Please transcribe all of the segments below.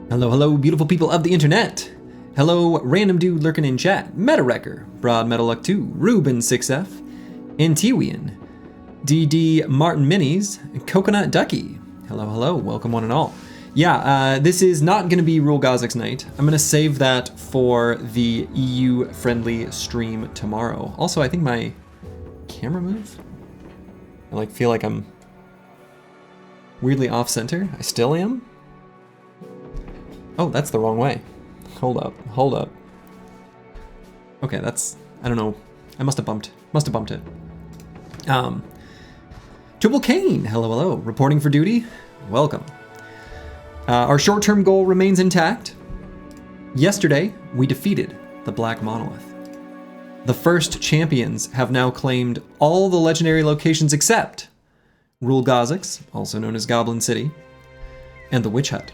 Hello, hello, beautiful people of the internet. Hello, random dude lurking in chat. Meta Wrecker, Broad Metal Luck 2, Ruben 6F, Antiwian, DD Martin Minis, Coconut Ducky. Hello, hello, welcome one and all. Yeah, this is not going to be Rule Gozik's night. I'm going to save that for the EU-friendly stream tomorrow. Also, I think my camera moved. I feel like I'm weirdly off-center. I still am. Oh, that's the wrong way. Hold up. Okay, that's, I don't know. I must have bumped it. Triple Kane, hello, reporting for duty. Welcome. Our short-term goal remains intact. Yesterday, we defeated the Black Monolith. The first champions have now claimed all the legendary locations except Rule Gozik's, also known as Goblin City, and the Witch Hut.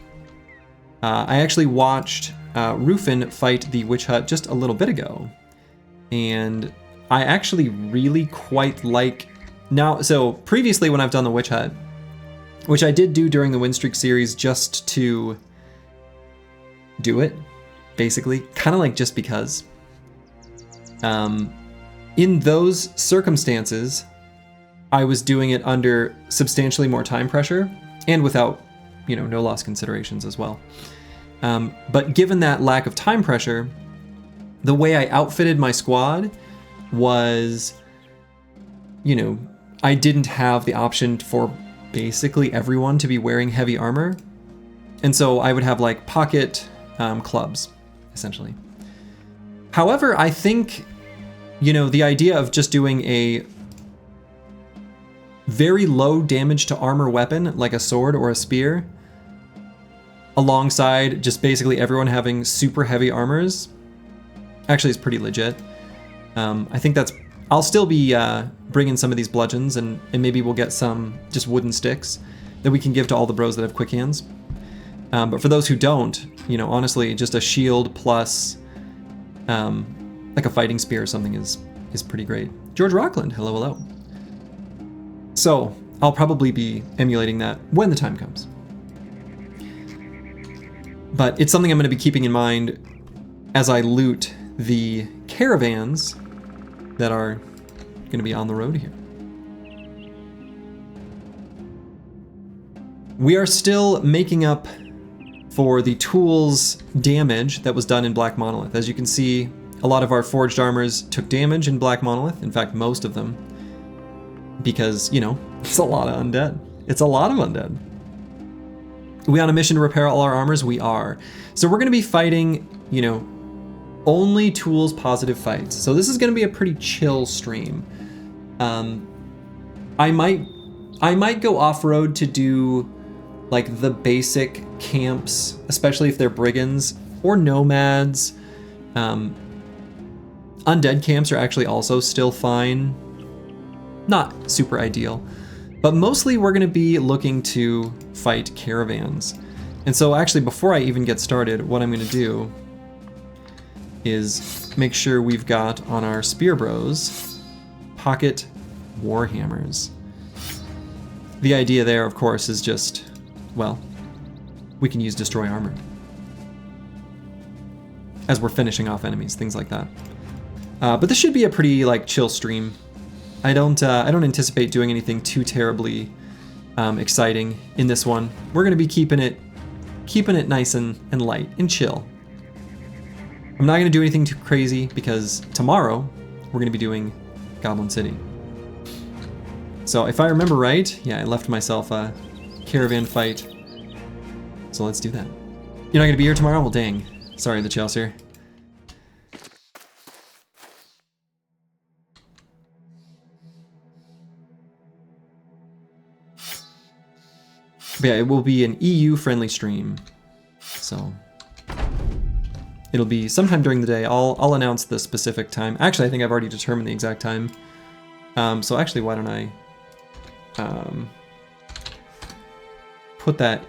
I actually watched Rufin fight the Witch Hut just a little bit ago, and I actually really quite like now. So previously when I've done the Witch Hut, which I did do during the Winstreak series just to do it, basically, kind of like just because. In those circumstances, I was doing it under substantially more time pressure and without, no loss considerations as well. But given that lack of time pressure, the way I outfitted my squad was, I didn't have the option for basically everyone to be wearing heavy armor. And so I would have like pocket clubs, essentially. However, I think, the idea of just doing a very low damage to armor weapon, like a sword or a spear, alongside just basically everyone having super heavy armors, actually is pretty legit. I think I'll still be bringing some of these bludgeons, and maybe we'll get some just wooden sticks that we can give to all the bros that have quick hands. But for those who don't, honestly, just a shield plus like a fighting spear or something is pretty great. George Rockland, hello. So I'll probably be emulating that when the time comes. But it's something I'm going to be keeping in mind as I loot the caravans that are going to be on the road here. We are still making up for the tools damage that was done in Black Monolith. As you can see, a lot of our forged armors took damage in Black Monolith. In fact, most of them. Because, it's a lot of undead. It's a lot of undead. We on a mission to repair all our armors? We are. So we're going to be fighting, only tools positive fights. So this is going to be a pretty chill stream. I might go off-road to do like the basic camps, especially if they're brigands or nomads. Undead camps are actually also still fine. Not super ideal. But mostly we're going to be looking to fight caravans. And so actually before I even get started, what I'm going to do is make sure we've got on our spear bros pocket warhammers. The idea there, of course, is just, well, we can use destroy armor as we're finishing off enemies, things like that. But this should be a pretty chill stream. I don't anticipate doing anything too terribly exciting in this one. We're gonna be keeping it nice and light and chill. I'm not gonna do anything too crazy because tomorrow we're gonna be doing Goblin City. So if I remember right, yeah, I left myself a caravan fight. So let's do that. You're not gonna be here tomorrow? Well, dang. Sorry, the Chelsea. But yeah, it will be an EU-friendly stream, so it'll be sometime during the day. I'll announce the specific time. Actually, I think I've already determined the exact time. So actually, why don't I put that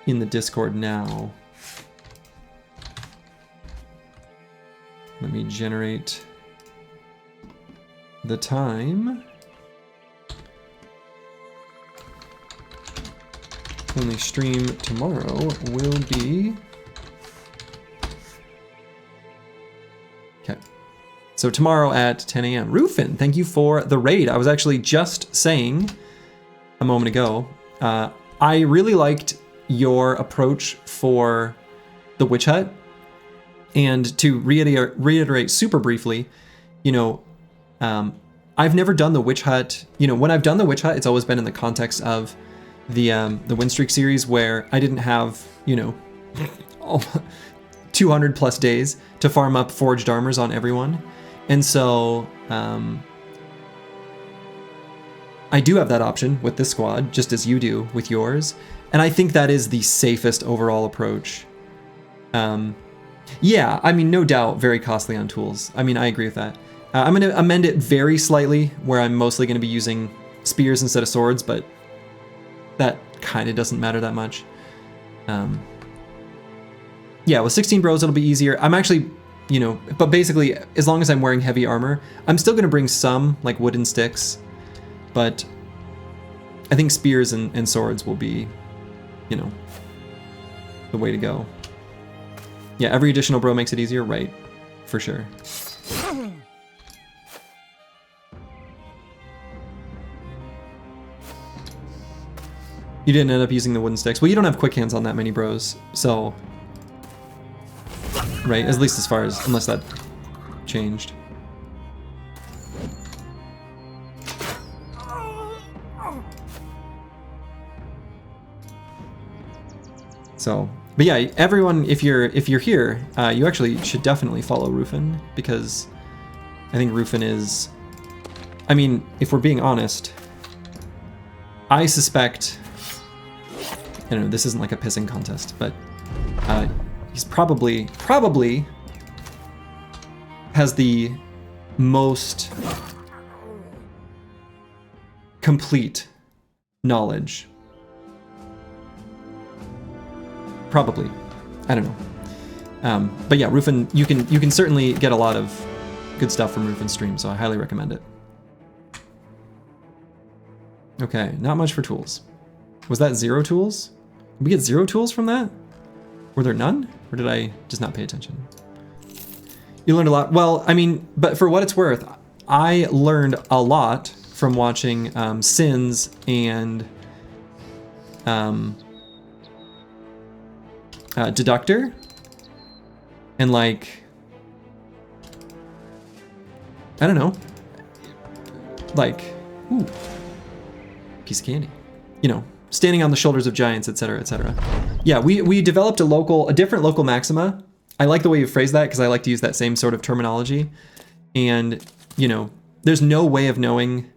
in the Discord now? Let me generate the time. Only stream tomorrow will be So tomorrow at 10 a.m. Rufin, thank you for the raid. I was actually just saying a moment ago, I really liked your approach for the witch hut. And to reiterate super briefly, you know, I've never done the witch hut. You know, when I've done the witch hut, it's always been in the context of the Winstreak series where I didn't have, you know, 200 plus days to farm up forged armors on everyone. And so I do have that option with this squad, just as you do with yours. And I think that is the safest overall approach. Yeah, I mean, no doubt, very costly on tools. I mean, I agree with that. I'm going to amend it very slightly, where I'm mostly going to be using spears instead of swords, but that kind of doesn't matter that much. Yeah, with 16 bros, it'll be easier. I'm actually, you know, but basically, as long as I'm wearing heavy armor, I'm still going to bring some, like, wooden sticks, but I think spears and swords will be, you know, the way to go. Yeah, every additional bro makes it easier, right? For sure. You didn't end up using the wooden sticks. Well, you don't have quick hands on that many bros, so... Right, at least as far as... Unless that changed. So... But yeah, everyone, if you're here, you actually should definitely follow Rufin, because I think Rufin is... I mean, if we're being honest, I suspect... I don't know, this isn't like a pissing contest, but he's probably has the most complete knowledge. Probably, I don't know. But yeah, Rufin, you can certainly get a lot of good stuff from Rufin's stream, so I highly recommend it. Okay, not much for tools. Was that 0 tools? Did we get 0 tools from that? Were there none? Or did I just not pay attention? You learned a lot. Well, I mean, but for what it's worth, I learned a lot from watching Sins and Deductor. And like, I don't know. Like, ooh, piece of candy. You know, standing on the shoulders of giants, etc., etc. Yeah, we developed a different local maxima. I like the way you phrase that because I like to use that same sort of terminology. And, you know, there's no way of knowing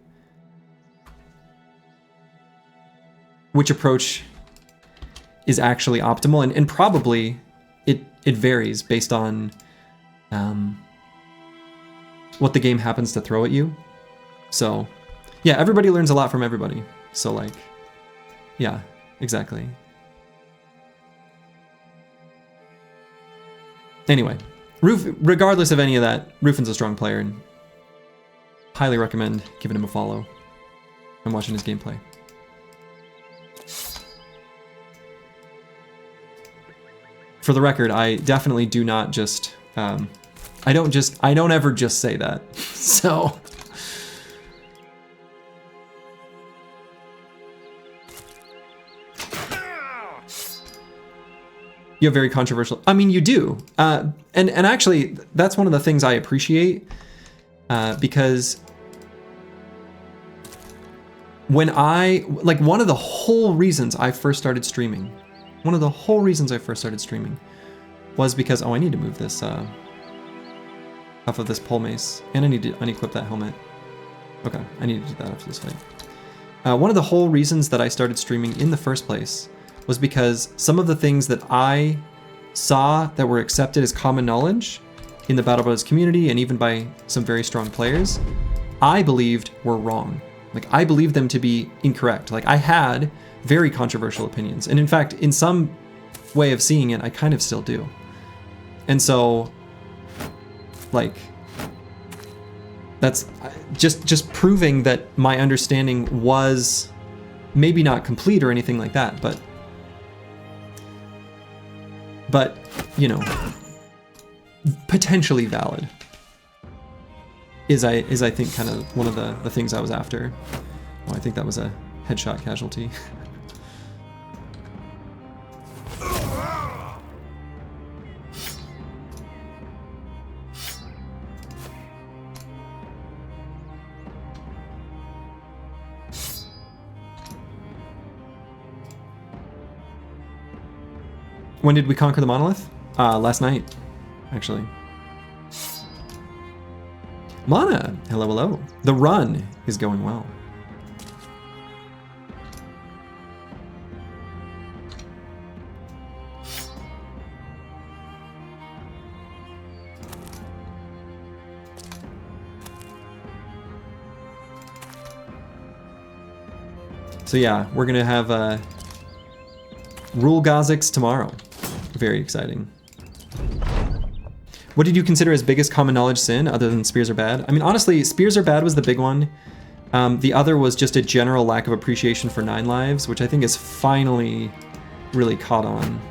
which approach is actually optimal, and probably it varies based on what the game happens to throw at you. So, yeah, everybody learns a lot from everybody. So, like, yeah, exactly. Anyway, regardless of any of that, Rufin's a strong player, and highly recommend giving him a follow and watching his gameplay. For the record, I definitely do not just, I don't ever just say that. So. You have very controversial, I mean, you do. And actually, that's one of the things I appreciate, because when one of the whole reasons I first started streaming, was because, oh, I need to move this off of this pole mace, and I need to unequip that helmet. Okay, I need to do that after this fight. One of the whole reasons that I started streaming in the first place was because some of the things that I saw that were accepted as common knowledge in the Battle Brothers community and even by some very strong players, I believed were wrong. Like, I believed them to be incorrect. Like, I had very controversial opinions. And in fact, in some way of seeing it, I kind of still do. And so, like, that's just proving that my understanding was maybe not complete or anything like that, but you know, potentially valid. is I think kind of one of the things I was after. Oh, I think that was a headshot casualty. When did we conquer the monolith? Last night, actually. Mana, hello, hello. The run is going well. So yeah, we're gonna have Rule Gozix tomorrow. Very exciting. What did you consider as biggest common knowledge sin other than spears are bad? I mean, honestly, spears are bad was the big one. The other was just a general lack of appreciation for 9 lives, which I think is finally really caught on.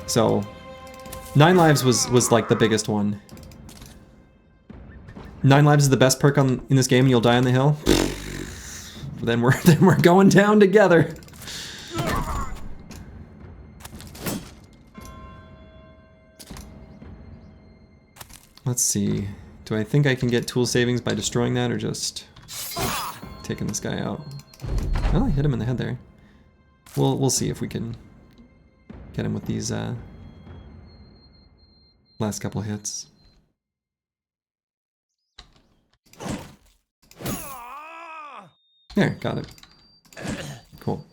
So, 9 lives was like the biggest one. 9 lives is the best perk in this game, and you'll die on the hill. Then we're going down together. Let's see. Do I think I can get tool savings by destroying that, or just taking this guy out? Oh, I hit him in the head there. We'll see if we can get him with these last couple hits. There, got it. Cool.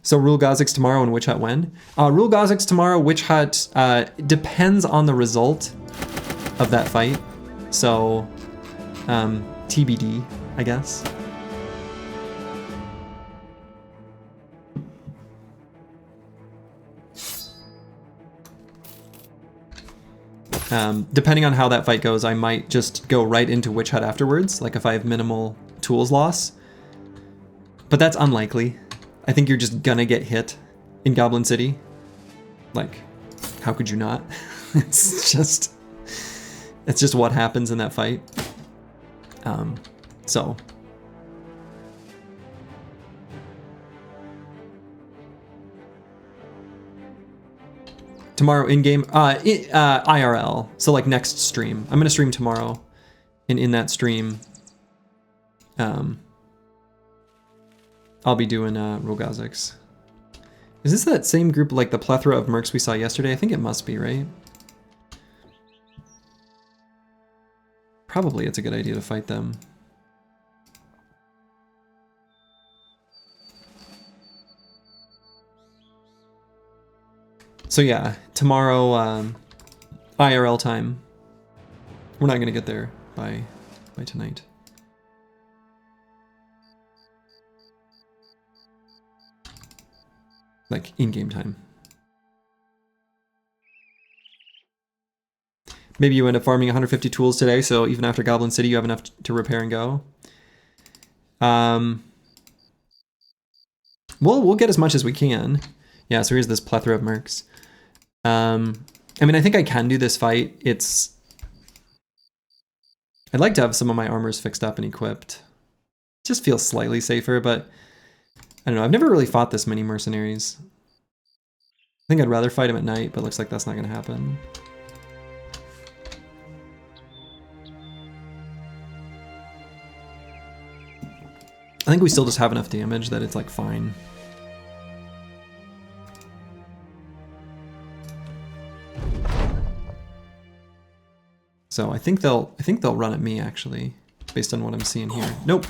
So Rule Gozix tomorrow and Witch Hut when? Rule Gozix tomorrow, Witch Hut depends on the result of that fight. So TBD, I guess. Depending on how that fight goes, I might just go right into Witch Hut afterwards, like if I have minimal tools loss. But that's unlikely. I think you're just gonna get hit in Goblin City. Like, how could you not? It's just what happens in that fight. So. Tomorrow in-game, IRL, so like next stream. I'm gonna stream tomorrow, and in that stream, I'll be doing Rule Gozix. Is this that same group, like the plethora of mercs we saw yesterday? I think it must be, right? Probably it's a good idea to fight them. So yeah, tomorrow, IRL time. We're not gonna get there by tonight. Like in-game time. Maybe you end up farming 150 tools today, so even after Goblin City, you have enough to repair and go. We'll get as much as we can. Yeah, so here's this plethora of mercs. I mean, I think I can do this fight. I'd like to have some of my armors fixed up and equipped. It just feels slightly safer, but I don't know. I've never really fought this many mercenaries. I think I'd rather fight him at night, but looks like that's not going to happen. I think we still just have enough damage that it's like fine. So I think they'll run at me actually, based on what I'm seeing here. Nope.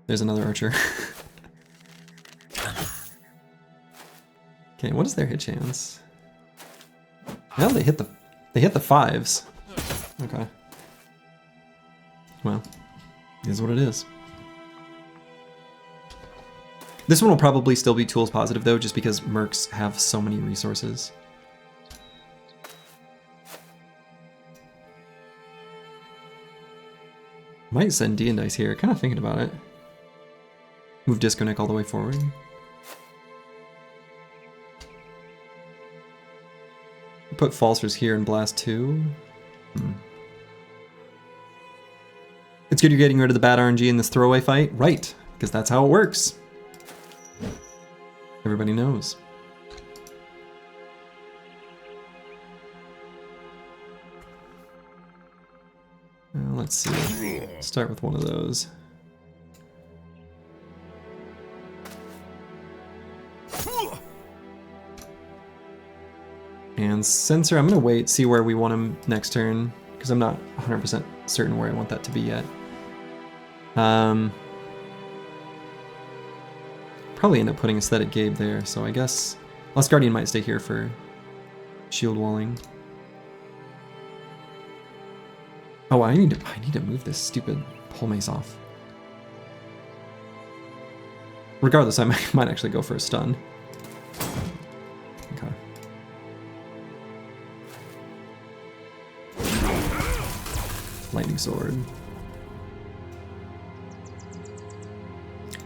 There's another archer. Okay, what is their hit chance? Well, they hit the 5s. Okay. Well, it is what it is. This one will probably still be tools positive though, just because mercs have so many resources. Might send D&Dice here, kind of thinking about it. Move Disconnect all the way forward. Put Falsers here and blast 2. It's good you're getting rid of the bad RNG in this throwaway fight. Right, because that's how it works. Everybody knows. Let's see. Start with one of those. And Sensor, I'm going to wait, see where we want him next turn, because I'm not 100% certain where I want that to be yet. Probably end up putting Aesthetic Gabe there, so I guess Lost Guardian might stay here for shield walling. Oh, I need to move this stupid pole mace off. Regardless, I might actually go for a stun. Okay. Lightning Sword.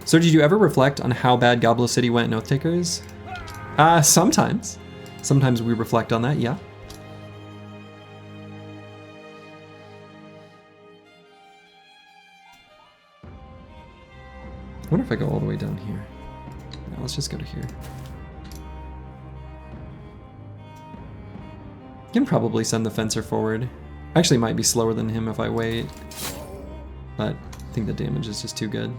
So did you ever reflect on how bad Goblet City went in Oathtakers? Sometimes. Sometimes we reflect on that, yeah. I wonder if I go all the way down here. No, let's just go to here. Can probably send the Fencer forward. Actually might be slower than him if I wait. But I think the damage is just too good.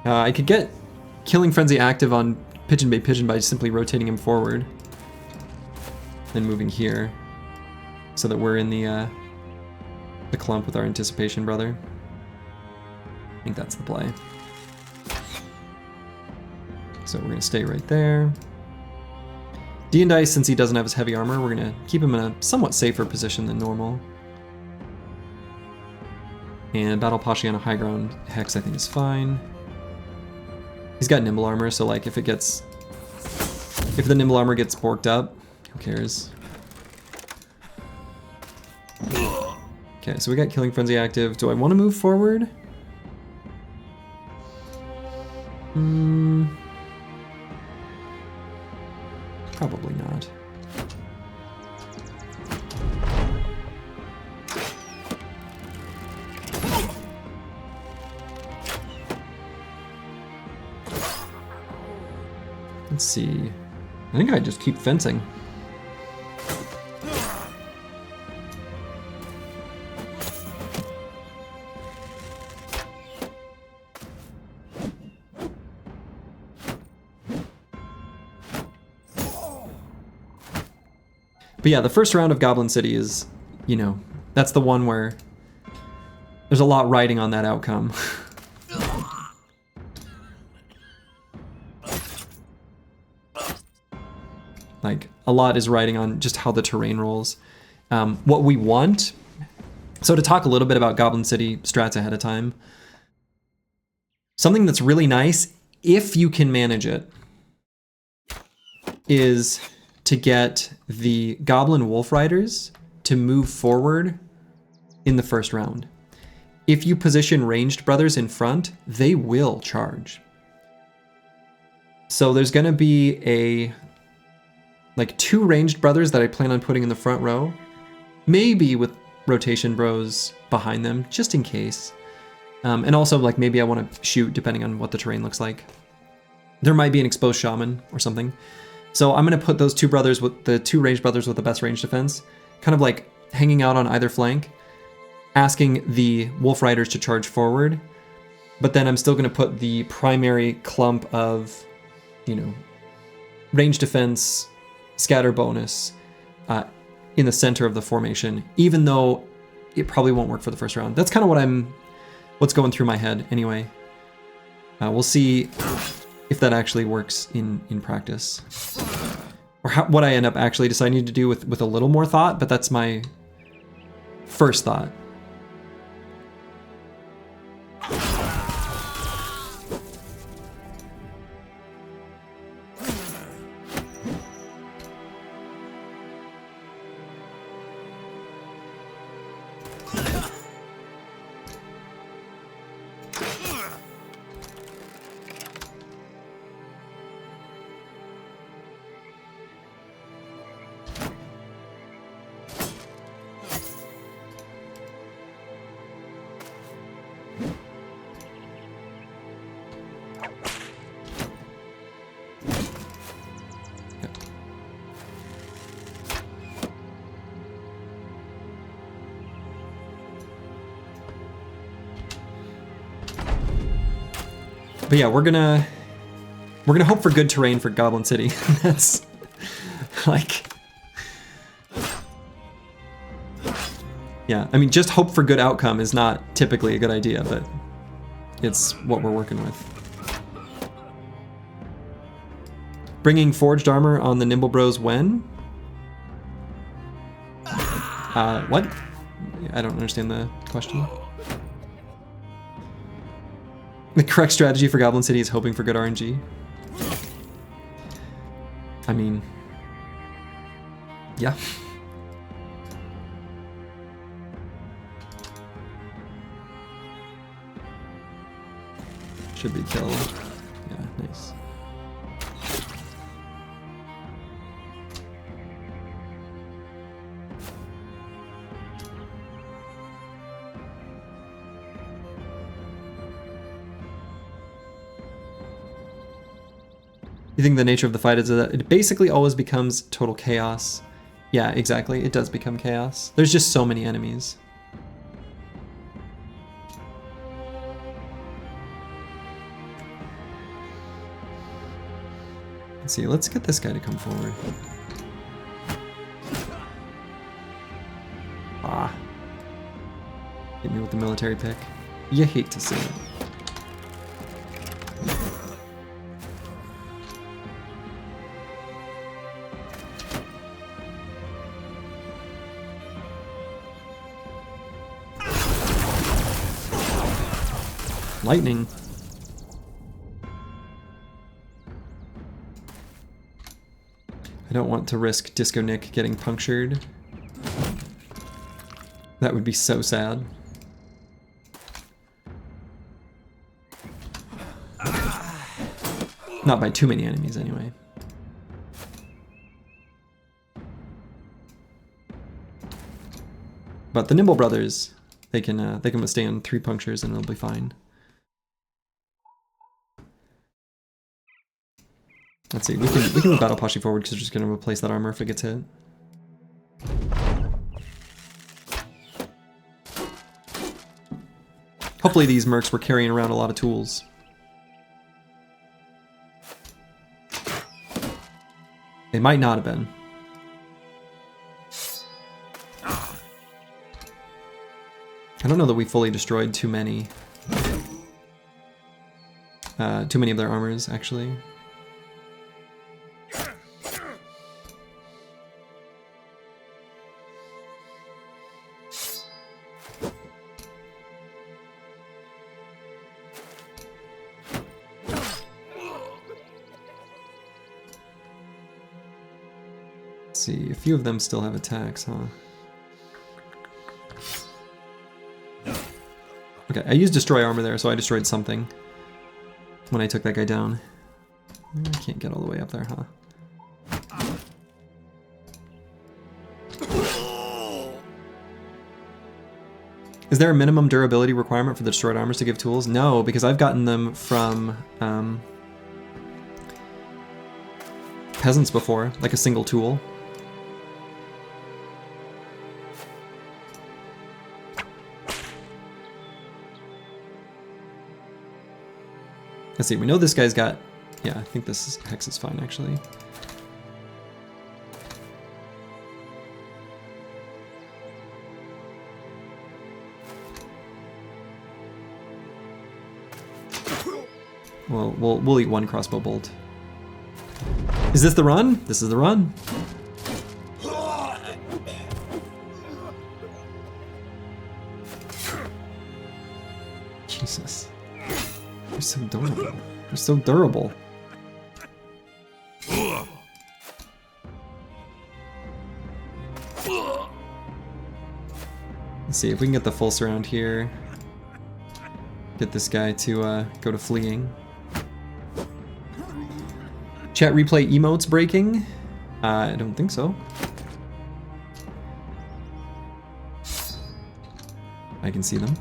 I could get Killing Frenzy active on Pigeon by simply rotating him forward. Then moving here. So that we're in the clump with our Anticipation brother. I think that's the play. So we're going to stay right there. D&Dice, since he doesn't have his heavy armor, we're going to keep him in a somewhat safer position than normal. And Battle Pashi on a high ground Hex I think is fine. He's got Nimble armor, so like if the Nimble armor gets borked up, who cares? Okay, so we got Killing Frenzy active. Do I want to move forward? Probably not. Let's see. I think I just keep fencing. But yeah, the first round of Goblin City is, you know, that's the one where there's a lot riding on that outcome. Like, a lot is riding on just how the terrain rolls. What we want, so to talk a little bit about Goblin City strats ahead of time, something that's really nice, if you can manage it, is to get the Goblin Wolf Riders to move forward in the first round. If you position ranged brothers in front, they will charge. So there's gonna be like 2 ranged brothers that I plan on putting in the front row, maybe with rotation bros behind them, just in case. And also like maybe I wanna shoot depending on what the terrain looks like. There might be an exposed shaman or something. So I'm going to put those 2 brothers with the 2 ranged brothers with the best range defense, kind of like hanging out on either flank, asking the Wolf Riders to charge forward. But then I'm still going to put the primary clump of, you know, range defense, scatter bonus in the center of the formation, even though it probably won't work for the first round. That's kind of what's going through my head anyway. We'll see if that actually works in practice, or what I end up actually deciding to do with a little more thought, but that's my first thought. But yeah, we're gonna hope for good terrain for Goblin City. That's like, yeah, I mean, just hope for good outcome is not typically a good idea, but it's what we're working with. Bringing forged armor on the Nimble Bros when? What? I don't understand the question. The correct strategy for Goblin City is hoping for good RNG. I mean, yeah. Should be kill. Yeah, nice. You think the nature of the fight is that it basically always becomes total chaos? Yeah, exactly. It does become chaos. There's just so many enemies. Let's see, let's get this guy to come forward. Ah. Hit me with the military pick. You hate to see it. Lightning. I don't want to risk Disco Nick getting punctured. That would be so sad. Not by too many enemies, anyway. But the Nimble Brothers, they can withstand 3 punctures and it'll be fine. Let's see, we can move Battle Posture forward because we're just going to replace that armor if it gets hit. Hopefully these mercs were carrying around a lot of tools. They might not have been. I don't know that we fully destroyed too many of their armors, actually. See, a few of them still have attacks, huh? Okay, I used destroy armor there, so I destroyed something when I took that guy down. I can't get all the way up there, huh? Is there a minimum durability requirement for the destroyed armors to give tools? No, because I've gotten them from peasants before, like a single tool. Let's see, we know this guy's got... Yeah, I think this hex is fine, actually. Well, we'll eat 1 crossbow bolt. Is this the run? This is the run. Jesus. They're so durable. They're so durable. Let's see if we can get the full surround here. Get this guy to go to fleeing. Chat replay emotes breaking? I don't think so. I can see them.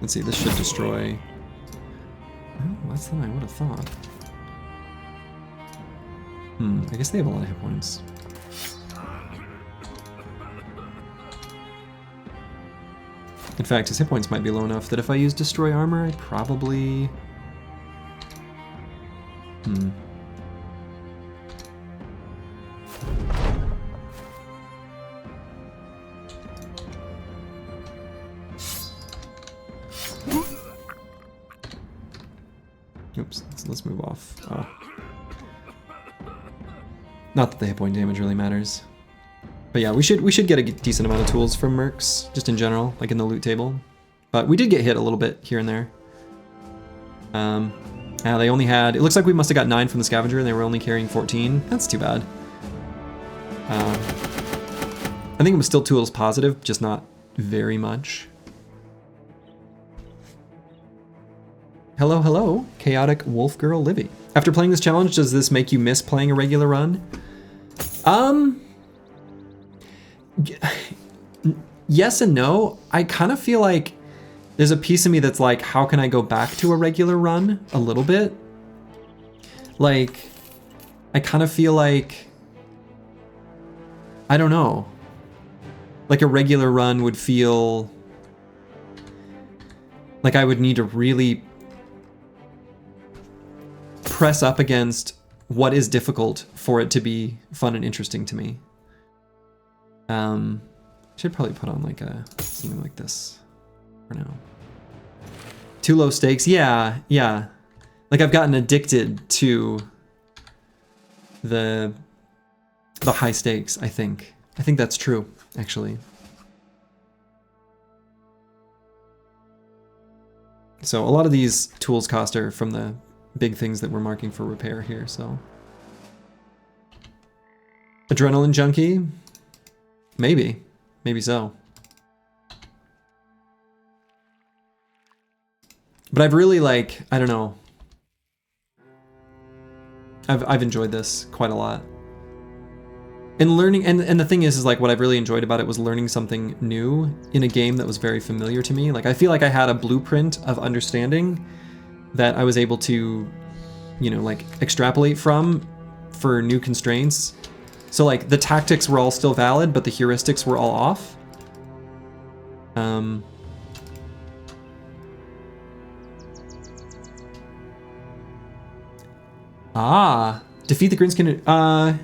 Let's see, this should destroy... Oh, less than I would have thought. I guess they have a lot of hit points. In fact, his hit points might be low enough that if I use Destroy Armor, I probably... Oops, let's move off. Oh. Not that the hit point damage really matters. But yeah, we should get a decent amount of tools from mercs, just in general, like in the loot table. But we did get hit a little bit here and there. They only had... It looks like we must have got 9 from the scavenger, and they were only carrying 14. That's too bad. I think it was still tools positive, just not very much. Hello, hello, Chaotic Wolf Girl Livy. After playing this challenge, does this make you miss playing a regular run? Yes and no. I kind of feel like there's a piece of me that's like, how can I go back to a regular run a little bit? Like, I kind of feel like, I don't know. Like a regular run would feel like I would need to really press up against what is difficult for it to be fun and interesting to me. Should probably put on like something like this for now. Too low stakes, yeah. Like I've gotten addicted to the high stakes, I think. I think that's true, actually. So a lot of these tools cost are from the big things that we're marking for repair here, so. Adrenaline junkie? Maybe. Maybe so. But I've really like, I don't know. I've enjoyed this quite a lot. And learning, and the thing is like what I've really enjoyed about it was learning something new in a game that was very familiar to me. Like I feel like I had a blueprint of understanding that I was able to, you know, like extrapolate from for new constraints. So like the tactics were all still valid, but the heuristics were all off. Defeat the Grinskin.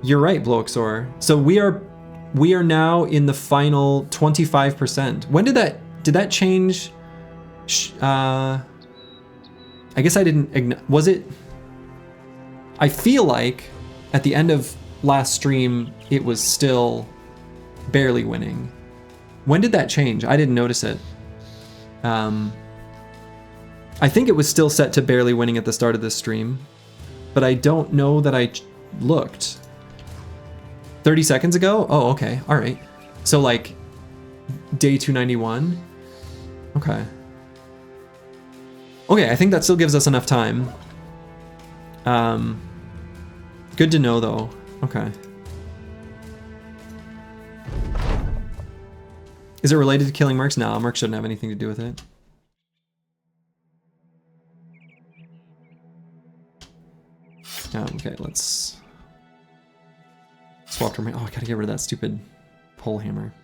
You're right, Bloxor. So we are now in the final 25%. When did that change? I guess I didn't, was it? I feel like at the end of last stream, it was still barely winning. When did that change? I didn't notice it. I think it was still set to barely winning at the start of this stream, but I don't know that I looked. 30 seconds ago? Oh, okay, all right. So like day 291? Okay. Okay, I think that still gives us enough time. Good to know though. Okay. Is it related to killing mercs? No, mercs shouldn't have anything to do with it. Okay, let's swap from here. Oh, I gotta get rid of that stupid pole hammer.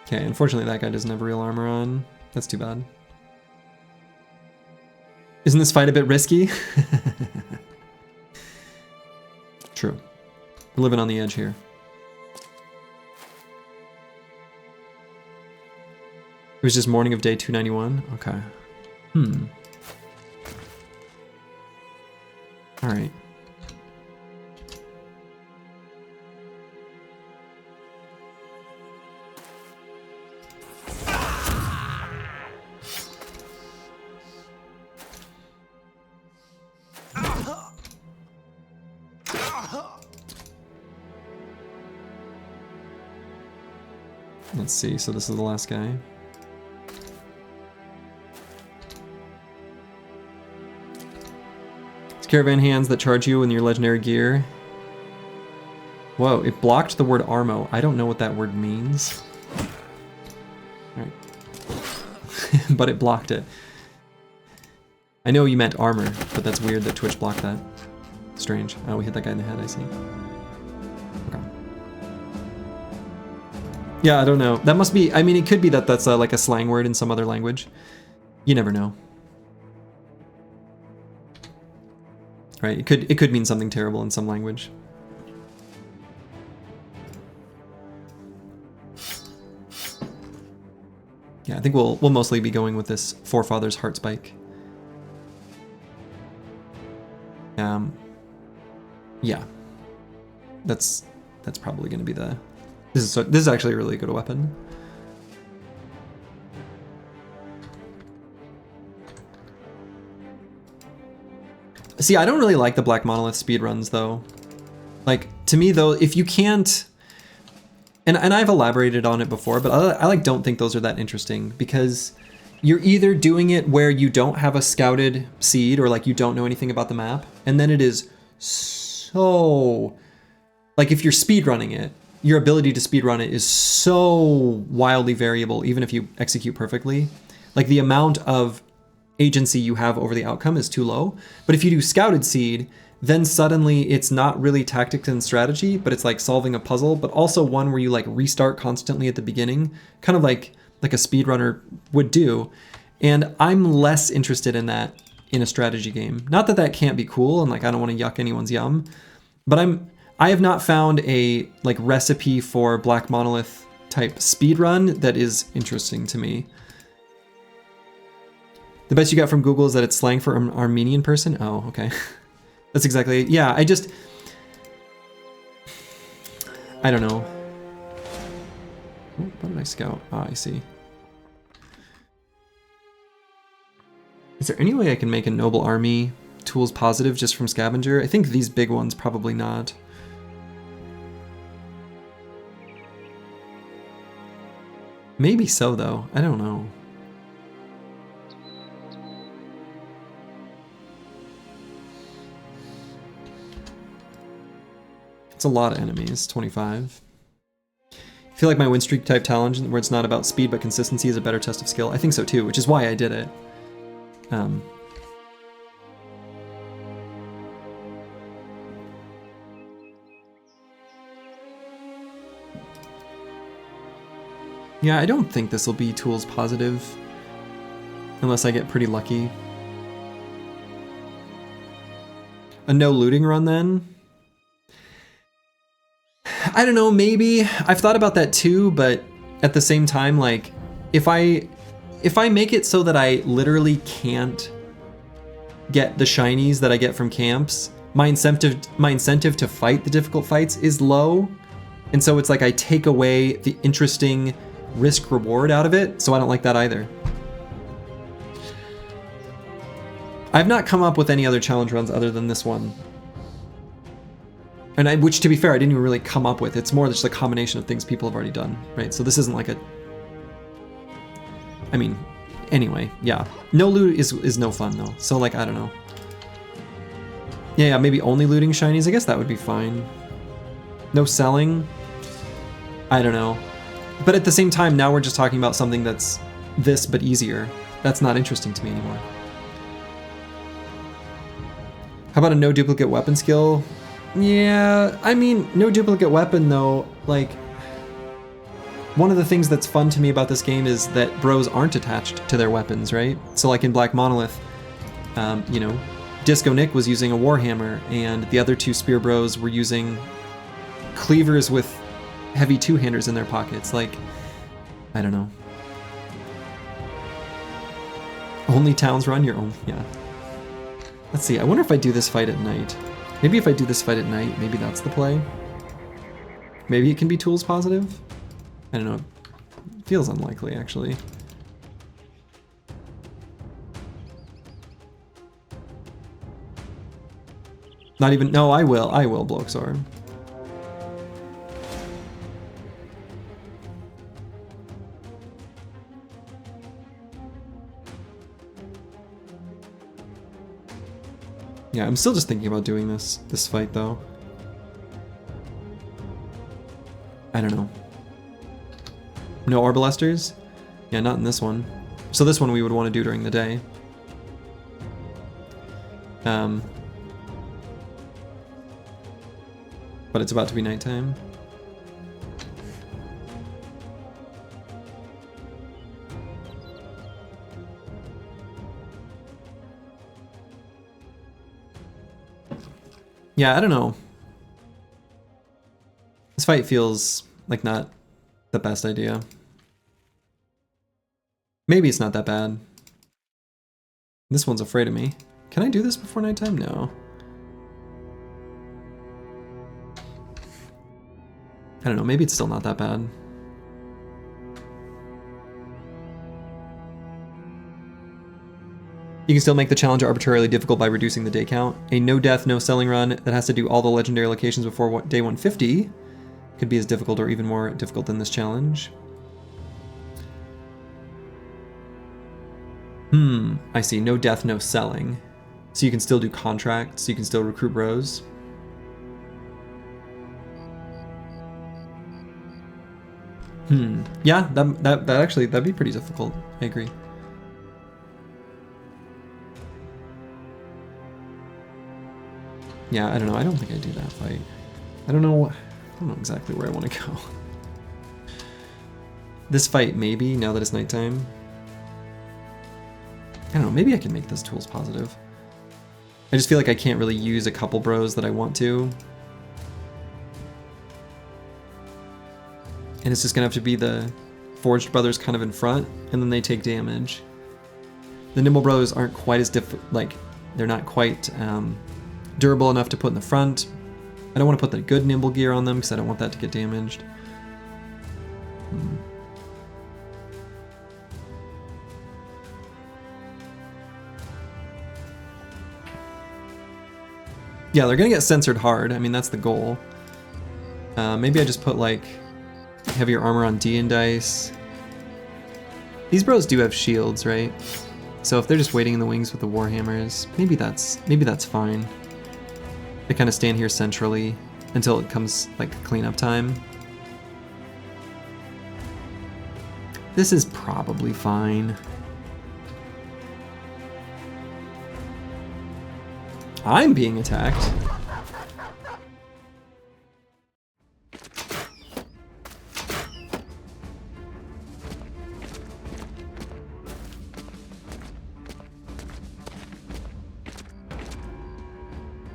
Okay, unfortunately that guy doesn't have real armor on. That's too bad. Isn't this fight a bit risky? True. We're living on the edge here. It was just morning of day 291? Okay. Alright. Let's see, so this is the last guy. Caravan hands that charge you in your legendary gear. Whoa, it blocked the word armo. I don't know what that word means. Alright. But it blocked it. I know you meant armor, but that's weird that Twitch blocked that. Strange. Oh, we hit that guy in the head, I see. Okay. Yeah, I don't know. That must be, I mean, it could be that that's like a slang word in some other language. You never know. Right, it could mean something terrible in some language. Yeah, I think we'll mostly be going with this Forefathers Heart Spike. Yeah, that's probably going to be the. This is actually a really good weapon. See, I don't really like the Black Monolith speedruns though. Like, to me though, if you can't, and I've elaborated on it before, but I like don't think those are that interesting because you're either doing it where you don't have a scouted seed or like you don't know anything about the map, and then it is so, like if you're speedrunning it, your ability to speedrun it is so wildly variable even if you execute perfectly. Like the amount of agency you have over the outcome is too low. But if you do scouted seed, then suddenly it's not really tactics and strategy, but it's like solving a puzzle, but also one where you like restart constantly at the beginning, kind of like a speedrunner would do. And I'm less interested in that in a strategy game. Not that that can't be cool, and like I don't want to yuck anyone's yum, but I have not found a like recipe for Black Monolith type speedrun that is interesting to me. The best you got from Google is that it's slang for an Armenian person? Oh, okay. That's exactly it. Yeah, I don't know. What did I scout? Ah, I see. Is there any way I can make a noble army tools positive just from scavenger? I think these big ones probably not. Maybe so though, I don't know. It's a lot of enemies, 25. I feel like my Winstreak type challenge, where it's not about speed but consistency, is a better test of skill. I think so too, which is why I did it. Yeah, I don't think this will be tools positive, unless I get pretty lucky. A no looting run then? I don't know, maybe. I've thought about that too, but at the same time, like, if I make it so that I literally can't get the shinies that I get from camps, my incentive to fight the difficult fights is low, and so it's like I take away the interesting risk reward out of it, so I don't like that either. I've not come up with any other challenge runs other than this one. And which, to be fair, I didn't even really come up with. It's more just a combination of things people have already done, right? So this isn't like a... I mean, anyway, yeah. No loot is no fun, though. So, like, I don't know. Yeah, maybe only looting shinies. I guess that would be fine. No selling. I don't know. But at the same time, now we're just talking about something that's this, but easier. That's not interesting to me anymore. How about a no duplicate weapon skill? Yeah, I mean, no duplicate weapon though, like, one of the things that's fun to me about this game is that bros aren't attached to their weapons, right? So like in Black Monolith, you know, Disco Nick was using a Warhammer, and the other two Spear Bros were using cleavers with heavy two-handers in their pockets. Like, I don't know. Only towns run your own, yeah. Let's see, I wonder if I do this fight at night. Maybe if I do this fight at night, maybe that's the play. Maybe it can be tools positive? I don't know. It feels unlikely, actually. Not even... No, I will Bloxor. Yeah, I'm still just thinking about doing this fight though. I don't know. No Arbalesters? Yeah, not in this one. So this one we would want to do during the day. But it's about to be nighttime. Yeah, I don't know. This fight feels like not the best idea. Maybe it's not that bad. This one's afraid of me. Can I do this before nighttime? No. I don't know, maybe it's still not that bad. You can still make the challenge arbitrarily difficult by reducing the day count. A no death, no selling run that has to do all the legendary locations before day 150 could be as difficult or even more difficult than this challenge. I see. No death, no selling. So you can still do contracts, you can still recruit bros. Yeah, that actually, that'd be pretty difficult. I agree. Yeah, I don't know. I don't think I do that fight. I don't know exactly where I want to go. This fight, maybe, now that it's nighttime. I don't know, maybe I can make this tools positive. I just feel like I can't really use a couple bros that I want to. And it's just gonna have to be the Forged Brothers kind of in front, and then they take damage. The Nimble Brothers aren't quite as they're not quite durable enough to put in the front. I don't want to put the good Nimble gear on them because I don't want that to get damaged. Yeah, they're gonna get censored hard. I mean, that's the goal. Maybe I just put like heavier armor on D and dice. These bros do have shields, right? So if they're just waiting in the wings with the warhammers, maybe that's fine. They kind of stand here centrally until it comes like cleanup time. This is probably fine. I'm being attacked.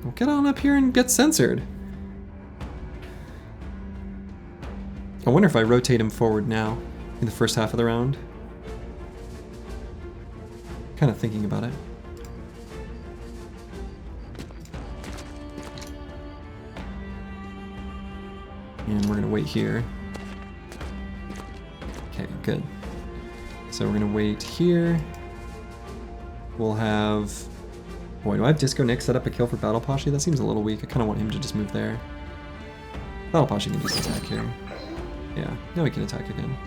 Well, get on up here and get censored. I wonder if I rotate him forward now in the first half of the round. Kind of thinking about it. And we're gonna wait here. Okay, good. So we're gonna wait here. We'll have... Boy, do I have Disco Nick set up a kill for Battle Poshe? That seems a little weak. I kind of want him to just move there. Battle Poshe can just attack here. Yeah, now we can attack again.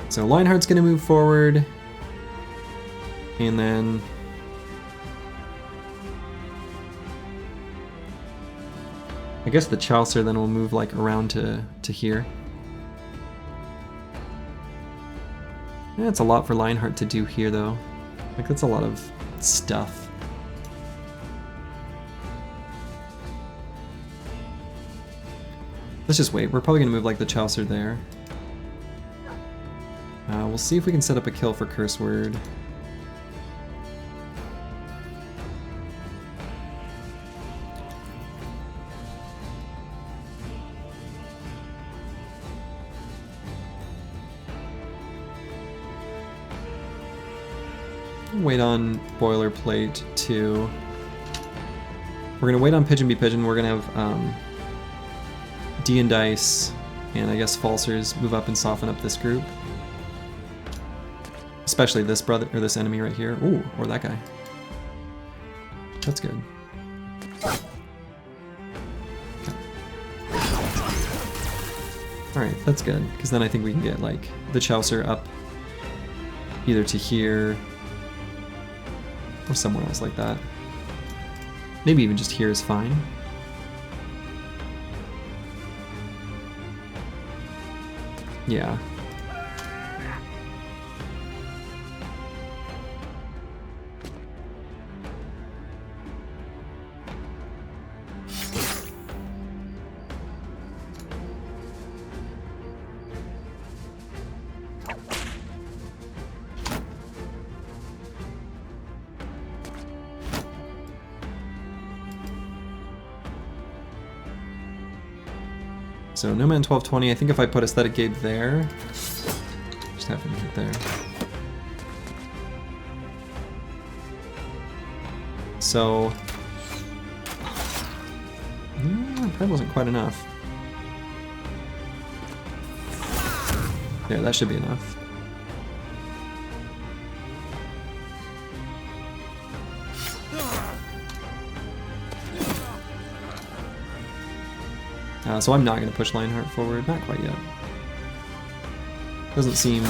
So Lionheart's gonna move forward. And then... I guess the Chaucer then will move like around to here. Yeah, it's a lot for Lionheart to do here though. Like that's a lot of stuff. Let's just wait. We're probably gonna move like the Chaucer there. We'll see if we can set up a kill for Curse Word. Wait on Boilerplate 2. We're gonna wait on Pigeon Be Pigeon. We're gonna have D and Dice and I guess Falsers move up and soften up this group. Especially this brother or this enemy right here. Ooh, or that guy. That's good. Okay. Alright, that's good. Because then I think we can get like the Chaucer up either to here. Or somewhere else like that. Maybe even just here is fine. Yeah. So no man 1220. I think if I put aesthetic gate there, just have him hit there. So probably wasn't quite enough. There, that should be enough. So I'm not going to push Lionheart forward, not quite yet. Doesn't seem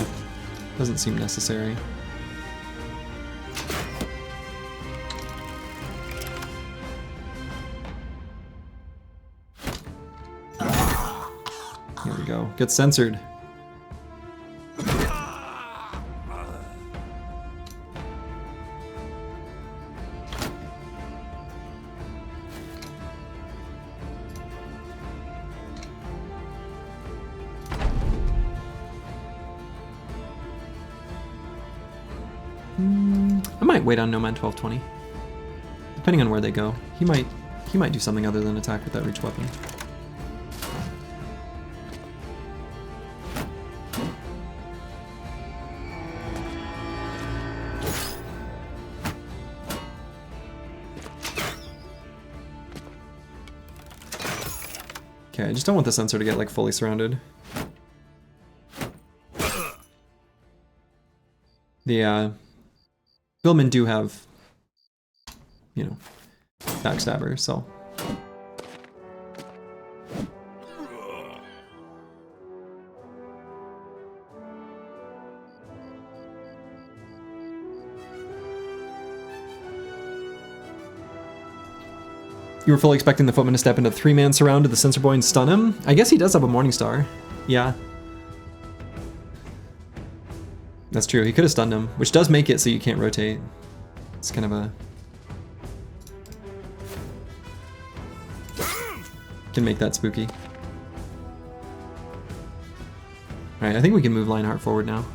necessary. Here we go. Gets censored. I might wait on Nomad 1220. Depending on where they go. He might do something other than attack with that reach weapon. Okay, I just don't want the sensor to get like fully surrounded. The Billmen do have, you know, backstabber, so. You were fully expecting the footman to step into the 3-man surround to the sensor boy and stun him? I guess he does have a Morningstar. Yeah. That's true, he could have stunned him, which does make it so you can't rotate. It's kind of a... Can make that spooky. Alright, I think we can move Lionheart forward now.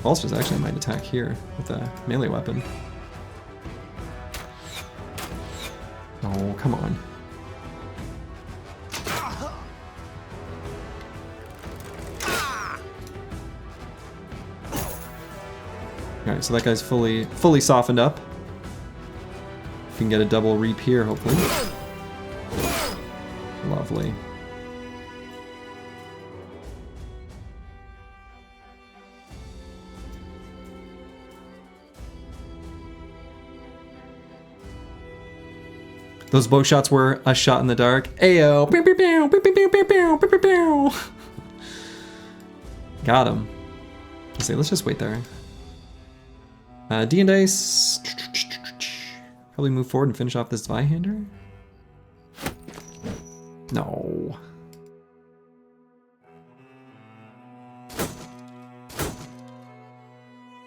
Vultures actually might attack here with a melee weapon. Oh, come on. Alright, so that guy's fully softened up. We can get a double reap here, hopefully. Lovely. Those bow shots were a shot in the dark. Ayo! Got him. Let's just wait there. D and dice. Probably move forward and finish off this Zweihander. No.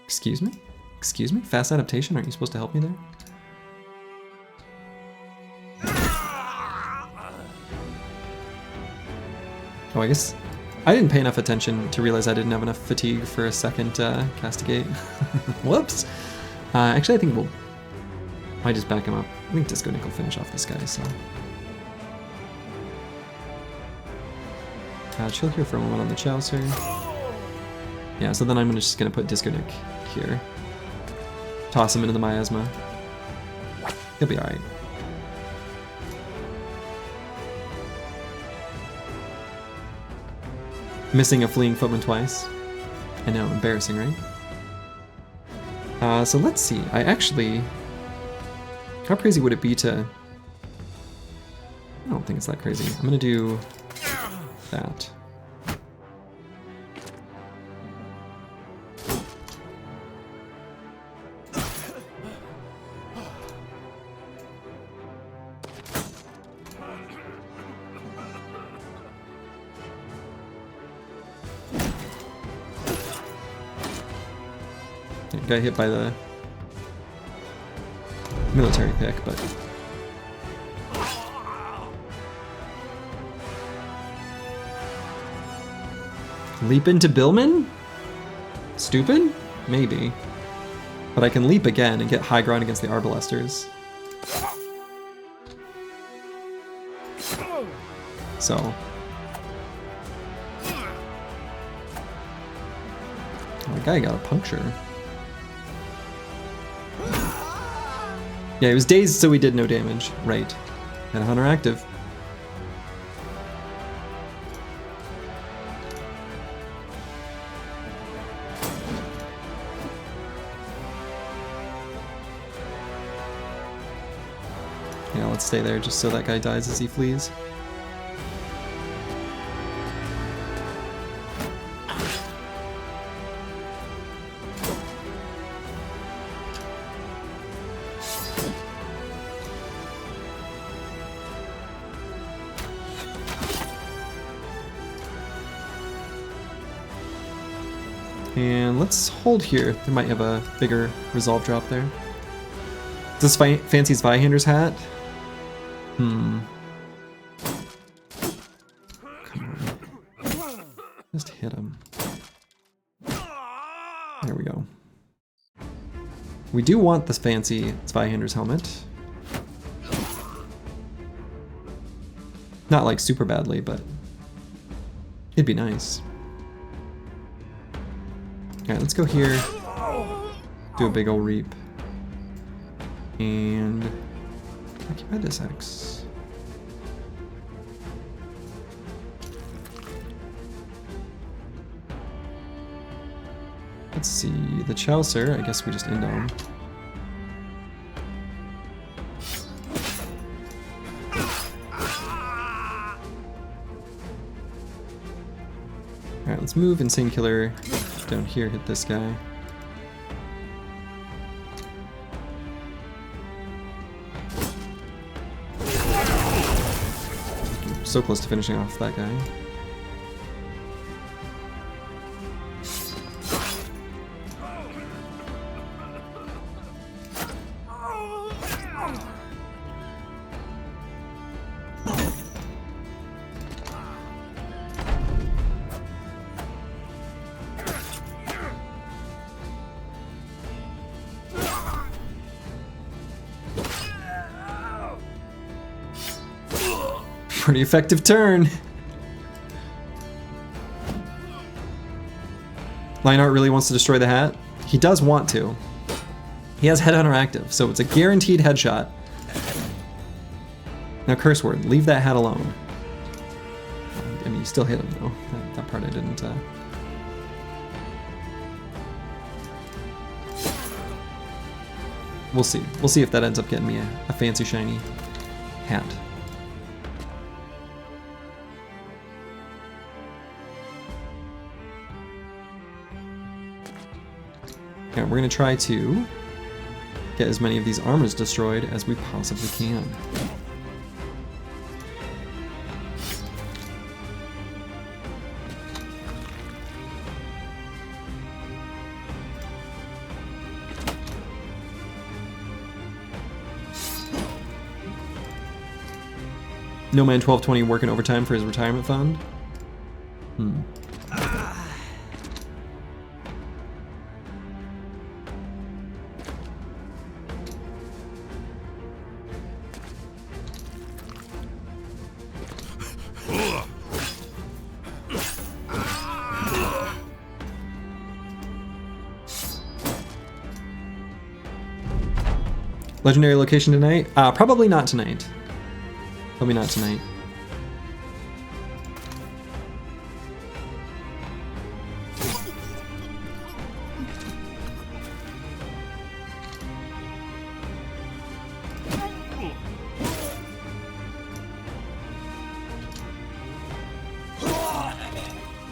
Excuse me? Excuse me? Fast adaptation? Aren't you supposed to help me there? Oh, I guess I didn't pay enough attention to realize I didn't have enough fatigue for a second castigate. Whoops. Actually, I think we'll... I just back him up. I think Disco Nick will finish off this guy, so... chill here for a moment on the Chaucer. Yeah, so then I'm just gonna put Disco Nick here. Toss him into the Miasma. He'll be alright. Missing a fleeing footman twice. I know, embarrassing, right? So let's see. I actually... How crazy would it be to... Oh, think it's that crazy. I'm gonna do that. Got hit by the military pick, but leap into Billman? Stupid? Maybe. But I can leap again and get high ground against the Arbalesters. So. Oh, the guy got a puncture. Yeah, he was dazed, so he did no damage. Right. And Hunter active. Yeah, let's stay there just so that guy dies as he flees. And let's hold here. They might have a bigger resolve drop there. Is this fancy Zweihander's hat? Come on. Just hit him. There we go. We do want this fancy Zweihander's helmet. Not like super badly, but it'd be nice. Alright, let's go here, do a big ol' reap, and occupy this X. Let's see, the Chaucer, I guess we just end on. Alright, let's move Insane Killer down here, hit this guy. So close to finishing off that guy. Pretty effective turn. Lionheart really wants to destroy the hat. He does want to. He has Headhunter active, so it's a guaranteed headshot. Now curse word, leave that hat alone. I mean, you still hit him though. That part I didn't. We'll see. We'll see if that ends up getting me a fancy shiny hat. Yeah, we're gonna try to get as many of these armors destroyed as we possibly can. No Man 1220 working overtime for his retirement fund? Legendary location tonight? Probably not tonight. Probably not tonight.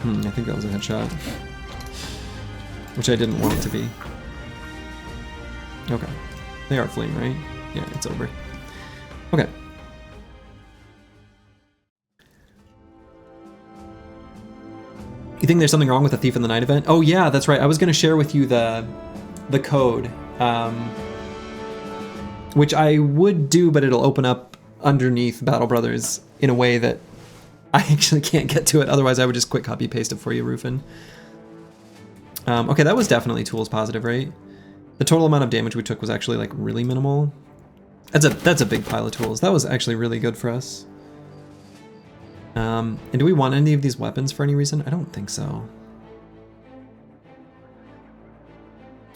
I think that was a headshot. Which I didn't want it to be. Okay. They are fleeing, right? Yeah, it's over. Okay. You think there's something wrong with the Thief in the Night event? Oh yeah, that's right. I was going to share with you the code, which I would do, but it'll open up underneath Battle Brothers in a way that I actually can't get to it. Otherwise, I would just quick copy paste it for you, Rufin. Okay, that was definitely tools positive, right? The total amount of damage we took was actually like really minimal. That's a big pile of tools. That was actually really good for us. And do we want any of these weapons for any reason? I don't think so.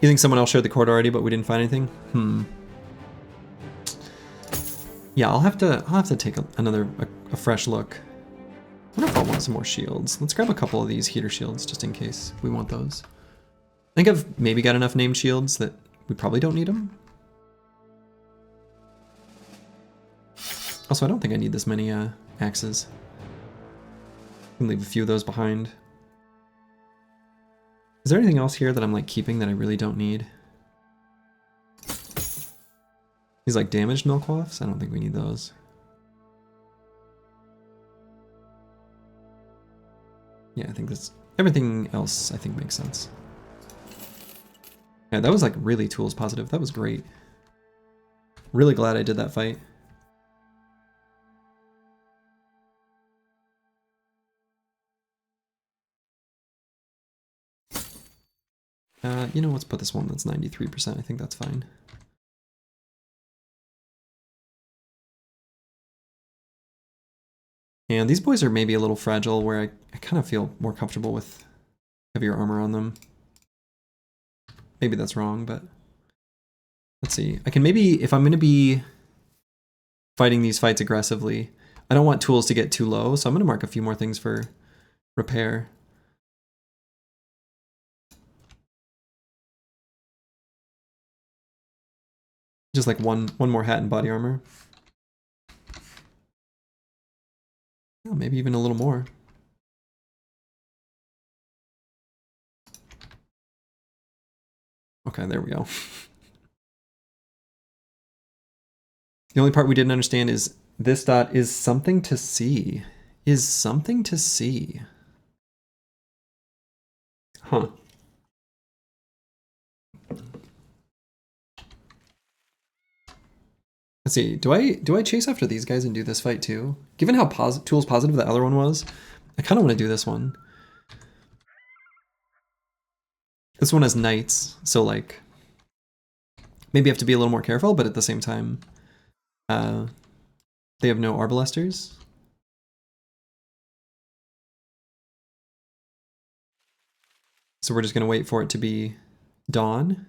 You think someone else shared the code already, but we didn't find anything? Yeah, I'll have to take a fresh look. I wonder if I want some more shields. Let's grab a couple of these heater shields just in case we want those. I think I've maybe got enough named shields that we probably don't need them. Also, I don't think I need this many axes. I can leave a few of those behind. Is there anything else here that I'm like keeping that I really don't need? These like damaged milk quaffs? I don't think we need those. Yeah, I think that's everything else I think makes sense. Yeah, that was like really tools positive. That was great. Really glad I did that fight. You know, let's put this one that's 93%. I think that's fine. And these boys are maybe a little fragile where I kind of feel more comfortable with heavier armor on them. Maybe that's wrong, but let's see. I can maybe, if I'm going to be fighting these fights aggressively, I don't want tools to get too low, so I'm going to mark a few more things for repair. Just like one more hat and body armor. Oh, maybe even a little more. Okay, there we go. The only part we didn't understand is this dot is something to see. Is something to see. Huh. Let's see, do I chase after these guys and do this fight too? Given how tools positive the other one was, I kind of want to do this one. This one has knights, so like, maybe you have to be a little more careful, but at the same time, they have no arbalesters. So we're just going to wait for it to be dawn,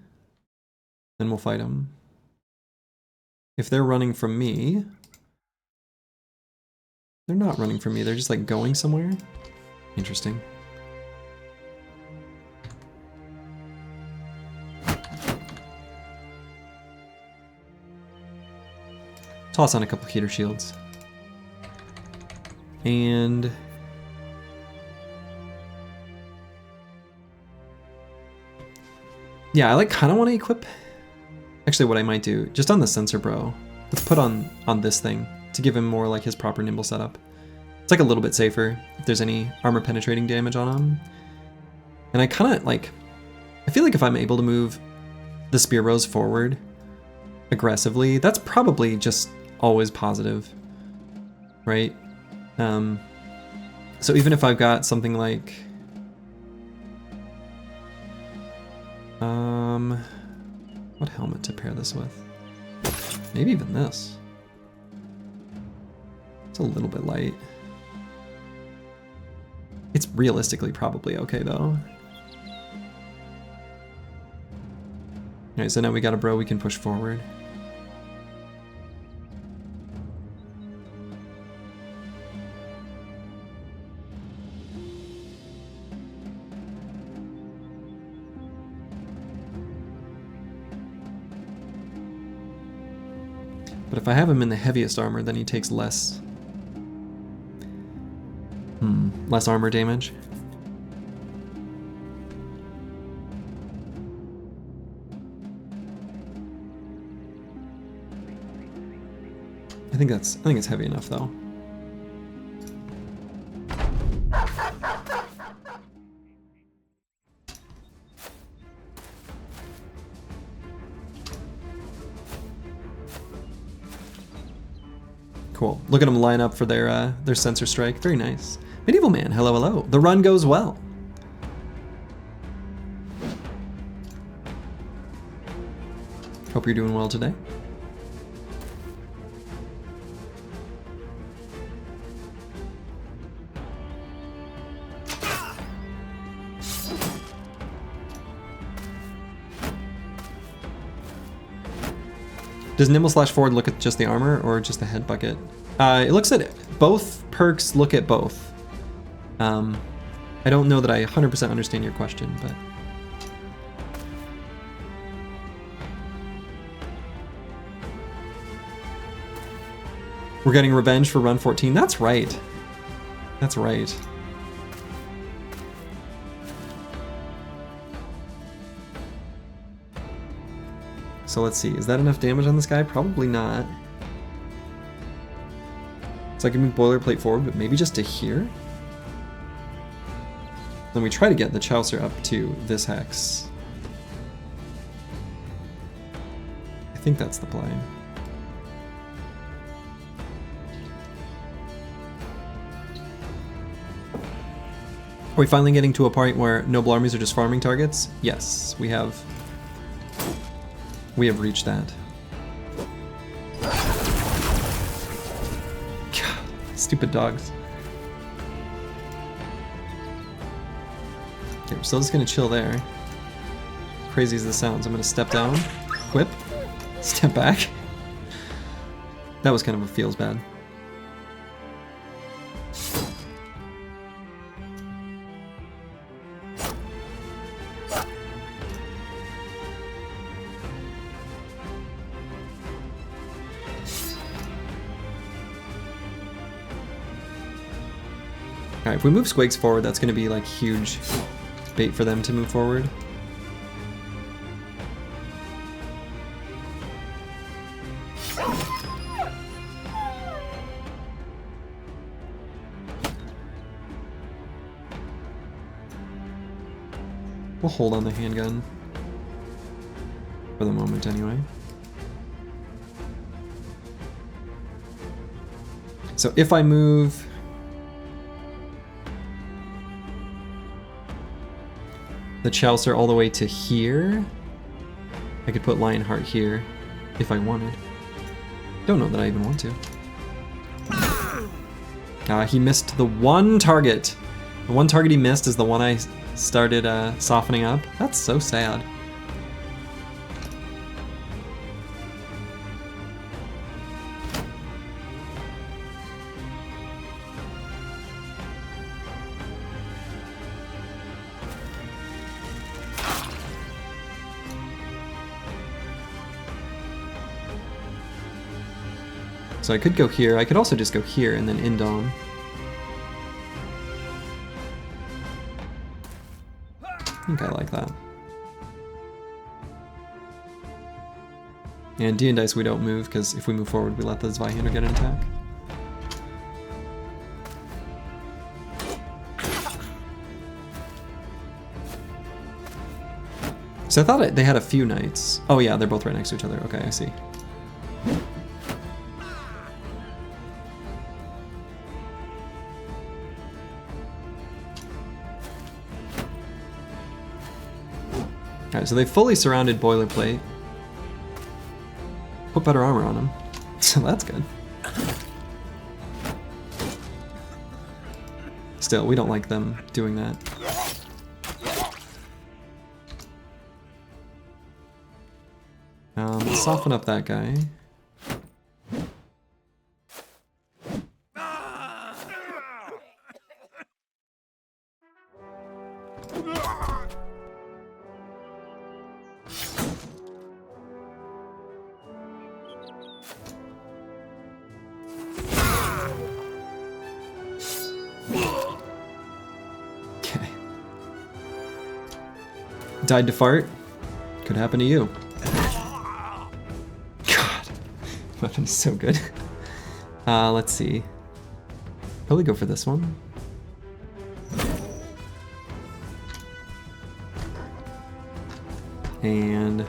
then we'll fight them. If they're running from me, they're not running from me, they're just like going somewhere. Interesting. Toss on a couple heater shields. And yeah, I like kind of want to equip. Actually, what I might do, just on the sensor bro, let's put on this thing to give him more like his proper nimble setup. It's like a little bit safer if there's any armor penetrating damage on him. And I kind of like, I feel like if I'm able to move the spear bros forward aggressively, that's probably just always positive, right? So even if I've got something like, what helmet to pair this with? Maybe even this. It's a little bit light. It's realistically probably okay though. Alright, so now we got a bro we can push forward. But if I have him in the heaviest armor, then he takes less armor damage. think it's heavy enough though. Cool. Look at them line up for their sensor strike. Very nice. Medieval man, hello, hello. The run goes well. Hope you're doing well today. Does nimble/forward look at just the armor or just the head bucket? It looks at both perks. Look at both. I don't know that I 100% understand your question, but we're getting revenge for run 14. That's right. That's right. So let's see, is that enough damage on this guy? Probably not. So I can move boilerplate forward, but maybe just to here? Then we try to get the Chaucer up to this hex. I think that's the play. Are we finally getting to a point where noble armies are just farming targets? Yes, we have reached that. God, stupid dogs. Okay, we're still just gonna chill there. Crazy as this sounds, I'm gonna step down, whip, step back. That was kind of a feels bad. Alright, if we move Squigs forward, that's going to be like huge bait for them to move forward. We'll hold on the handgun. For the moment, anyway. So if I move the Chaucer all the way to here, I could put Lionheart here if I wanted. Don't know that I even want to. He missed the one target. The one target he missed is the one I started softening up. That's so sad. So I could go here. I could also just go here and then end on. I think I like that. And D and Dice we don't move, because if we move forward we let the Zweihander get an attack. So I thought they had a few knights. Oh yeah, they're both right next to each other. Okay, I see. Alright, so they fully surrounded Boilerplate. Put better armor on him. So that's good. Still, we don't like them doing that. Soften up that guy. Died to fart. Could happen to you. God, weapon is so good. Let's see. Probably go for this one. And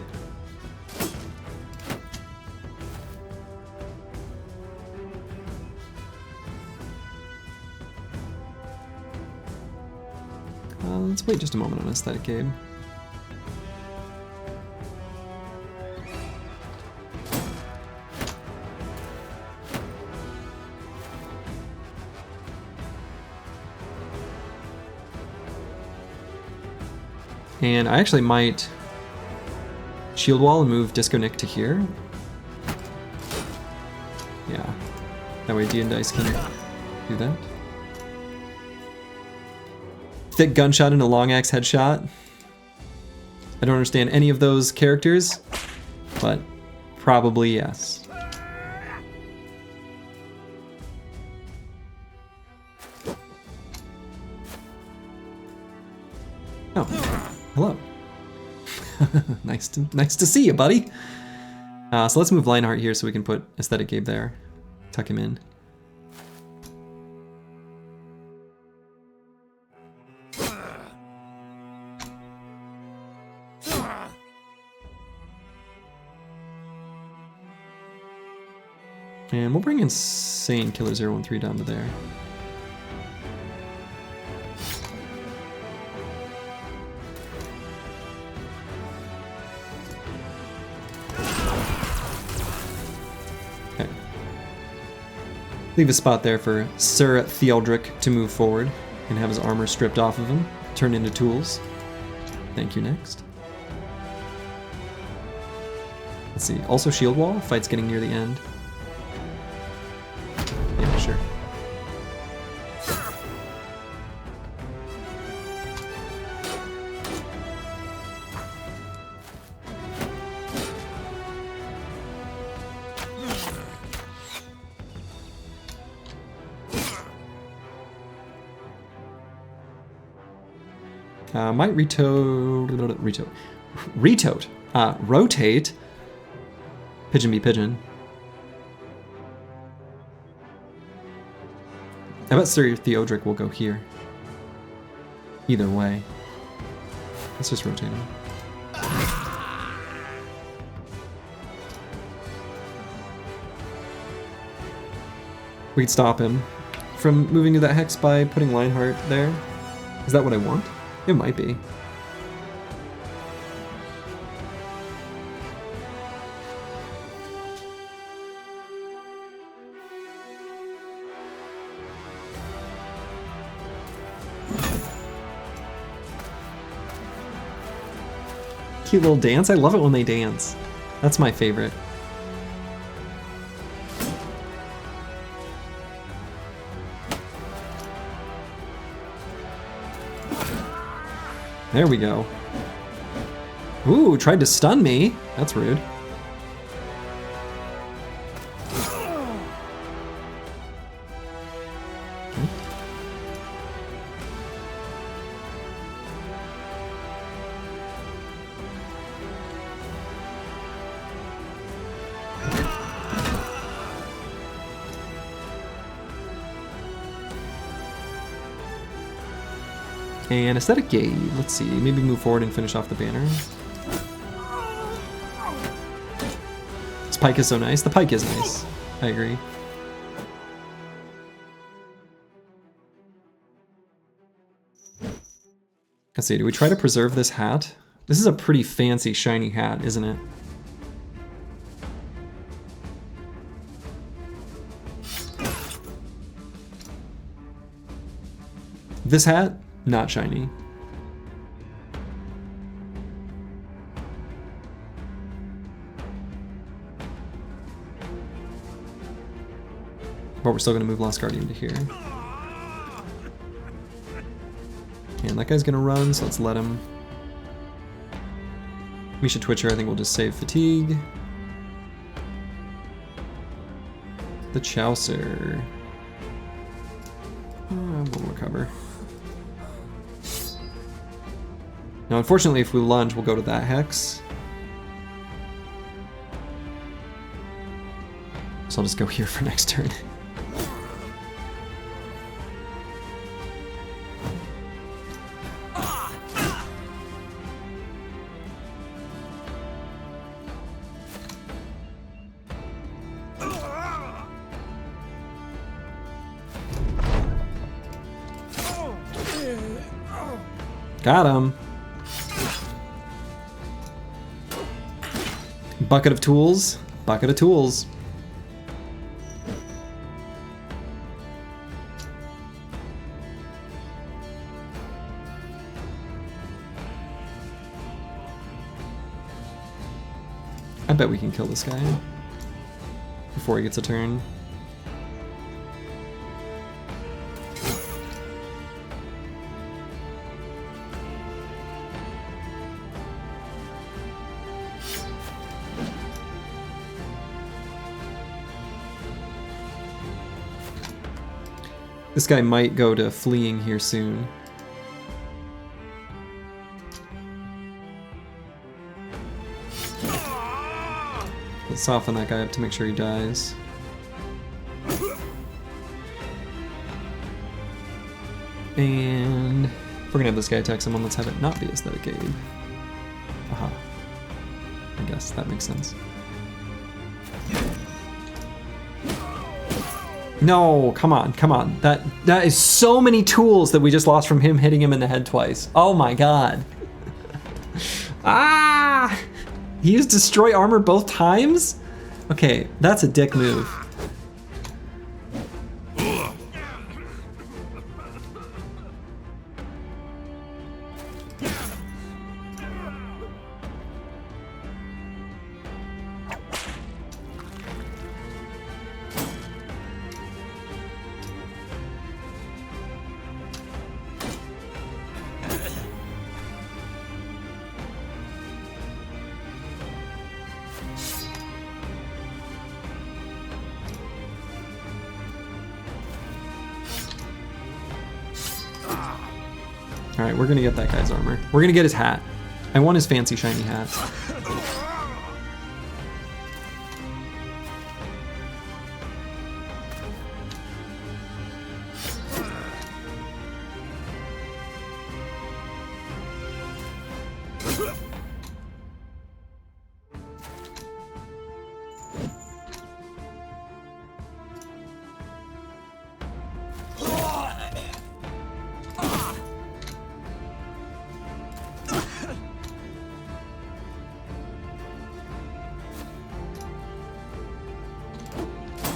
let's wait just a moment on Aesthetic Gabe. And I actually might shield wall and move Disco Nick to here. Yeah, that way D and Dice can do that. Thick gunshot and a long axe headshot. I don't understand any of those characters, but probably yes. Oh, hello. nice to see you, buddy. So let's move Lionheart here so we can put Aesthetic Gabe there. Tuck him in. And we'll bring Insane Killer 013 down to there. Okay. Leave a spot there for Sir Theodric to move forward and have his armor stripped off of him, turned into tools. Thank you, next. Let's see, also shield wall, fight's getting near the end. Yeah, sure. Might rotate. Pigeon be pigeon. I bet Sir Theodric will go here. Either way. Let's just rotate him. We could stop him from moving to that hex by putting Lionheart there. Is that what I want? It might be. Cute little dance. I love it when they dance. That's my favorite. There we go. Ooh, tried to stun me. That's rude. And Aesthetic Gabe, let's see, maybe move forward and finish off the banner. This pike is so nice. The pike is nice. I agree. Let's see, do we try to preserve this hat? This is a pretty fancy, shiny hat, isn't it? This hat? Not shiny. But we're still gonna move Lost Guardian to here. And that guy's gonna run, so let's let him. Misha Twitcher, I think we'll just save fatigue. The Chaucer. We'll recover. Now, unfortunately, if we lunge, we'll go to that hex. So I'll just go here for next turn. Got him. Bucket of tools. Bucket of tools. I bet we can kill this guy before he gets a turn. This guy might go to fleeing here soon. Let's soften that guy up to make sure he dies. And if we're gonna have this guy attack someone, let's have it not be Aesthetic Aid. Aha. I guess that makes sense. No, come on, come on. That is so many tools that we just lost from him hitting him in the head twice. Oh my god. Ah! He used destroy armor both times? Okay, that's a dick move. Alright, we're gonna get that guy's armor. We're gonna get his hat. I want his fancy shiny hat.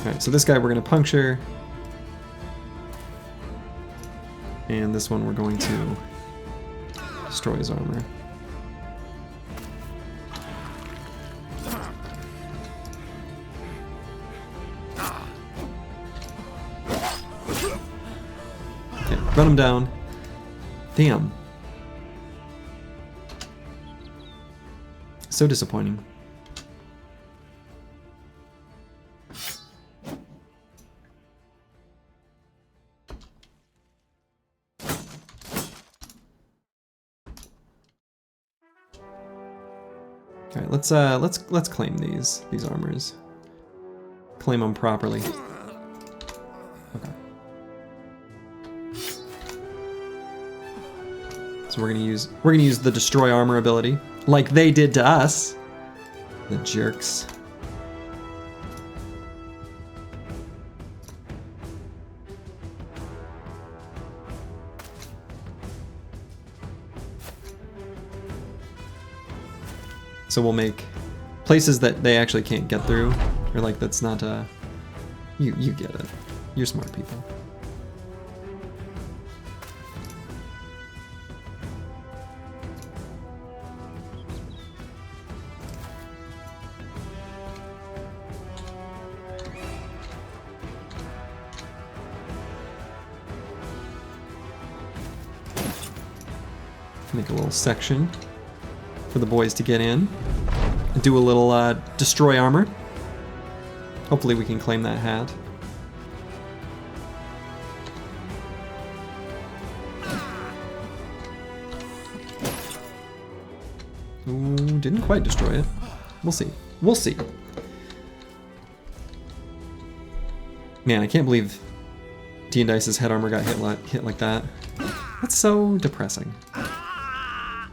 Alright, so this guy we're going to puncture. And this one we're going to destroy his armor. Okay, run him down. Damn. So disappointing. All right, let's claim these armors. Claim them properly. Okay. So we're gonna use the destroy armor ability, like they did to us. The jerks. So we'll make places that they actually can't get through, or like that's not you get it. You're smart people. Make a little section for the boys to get in. Do a little destroy armor. Hopefully we can claim that hat. Ooh, didn't quite destroy it. We'll see. We'll see. Man, I can't believe D&Dice's head armor got hit like that. That's so depressing.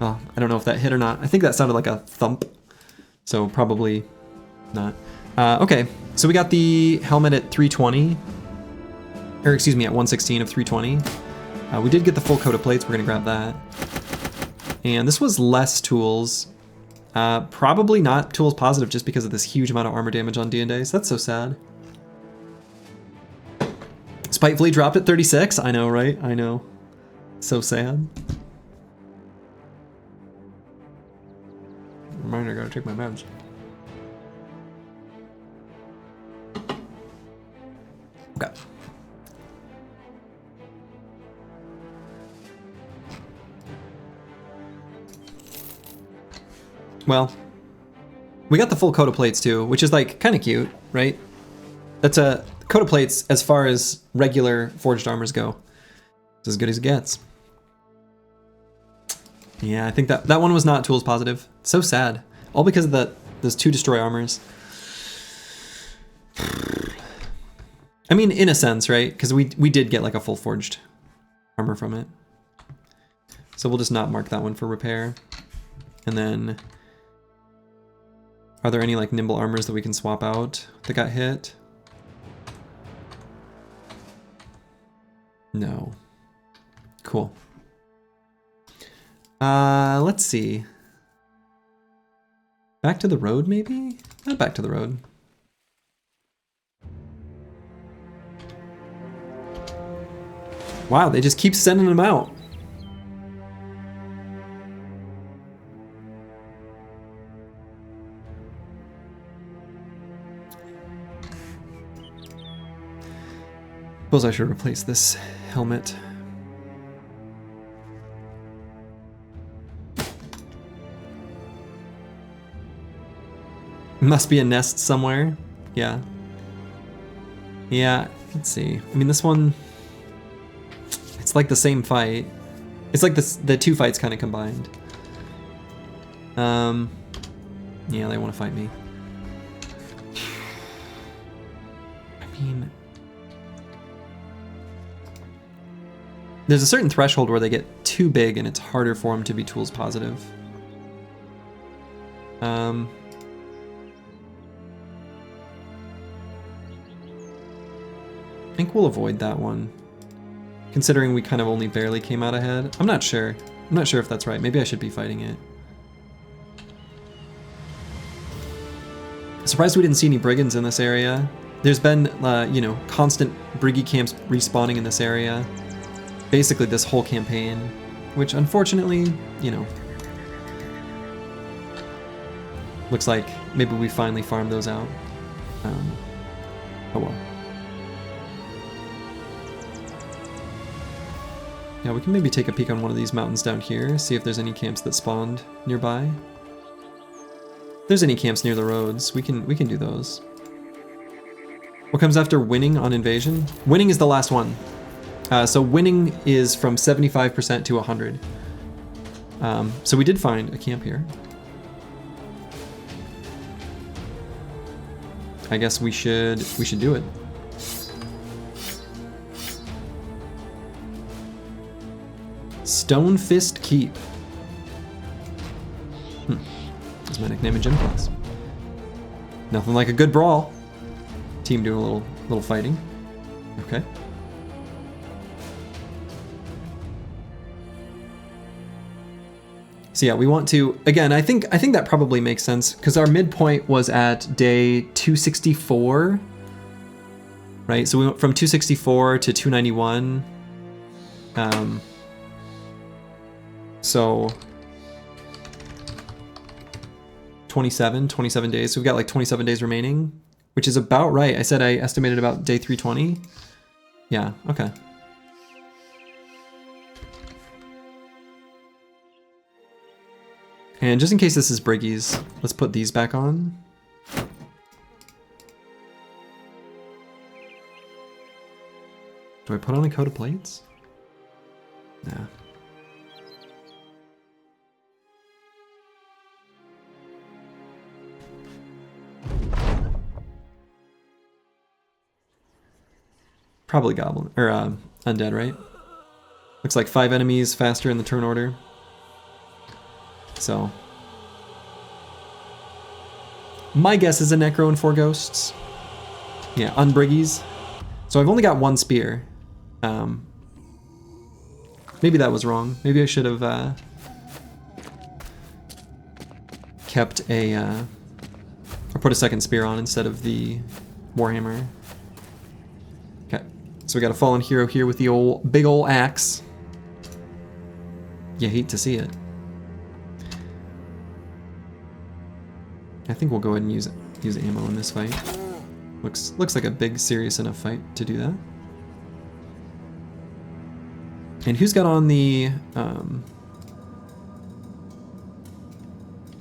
Oh, I don't know if that hit or not. I think that sounded like a thump. So probably not. Okay, so we got the helmet at 320. Or excuse me, at 116 of 320. We did get the full coat of plates. We're gonna grab that. And this was less tools. Probably not tools positive just because of this huge amount of armor damage on D&Days. That's so sad. Spitefully dropped at 36. I know, right? I know. So sad. Reminder, I gotta take my meds. Okay. Well, we got the full coat of plates too, which is like kind of cute, right? That's a coat of plates as far as regular forged armors go. It's as good as it gets. Yeah, I think that one was not tools positive. So sad. All because of those 2 destroy armors. I mean, in a sense, right? Because we did get like a full forged armor from it. So we'll just not mark that one for repair. And then, are there any like nimble armors that we can swap out that got hit? No. Cool. Let's see. Back to the road, maybe? Not back to the road. Wow, they just keep sending them out. Suppose I should replace this helmet. Must be a nest somewhere. Yeah. Yeah, let's see. I mean, this one, it's like the same fight. It's like the 2 fights kind of combined. Yeah, they want to fight me. I mean, there's a certain threshold where they get too big and it's harder for them to be tools positive. I think we'll avoid that one, considering we kind of only barely came out ahead. I'm not sure. I'm not sure if that's right. Maybe I should be fighting it. Surprised we didn't see any brigands in this area. There's been, you know, constant briggy camps respawning in this area. Basically this whole campaign, which unfortunately, you know, looks like maybe we finally farmed those out. Oh well. Yeah, we can maybe take a peek on one of these mountains down here, see if there's any camps that spawned nearby. If there's any camps near the roads, we can do those. What comes after winning on invasion? Winning is the last one. So winning is from 75% to 100. So we did find a camp here. I guess we should do it. Stone Fist Keep. That's my nickname in gym class. Nothing like a good brawl. Team doing a little fighting. Okay. So yeah, we want to, again, I think that probably makes sense because our midpoint was at day 264, right? So we went from 264 to 291. So 27 days. So we've got like 27 days remaining, which is about right. I said I estimated about day 320. Yeah, okay. And just in case this is briggies, let's put these back on. Do I put on a coat of plates? Nah. Probably goblin or undead, right? Looks like 5 enemies faster in the turn order. So my guess is a necro and 4 ghosts. Yeah, unbriggies. So I've only got 1 spear. Maybe that was wrong. Maybe I should have kept a, or put a second spear on instead of the Warhammer. Okay, so we got a fallen hero here with the big ol' axe. You hate to see it. I think we'll go ahead and use ammo in this fight. Looks like a big, serious enough fight to do that. And who's got on the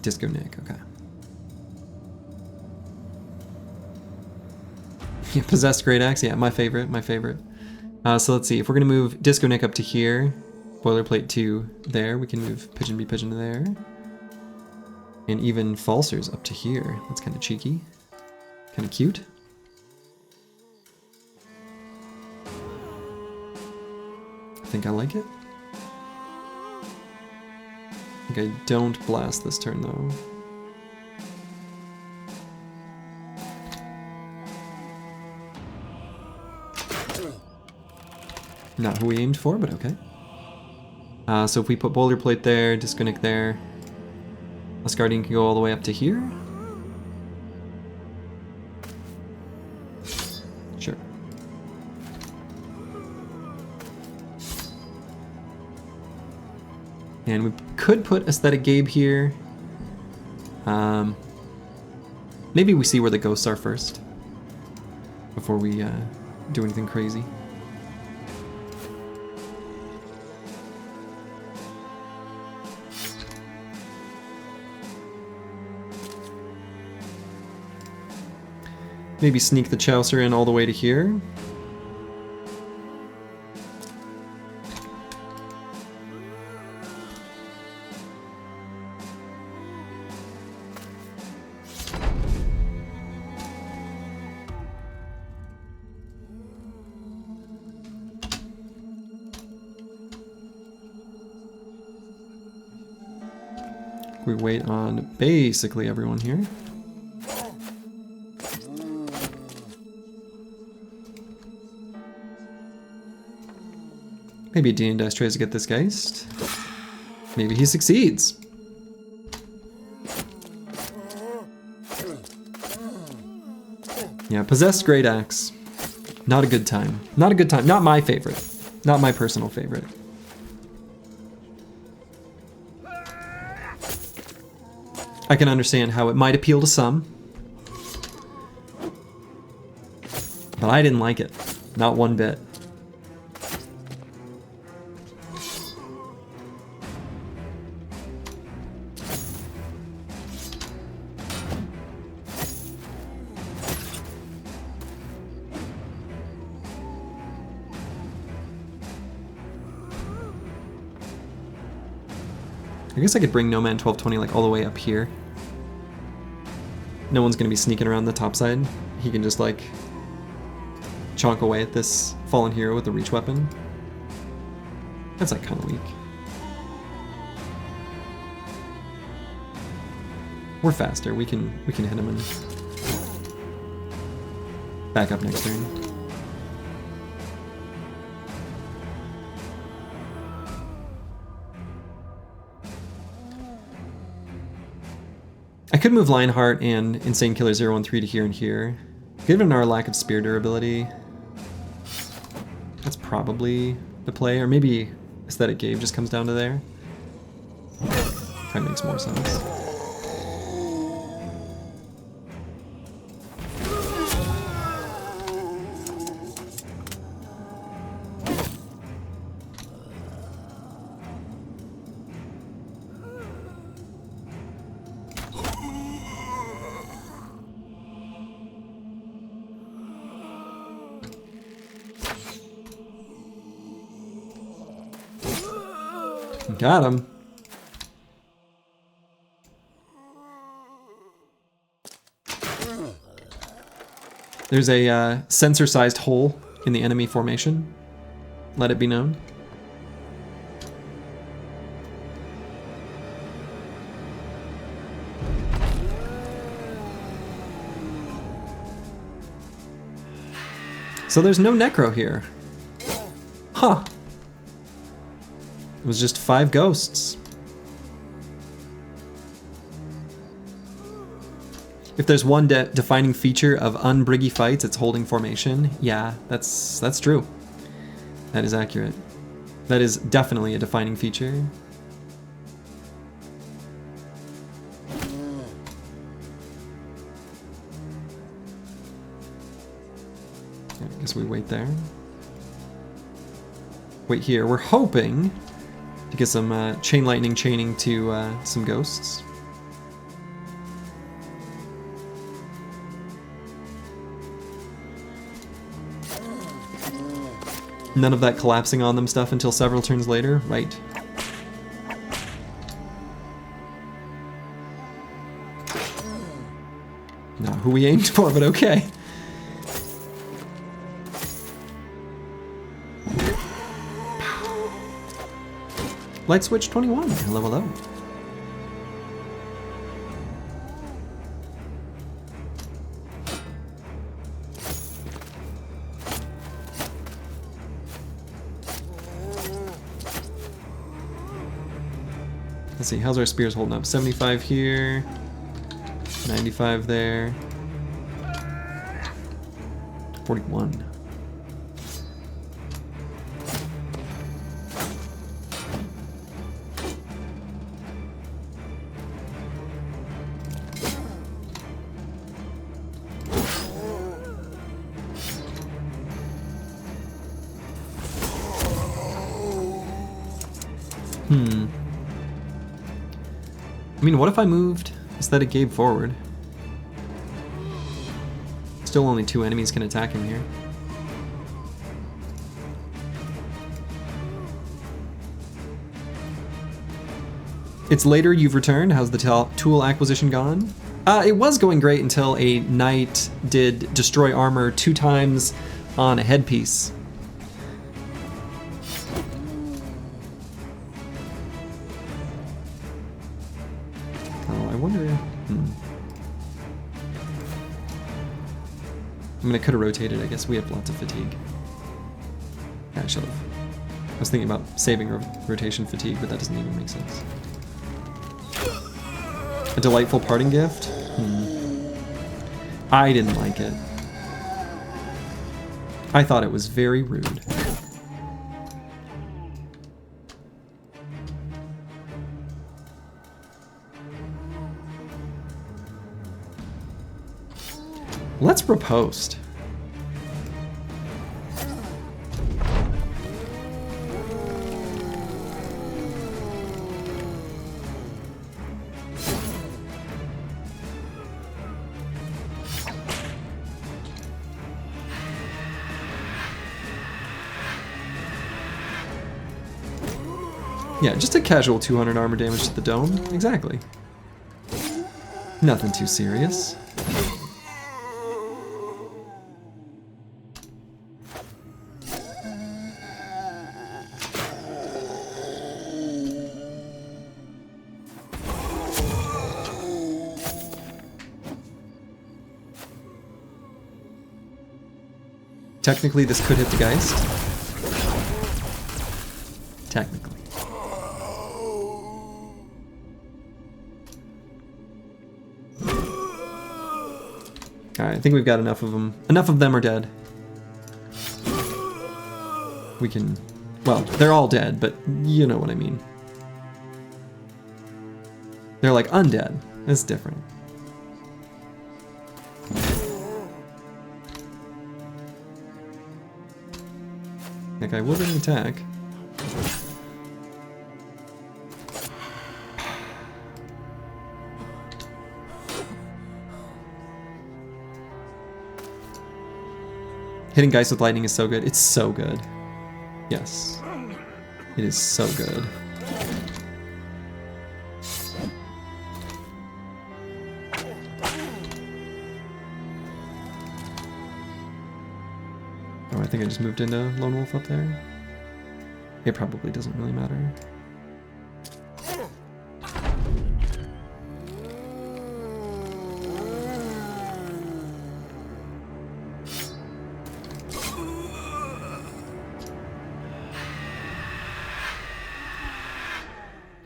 Disco Nick? Okay. Yeah, Possessed Great Axe. Yeah, my favorite. So let's see. If we're gonna move Disco Nick up to here, Boilerplate 2 there, we can move Pigeon Be Pigeon to there. And even Falsers up to here. That's kind of cheeky. Kind of cute. I think I like it. I think I don't blast this turn though. Not who we aimed for, but okay. So if we put Boilerplate there, Disconnect there, Asgardian can go all the way up to here. Sure. And we could put Aesthetic Gabe here. Maybe we see where the ghosts are first before we do anything crazy. Maybe sneak the Chaucer in all the way to here. We wait on basically everyone here. Maybe Dean Dice tries to get this Geist. Maybe he succeeds. Yeah, Possessed Great Axe. Not a good time. Not a good time. Not my favorite. Not my personal favorite. I can understand how it might appeal to some. But I didn't like it. Not one bit. I guess I could bring No Man 1220 like all the way up here. No one's gonna be sneaking around the top side. He can just like chonk away at this fallen hero with a reach weapon. That's like kind of weak. We're faster. We can hit him and back up next turn. I could move Lionheart and Insane Killer 013 to here and here. Given our lack of spear durability, that's probably the play. Or maybe Aesthetic Gabe just comes down to there. Probably makes more sense. Got him. There's a sensor-sized hole in the enemy formation. Let it be known. So there's no Necro here. Huh. It was just 5 ghosts. If there's one defining feature of unbriggy fights, it's holding formation. Yeah, that's true. That is accurate. That is definitely a defining feature. I guess we wait there. Wait here. We're hoping to get some chain lightning chaining to some ghosts. None of that collapsing on them stuff until several turns later? Right. Not who we aimed for, but okay. Light switch 21. Hello, hello. Let's see, how's our spears holding up? 75 here, 95 there, 41. I mean, what if I moved Aesthetic Gabe forward? Still only 2 enemies can attack him here. It's later, you've returned. How's the tool acquisition gone? It was going great until a knight did destroy armor 2 times on a headpiece. I mean, I could have rotated. I guess we have lots of fatigue. Yeah, I should have. I was thinking about saving rotation fatigue, but that doesn't even make sense. A delightful parting gift? I didn't like it. I thought it was very rude. Let's riposte. Yeah, just a casual 200 armor damage to the dome. Exactly. Nothing too serious. Technically, this could hit the Geist. Technically. Alright, I think we've got enough of them. Enough of them are dead. We can... Well, they're all dead, but you know what I mean. They're like undead. That's different. That guy will get an attack. Hitting Geist with lightning is so good. It's so good. Yes. It is so good. Oh, I think I just moved into Lone Wolf up there. It probably doesn't really matter.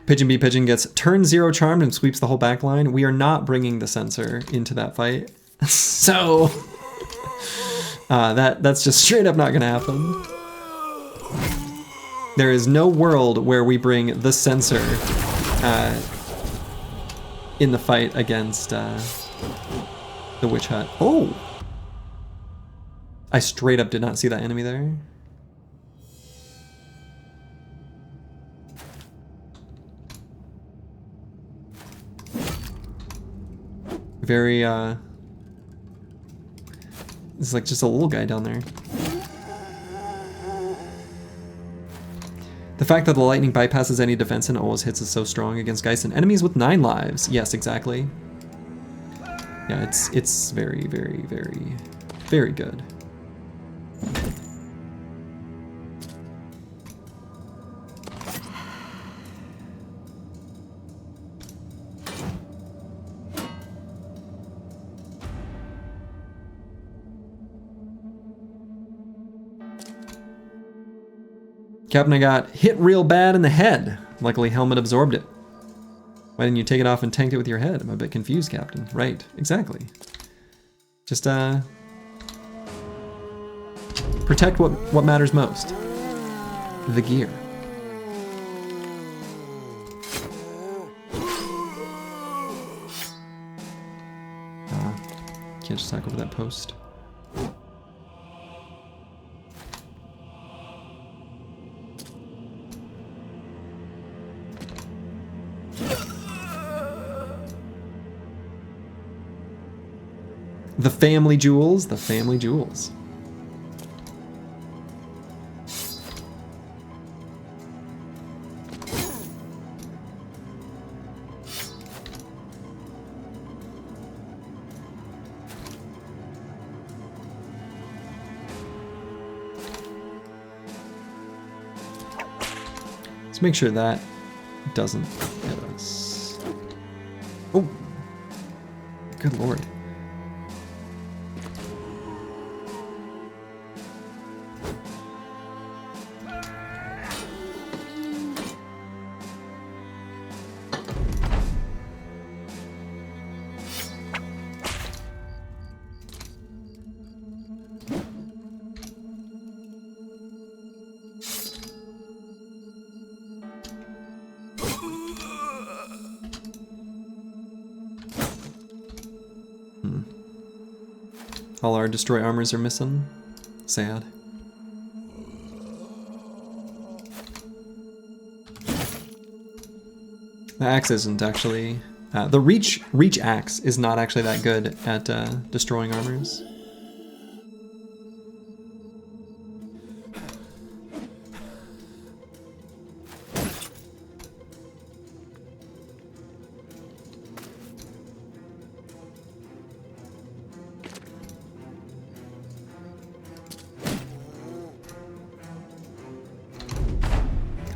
Pigeon B Pigeon gets turn 0 charmed and sweeps the whole back line. We are not bringing the sensor into that fight. So that's just straight up not gonna happen. There is no world where we bring the sensor in the fight against the witch hut. Oh! I straight up did not see that enemy there. Very, it's like just a little guy down there. The fact that the lightning bypasses any defense and always hits is so strong against Geist and enemies with 9 lives. Yes, exactly. Yeah, it's very, very, very, very good. Captain, I got hit real bad in the head. Luckily, helmet absorbed it. Why didn't you take it off and tanked it with your head? I'm a bit confused, Captain. Right, exactly. Just, protect what matters most. The gear. Can't just talk over that post. The family jewels, the family jewels. Let's make sure that doesn't hit us. Oh, good lord. All our destroy armors are missing. Sad. The axe isn't actually... the reach axe is not actually that good at destroying armors.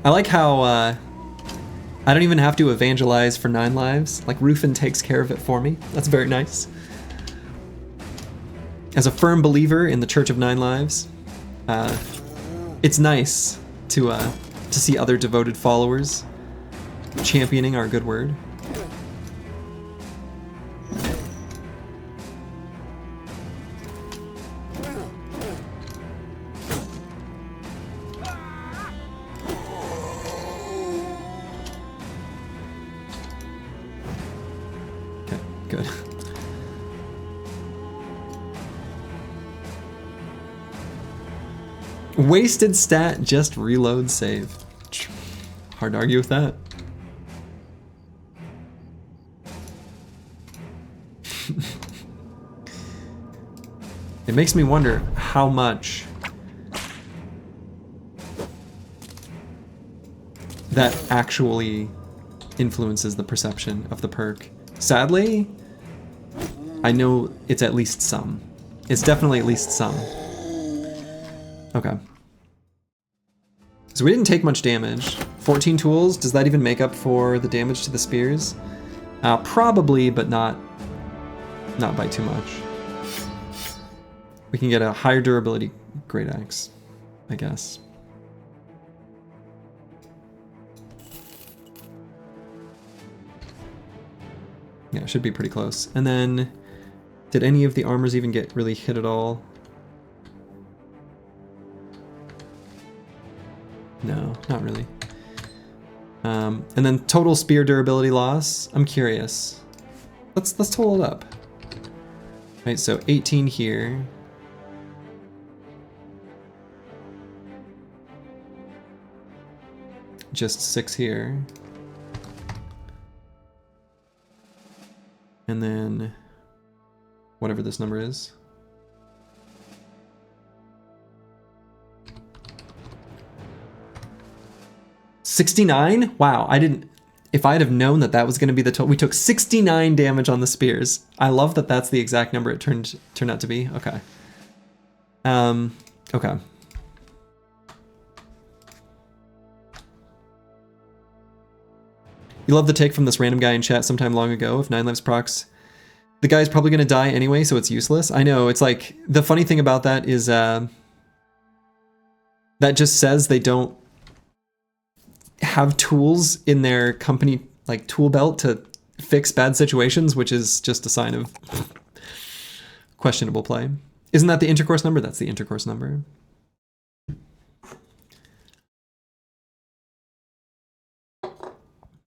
I like how I don't even have to evangelize for 9 lives. Like, Rufin takes care of it for me. That's very nice. As a firm believer in the Church of 9 Lives, it's nice to see other devoted followers championing our good word. Good. Wasted stat, just reload save. Hard to argue with that. It makes me wonder how much that actually influences the perception of the perk. Sadly, I know it's at least some. It's definitely at least some. Okay. So we didn't take much damage. 14 tools, does that even make up for the damage to the spears? Probably, but not by too much. We can get a higher durability great axe, I guess. Yeah, it should be pretty close. And then, did any of the armors even get really hit at all? No, not really. And then total spear durability loss. I'm curious. Let's total it up. Right, so 18 here. Just 6 here. And then whatever this number is. $69? Wow, I didn't... If I'd have known that that was going to be the total... We took 69 damage on the spears. I love that that's the exact number it turned out to be. Okay. Okay. You love the take from this random guy in chat sometime long ago. If 9 lives procs, the guy's probably going to die anyway, so it's useless. I know, it's like... The funny thing about that is... that just says they don't have tools in their company like tool belt to fix bad situations, which is just a sign of questionable play. Isn't that the intercourse number? That's the intercourse number.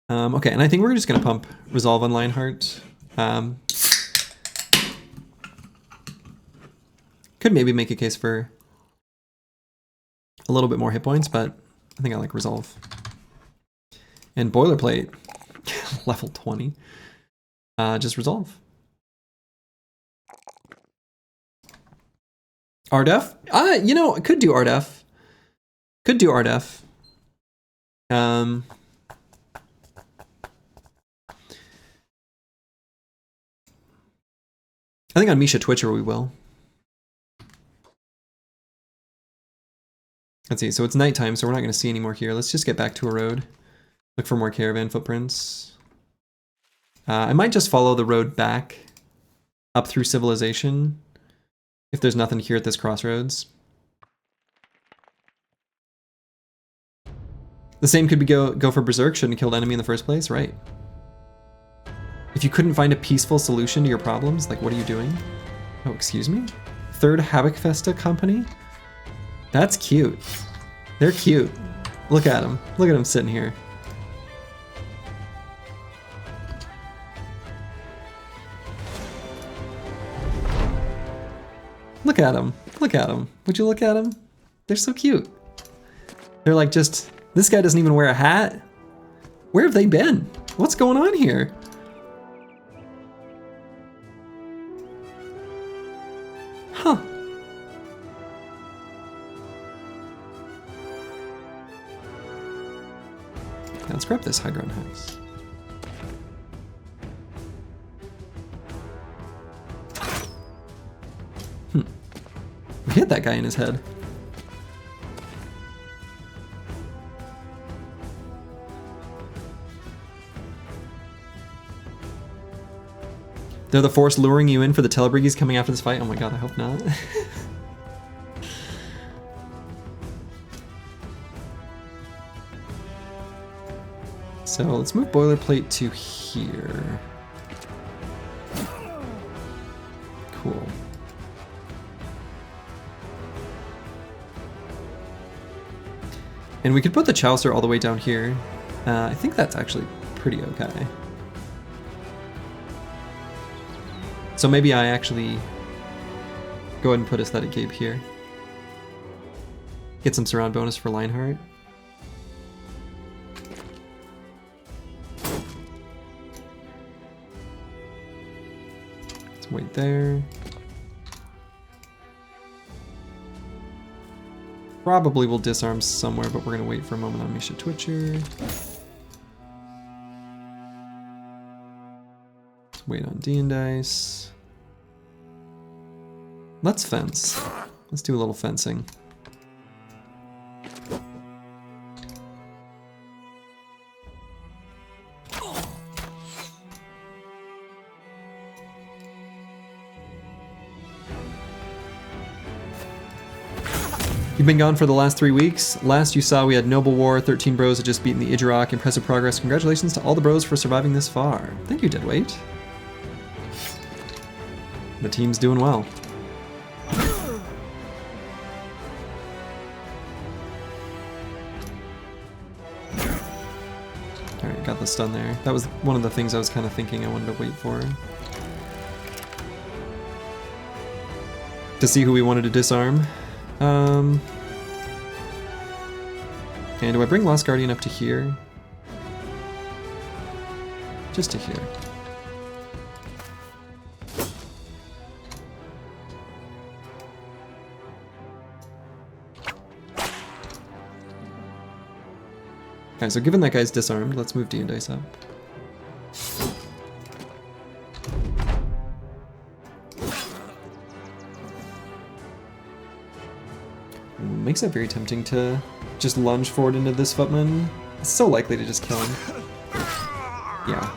Okay, and I think we're just gonna pump Resolve on Lionheart. Could maybe make a case for a little bit more hit points, but I think I like Resolve. And Boilerplate, level 20. Just Resolve. RDF? You know, I could do RDF. Could do RDF. I think on Misha Twitcher we will. Let's see, so it's nighttime, so we're not going to see any more here. Let's just get back to a road. Look for more caravan footprints. I might just follow the road back up through civilization if there's nothing here at this crossroads. The same could be go for Berserk, shouldn't have killed enemy in the first place, right? If you couldn't find a peaceful solution to your problems, like what are you doing? Oh, excuse me? Third Havoc Festa company? That's cute. They're cute. Look at them. Look at them sitting here. Look at them. Look at them. Would you look at them? They're so cute. They're like just, this guy doesn't even wear a hat. Where have they been? What's going on here? Huh. Let's grab this Hydron House. We hit that guy in his head. They're the force luring you in for the Telebriggies coming after this fight? Oh my god, I hope not. So let's move Boilerplate to here. Cool. And we could put the Chaucer all the way down here. I think that's actually pretty okay. So maybe I actually go ahead and put Aesthetic Gape here. Get some surround bonus for Lionheart. Let's wait there. Probably will disarm somewhere, but we're gonna wait for a moment on Misha Twitcher. Let's wait on D and Dice. Let's fence. Let's do a little fencing. You've been gone for the last 3 weeks. Last you saw, we had Noble War, 13 bros had just beaten the Idjarok. Impressive progress. Congratulations to all the bros for surviving this far. Thank you, Deadweight. The team's doing well. Alright, got the stun there. That was one of the things I was kind of thinking I wanted to wait for. To see who we wanted to disarm. And do I bring Lost Guardian up to here? Just to here. Alright, so given that guy's disarmed, let's move Dice up. Makes it very tempting to just lunge forward into this footman. It's so likely to just kill him. Yeah.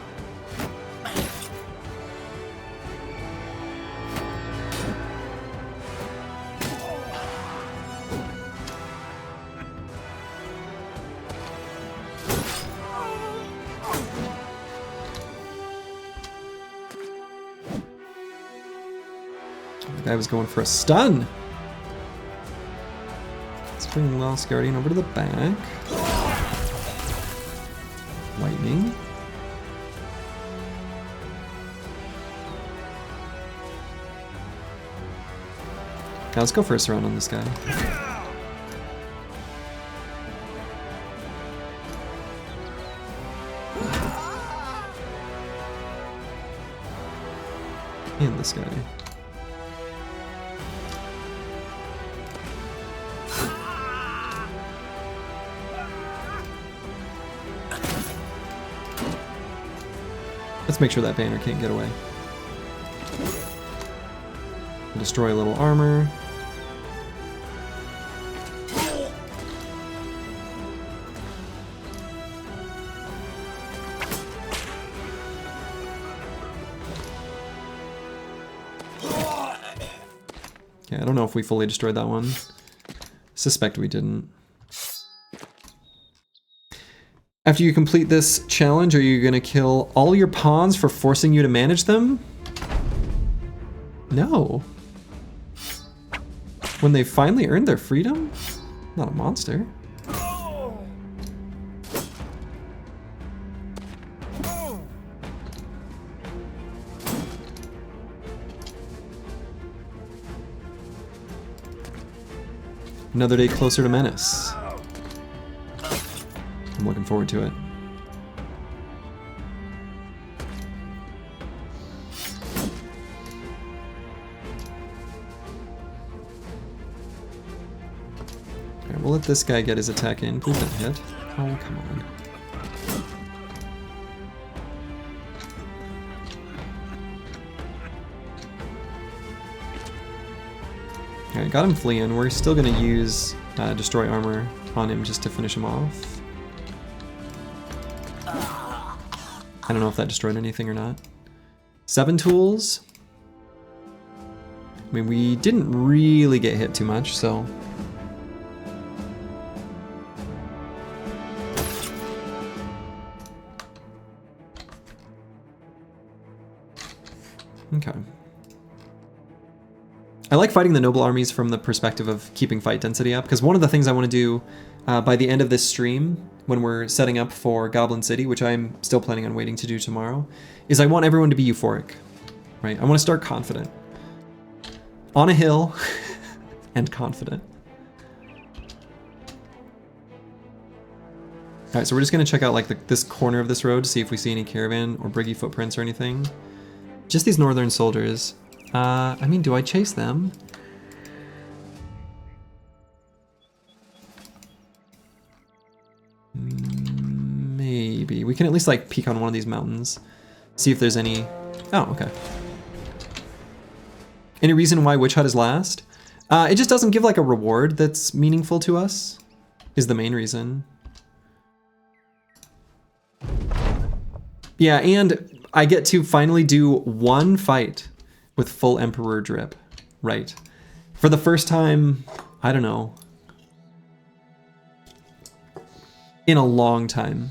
The guy was going for a stun. Bring Lost Guardian over to the back. Lightning. Now let's go for a surround on this guy. And this guy. Let's make sure that banner can't get away. Destroy a little armor. Yeah, I don't know if we fully destroyed that one. Suspect we didn't. After you complete this challenge, are you gonna kill all your pawns for forcing you to manage them? No. When they finally earned their freedom? Not a monster. Another day closer to Menace. I'm looking forward to it. Alright, we'll let this guy get his attack in. Please don't hit. Oh, come on. Alright, got him fleeing. We're still gonna use Destroy Armor on him just to finish him off. I don't know if that destroyed anything or not. 7 tools. I mean, we didn't really get hit too much, so. Okay. I like fighting the noble armies from the perspective of keeping fight density up, because one of the things I want to do by the end of this stream, when we're setting up for Goblin City, which I'm still planning on waiting to do tomorrow, is I want everyone to be euphoric, right? I want to start confident. On a hill, and confident. Alright, so we're just going to check out like this corner of this road to see if we see any caravan or briggy footprints or anything. Just these northern soldiers. I mean, do I chase them? Maybe. We can at least like peek on one of these mountains. See if there's any... Oh, okay. Any reason why Witch Hut is last? It just doesn't give like a reward that's meaningful to us, is the main reason. Yeah, and I get to finally do one fight with full Emperor drip, right? For the first time, I don't know, in a long time.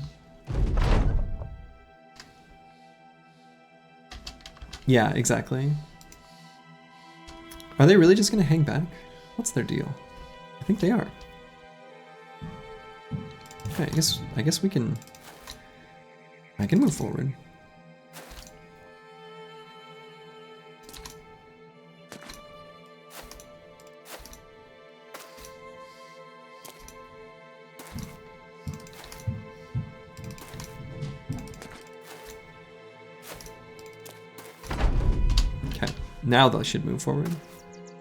Yeah, exactly. Are they really just gonna hang back? What's their deal? I think they are. Okay, I guess we can. I can move forward. Okay, now they should move forward.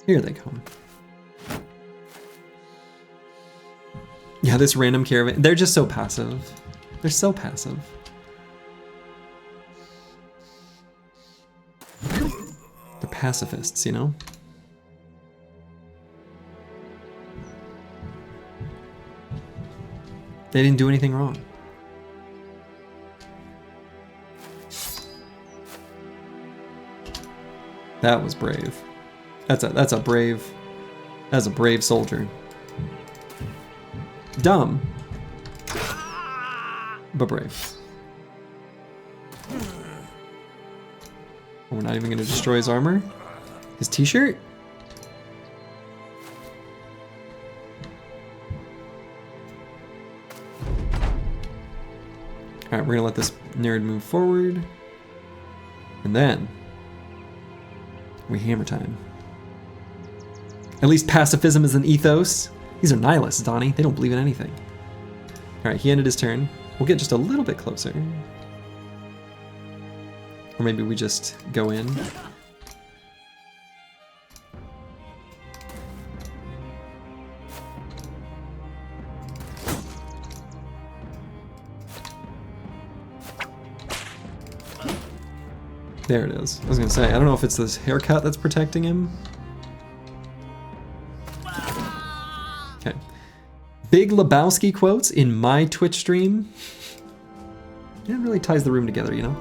Here they come. Yeah, this random caravan, they're just so passive. They're so passive. They're pacifists, you know? They didn't do anything wrong. That was brave. That's a brave soldier. Dumb, but brave. We're not even gonna destroy his armor. His t-shirt? Alright, we're gonna let this nerd move forward. And then we hammer time. At least pacifism is an ethos. These are nihilists, Donnie. They don't believe in anything. Alright, he ended his turn. We'll get just a little bit closer. Or maybe we just go in. There it is. I was gonna say, I don't know if it's this haircut that's protecting him. Okay. Big Lebowski quotes in my Twitch stream. It really ties the room together, you know?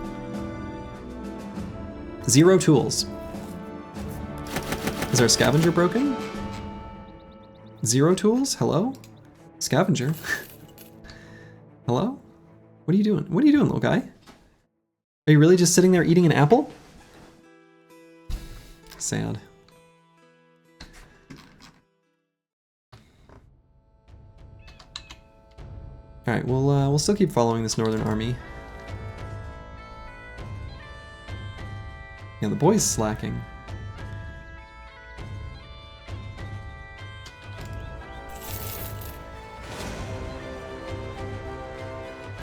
0 tools. Is our scavenger broken? 0 tools? Hello? Scavenger? Hello? What are you doing? What are you doing, little guy? Are you really just sitting there eating an apple? Sad. All right, we'll still keep following this northern army. Yeah, the boy's slacking.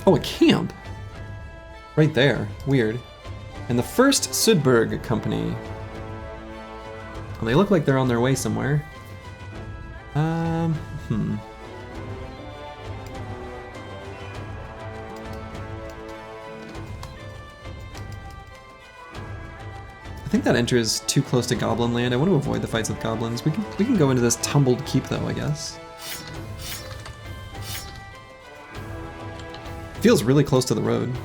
Oh, a camp. Right there. Weird. And the first Sudberg company. Well, they look like they're on their way somewhere. I think that enters too close to Goblin land. I want to avoid the fights with goblins. We can go into this tumbled keep though, I guess. Feels really close to the road.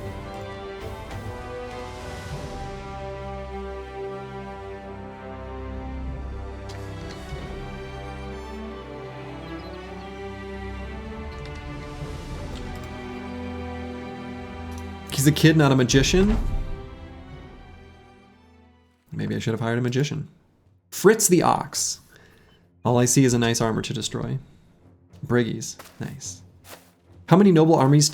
He's a kid, not a magician. Maybe I should have hired a magician. Fritz the Ox. All I see is a nice armor to destroy. Briggies. Nice. How many noble armors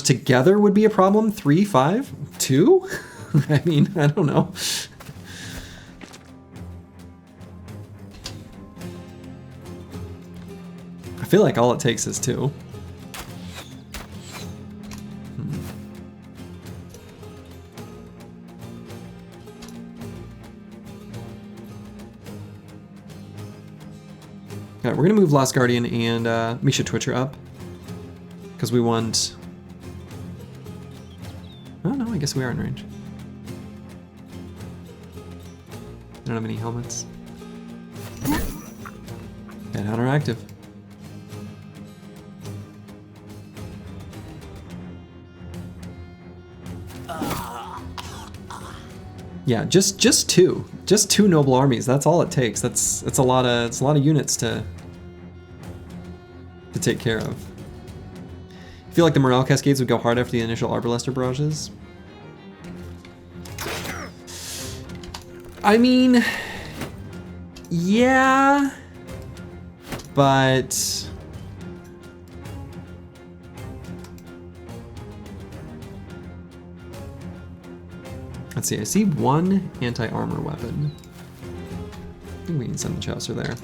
together would be a problem? 3, 5, 2? I mean, I don't know. I feel like all it takes is 2. Alright, we're gonna move Last Guardian and Misha Twitcher up. Because we want... Oh no, I guess we are in range. I don't have any helmets. And counteractive. Yeah, just 2. Just 2 noble armies. That's all it takes. That's a lot of units to take care of. I feel like the morale cascades would go hard after the initial Arbalester barrages. I mean, Yeah, but let's see. I see one anti-armor weapon. I think we can send the Chaucer there.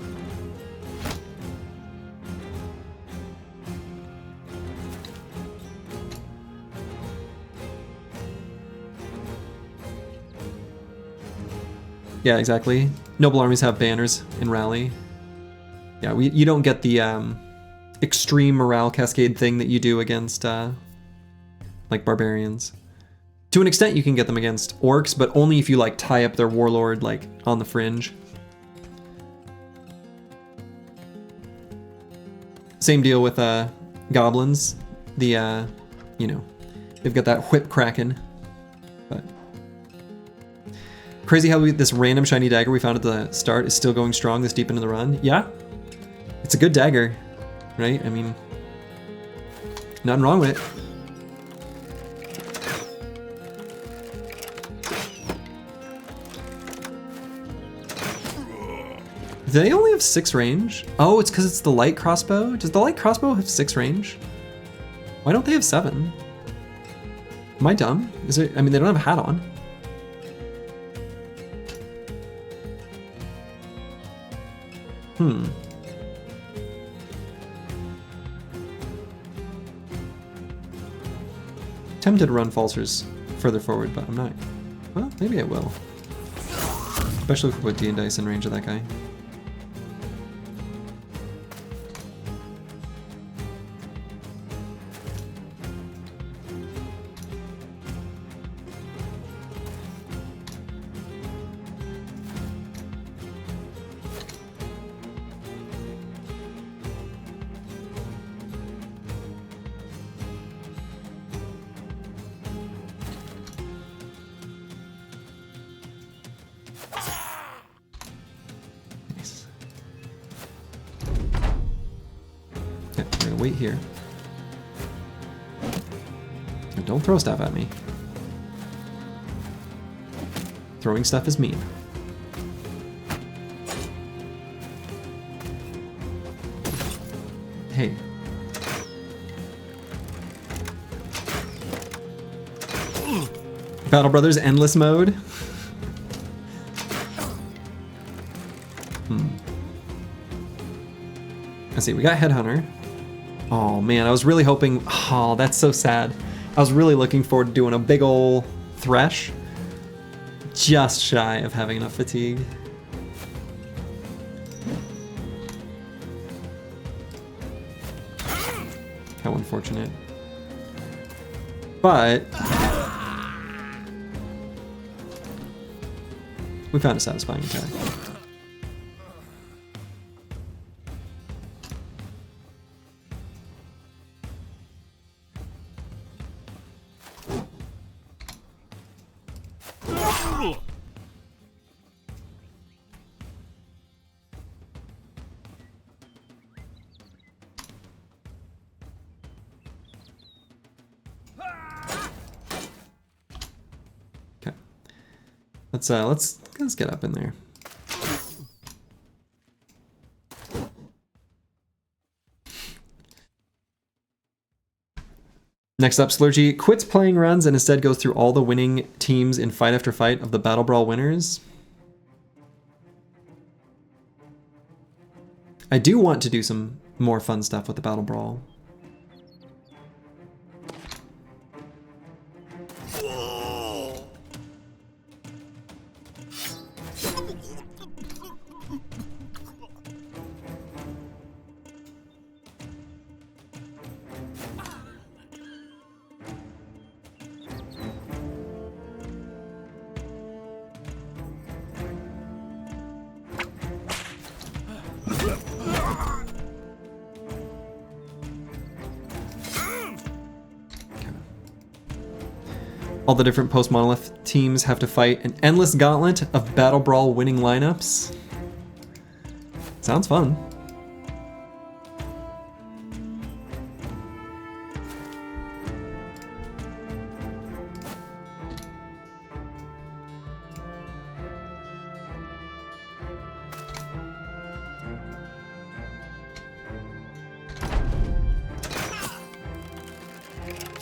Yeah, exactly. Noble armies have banners in rally. Yeah, you don't get the extreme morale cascade thing that you do against like barbarians. To an extent, you can get them against orcs, but only if you like tie up their warlord like on the fringe. Same deal with goblins. The you know, they've got that whip Kraken. But crazy how this random shiny dagger we found at the start is still going strong this deep into the run. Yeah, it's a good dagger, right? I mean, nothing wrong with it. Do they only have 6 range? Oh, it's because it's the light crossbow? Does the light crossbow have 6 range? Why don't they have 7? Am I dumb? Is it? I mean, they don't have a hat on. Tempted to run falsers further forward, but I'm not. Well, maybe I will. Especially if we put D and Dice in range of that guy. Wait here. And don't throw stuff at me. Throwing stuff is mean. Hey. Battle Brothers endless mode. Let's see, we got Headhunter. Oh man, I was really hoping, oh, that's so sad. I was really looking forward to doing a big ol' Thresh. Just shy of having enough fatigue. How unfortunate. But we found a satisfying attack. Let's get up in there. Next up, Slurgy quits playing runs and instead goes through all the winning teams in fight after fight of the Battle Brawl winners. I do want to do some more fun stuff with the Battle Brawl. All the different post-monolith teams have to fight an endless gauntlet of Battle Brawl winning lineups. Sounds fun.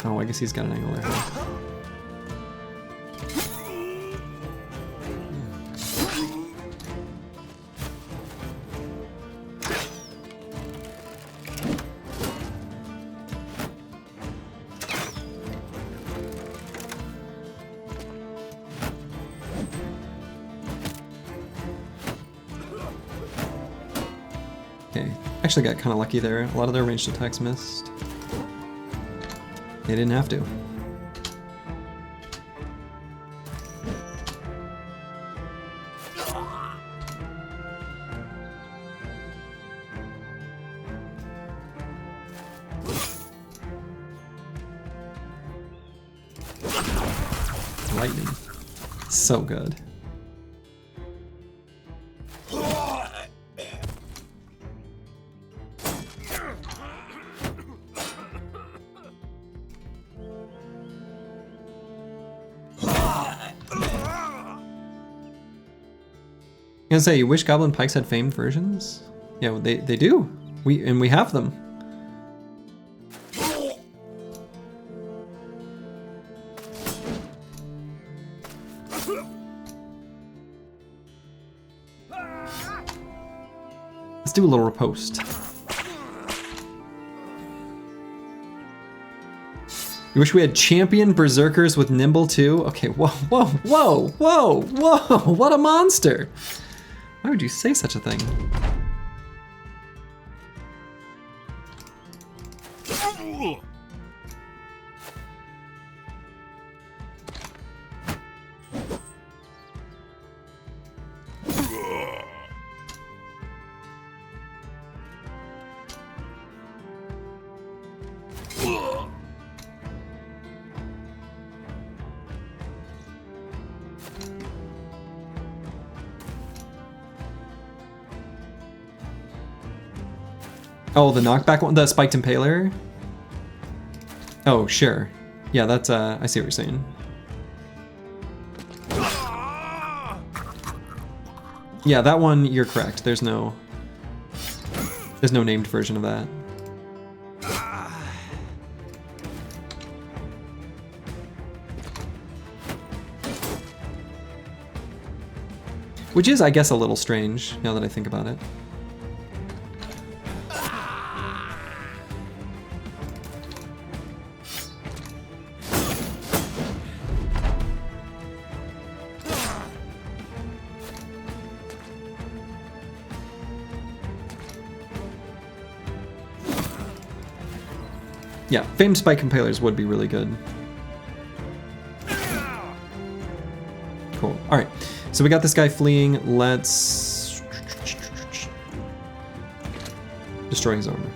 Oh, I guess he's got an angle there. Okay, actually got kind of lucky there. A lot of their ranged attacks missed. They didn't have to. Lightning. So good. I was gonna say, you wish Goblin Pikes had famed versions? Yeah, they do. We have them. Let's do a little riposte. You wish we had champion berserkers with nimble too? Okay, whoa, whoa, whoa, whoa, whoa, what a monster! Why would you say such a thing? Oh, the knockback one? The spiked impaler? Oh, sure. Yeah, that's, I see what you're saying. Yeah, that one, you're correct. There's no named version of that. Which is, I guess, a little strange, now that I think about it. Yeah, famed spike impalers would be really good. Cool. All right, so we got this guy fleeing. Let's destroy his armor.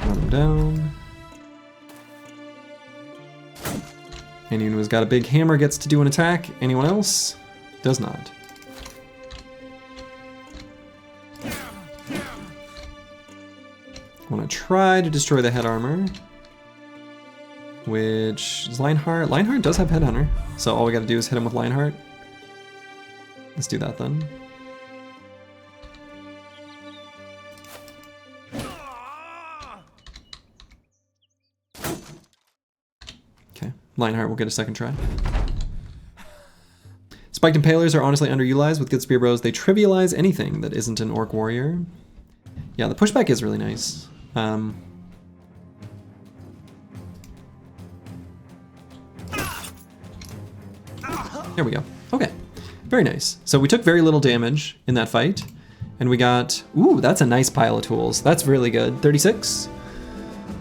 Run him down. Anyone who's got a big hammer gets to do an attack. Anyone else does not. I want to try to destroy the head armor, which is Lionheart. Lionheart does have Headhunter, so all we got to do is hit him with Lionheart. Let's do that then. Okay, Lionheart will get a second try. Spiked Impalers are honestly underutilized. With good spear bros, they trivialize anything that isn't an Orc Warrior. Yeah, the pushback is really nice. There we go. Okay, very nice. So we took very little damage in that fight, and we got, ooh, that's a nice pile of tools. That's really good. 36.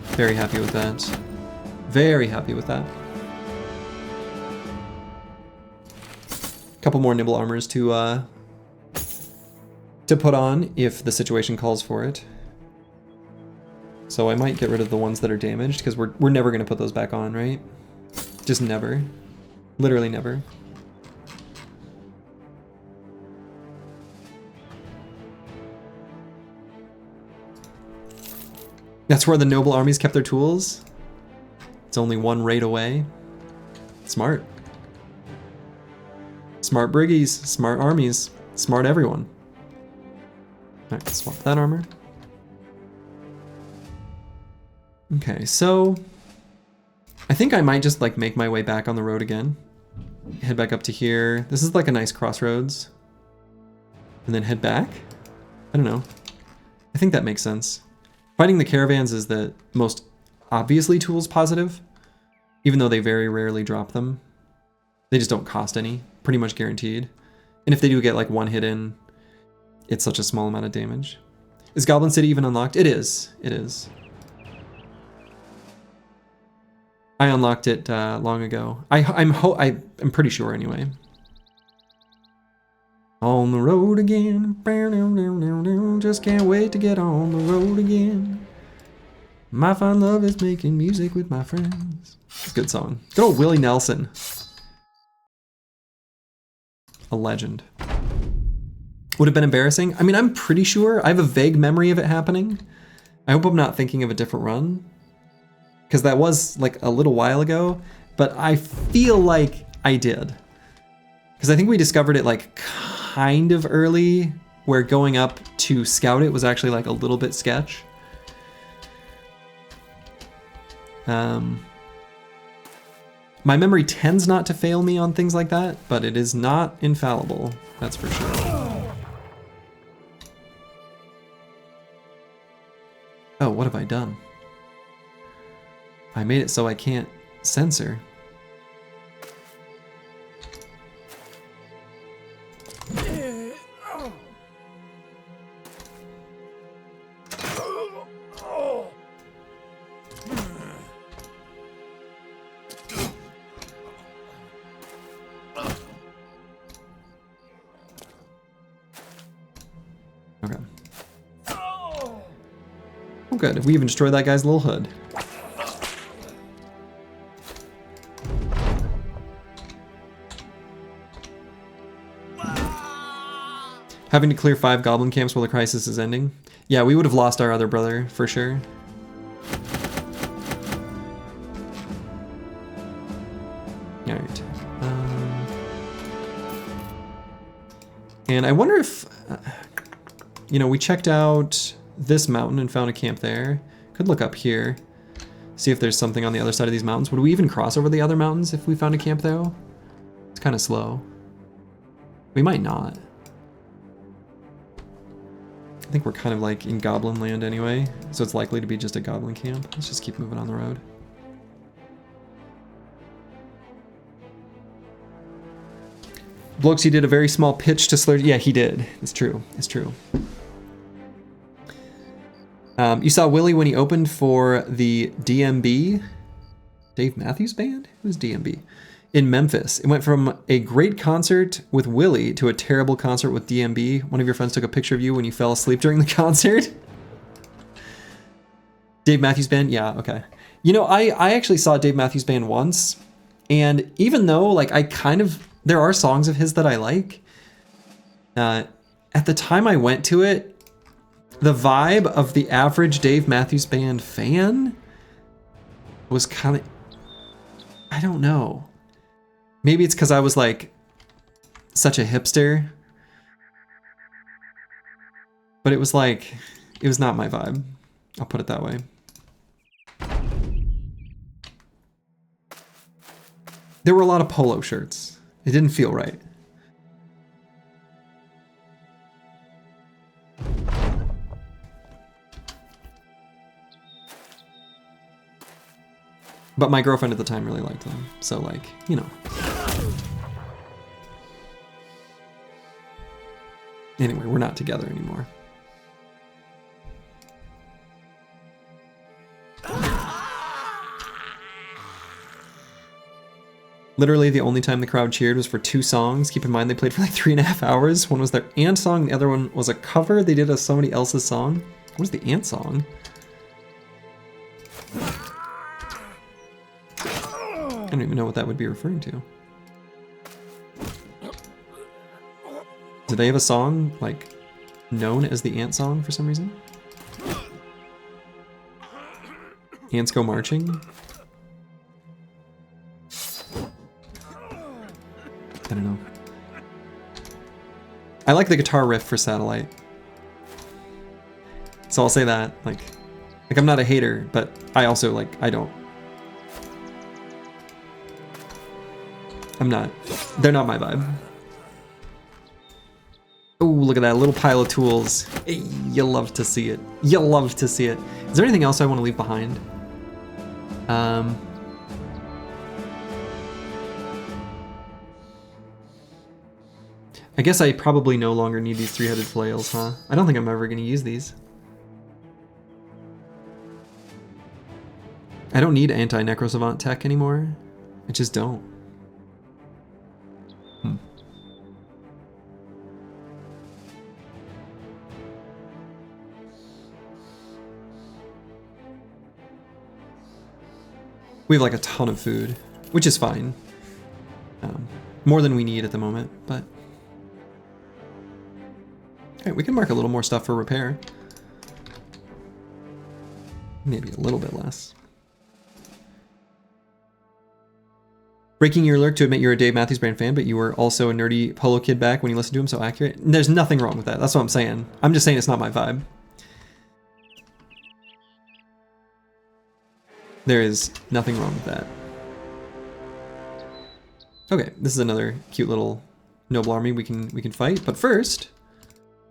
Very happy with that. Very happy with that. Couple more nimble armors to put on if the situation calls for it. So I might get rid of the ones that are damaged, because we're never going to put those back on, right? Just never. Literally never. That's where the noble armies kept their tools? It's only one raid away. Smart. Smart briggies, smart armies, smart everyone. Alright, swap that armor. Okay, so I think I might just like make my way back on the road again. Head back up to here. This is like a nice crossroads. And then head back? I don't know. I think that makes sense. Fighting the caravans is the most obviously tools positive, even though they very rarely drop them. They just don't cost any, pretty much guaranteed. And if they do get like one hit in, it's such a small amount of damage. Is Goblin City even unlocked? It is. It is. I unlocked it long ago. I'm pretty sure anyway. On the road again. Just can't wait to get on the road again. My fine love is making music with my friends. It's a good song. Good old Willie Nelson. A legend. Would have been embarrassing. I mean, I'm pretty sure. I have a vague memory of it happening. I hope I'm not thinking of a different run, because that was like a little while ago, but I feel like I did. Because I think we discovered it like kind of early, where going up to scout it was actually like a little bit sketch. My memory tends not to fail me on things like that, but it is not infallible, that's for sure. Oh, what have I done? I made it so I can't censor. Okay. Oh good, we even destroyed that guy's little hood. Having to clear 5 goblin camps while the crisis is ending. Yeah, we would have lost our other brother, for sure. Alright. And I wonder if... you know, we checked out this mountain and found a camp there. Could look up here. See if there's something on the other side of these mountains. Would we even cross over the other mountains if we found a camp though? It's kind of slow. We might not. I think we're kind of like in goblin land anyway, so it's likely to be just a goblin camp. Let's just keep moving on the road. Blokes, he did a very small pitch to slur. Yeah, he did. It's true. It's true. You saw Willie when he opened for the DMB, Dave Matthews Band? Who's DMB? In Memphis. It went from a great concert with Willie to a terrible concert with DMB. One of your friends took a picture of you when you fell asleep during the concert. Dave Matthews Band? Yeah, okay. You know, I actually saw Dave Matthews Band once, and even though, like, there are songs of his that I like, at the time I went to it, the vibe of the average Dave Matthews Band fan was kind of, I don't know. Maybe it's because I was like such a hipster, but it was like, it was not my vibe. I'll put it that way. There were a lot of polo shirts. It didn't feel right. But my girlfriend at the time really liked them, so like, you know. Anyway, we're not together anymore. Literally the only time the crowd cheered was for 2 songs. Keep in mind they played for like 3.5 hours. One was their Ant song, the other one was a cover they did of somebody else's song. What was the Ant song? I don't even know what that would be referring to. Do they have a song, like, known as the Ant song for some reason? Ants Go Marching? I don't know. I like the guitar riff for Satellite. So I'll say that. Like I'm not a hater, but I also like, I'm not. They're not my vibe. Oh, look at that little pile of tools. Hey, you love to see it. You love to see it. Is there anything else I want to leave behind? I guess I probably no longer need these three-headed flails, huh? I don't think I'm ever going to use these. I don't need anti-necrosavant tech anymore. I just don't. We have like a ton of food, which is fine. More than we need at the moment, but... Okay, we can mark a little more stuff for repair. Maybe a little bit less. Breaking your lurk to admit you're a Dave Matthews Band fan, but you were also a nerdy Polo Kid back when you listened to him, so accurate. There's nothing wrong with that, that's what I'm saying. I'm just saying it's not my vibe. There is nothing wrong with that. Okay, this is another cute little noble army we can fight, but first,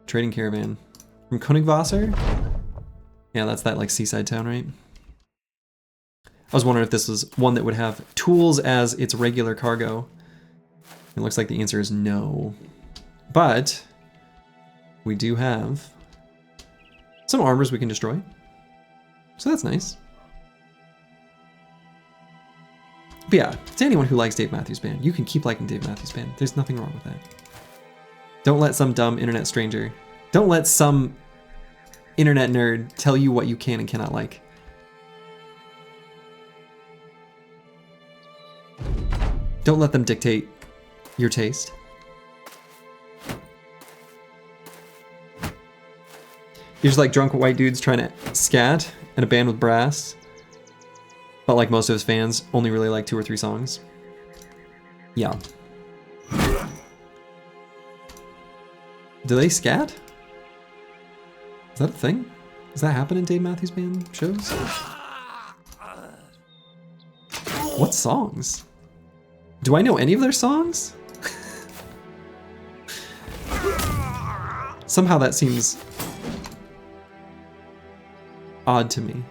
trading caravan from Königwasser. Yeah, that's that like seaside town, right? I was wondering if this was one that would have tools as its regular cargo. It looks like the answer is no, but we do have some armors we can destroy, so that's nice. But yeah, to anyone who likes Dave Matthews Band, you can keep liking Dave Matthews Band. There's nothing wrong with that. Don't let some dumb internet stranger, don't let some internet nerd tell you what you can and cannot like. Don't let them dictate your taste. You're just like drunk white dudes trying to scat in a band with brass. But like most of his fans, only really like 2 or 3 songs. Yeah. Do they scat? Is that a thing? Does that happen in Dave Matthews Band shows? What songs? Do I know any of their songs? Somehow that seems odd to me.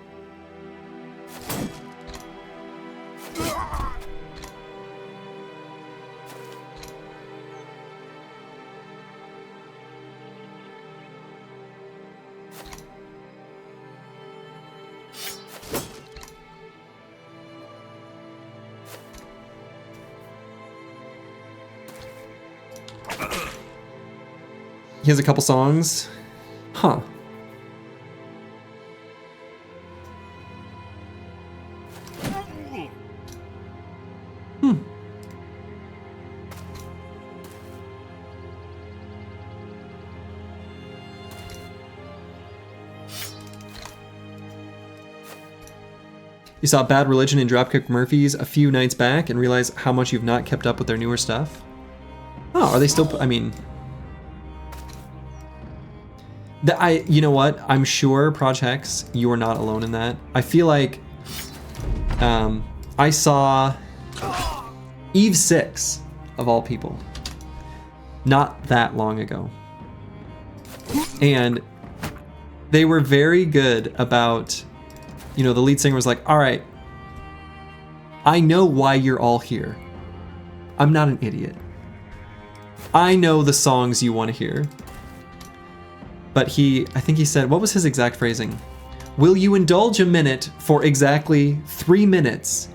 He has a couple songs. Huh. You saw Bad Religion and Dropkick Murphys a few nights back and realized how much you've not kept up with their newer stuff. Oh, are they still... I mean... you know what? I'm sure, Projects, you are not alone in that. I feel like I saw Eve 6, of all people, not that long ago. And they were very good about, you know, the lead singer was like, all right, I know why you're all here. I'm not an idiot. I know the songs you want to hear. But I think he said, what was his exact phrasing? Will you indulge a minute for exactly 3 minutes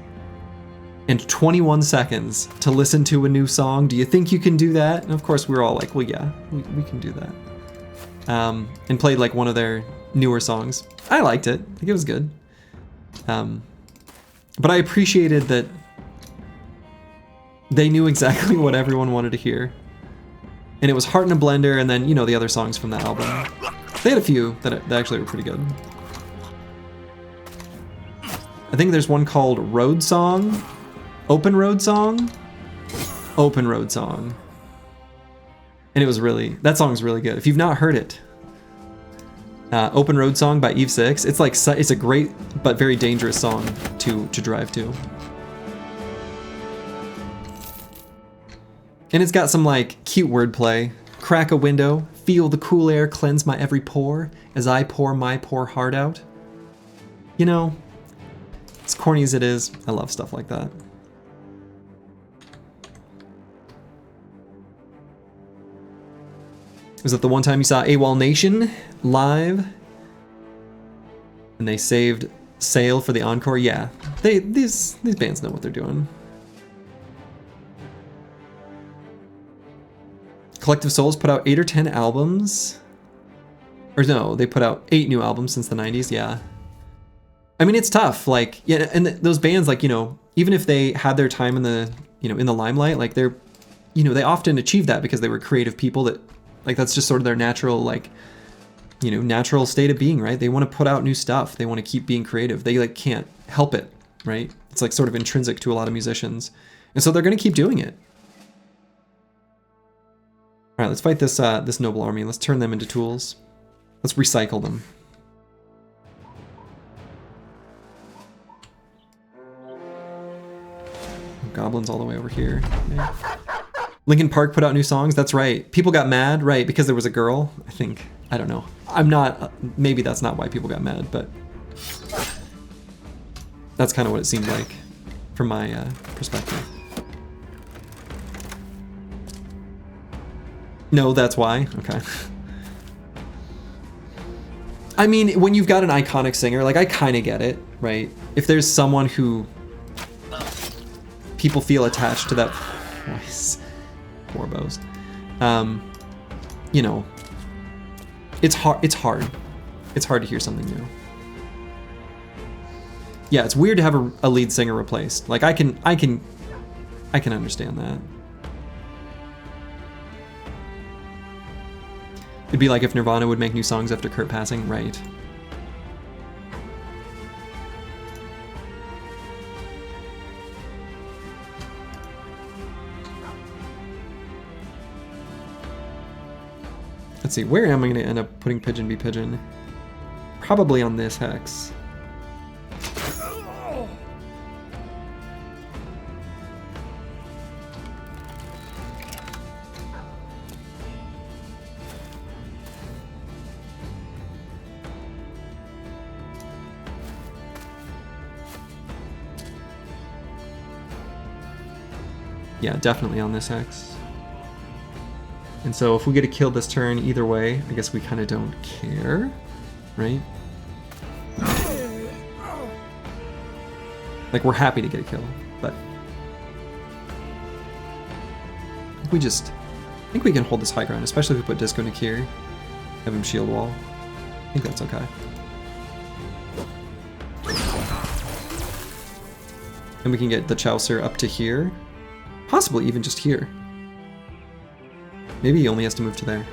and 21 seconds to listen to a new song? Do you think you can do that? And of course we were all like, well, yeah, we can do that. And played like one of their newer songs. I liked it. I think it was good. But I appreciated that they knew exactly what everyone wanted to hear. And it was Heart in a Blender, and then, you know, the other songs from that album. They had a few that actually were pretty good. I think there's one called Road Song, Open Road Song. Open Road song. And it was really, that song's really good. If you've not heard it, Open Road Song by Eve 6. It's like, it's a great but very dangerous song to drive to. And it's got some like cute wordplay. Crack a window, feel the cool air cleanse my every pore as I pour my poor heart out. You know, as corny as it is, I love stuff like that. Was it the one time you saw AWOL Nation live? And they saved Sail for the encore? Yeah, these bands know what they're doing. Collective Souls put out 8 or 10 albums. Or no, they put out 8 new albums since the 90s, yeah. I mean, it's tough, like, yeah, and those bands, like, you know, even if they had their time in the, you know, in the limelight, like, they're, you know, they often achieve that because they were creative people that, like, that's just sort of their natural, like, you know, natural state of being, right? They want to put out new stuff. They want to keep being creative. They, like, can't help it, right? It's, like, sort of intrinsic to a lot of musicians. And so they're going to keep doing it. All right, let's fight this this noble army. Let's turn them into tools. Let's recycle them. Goblins all the way over here. Yeah. Linkin Park put out new songs. That's right. People got mad, right? Because there was a girl. I think. I don't know. I'm not. Maybe that's not why people got mad, but that's kind of what it seemed like from my perspective. No, that's why? Okay. I mean, when you've got an iconic singer, like, I kind of get it, right? If there's someone who people feel attached to that voice, poor bows, you know, it's hard. It's hard to hear something new. Yeah, it's weird to have a lead singer replaced. Like, I can understand that. It'd be like if Nirvana would make new songs after Kurt passing, right? Let's see, where am I going to end up putting Pigeon be Pigeon? Probably on this hex. Yeah, definitely on this hex. And so if we get a kill this turn either way, I guess we kind of don't care, right? Like, we're happy to get a kill, but I think we can hold this high ground, especially if we put Disco Nick here, have him shield wall. I think that's okay. And we can get the Chaucer up to here. Possibly even just here. Maybe he only has to move to there.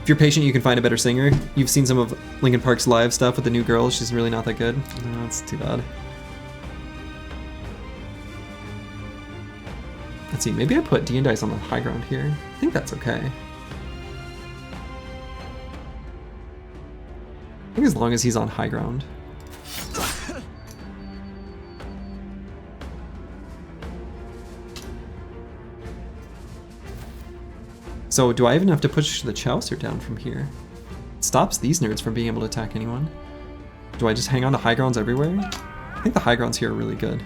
If you're patient, you can find a better singer. You've seen some of Linkin Park's live stuff with the new girl. She's really not that good. No, that's too bad. Let's see, maybe I put D&Dice on the high ground here. I think that's okay. I think as long as he's on high ground. So do I even have to push the Chaucer down from here? It stops these nerds from being able to attack anyone. Do I just hang on to high grounds everywhere? I think the high grounds here are really good.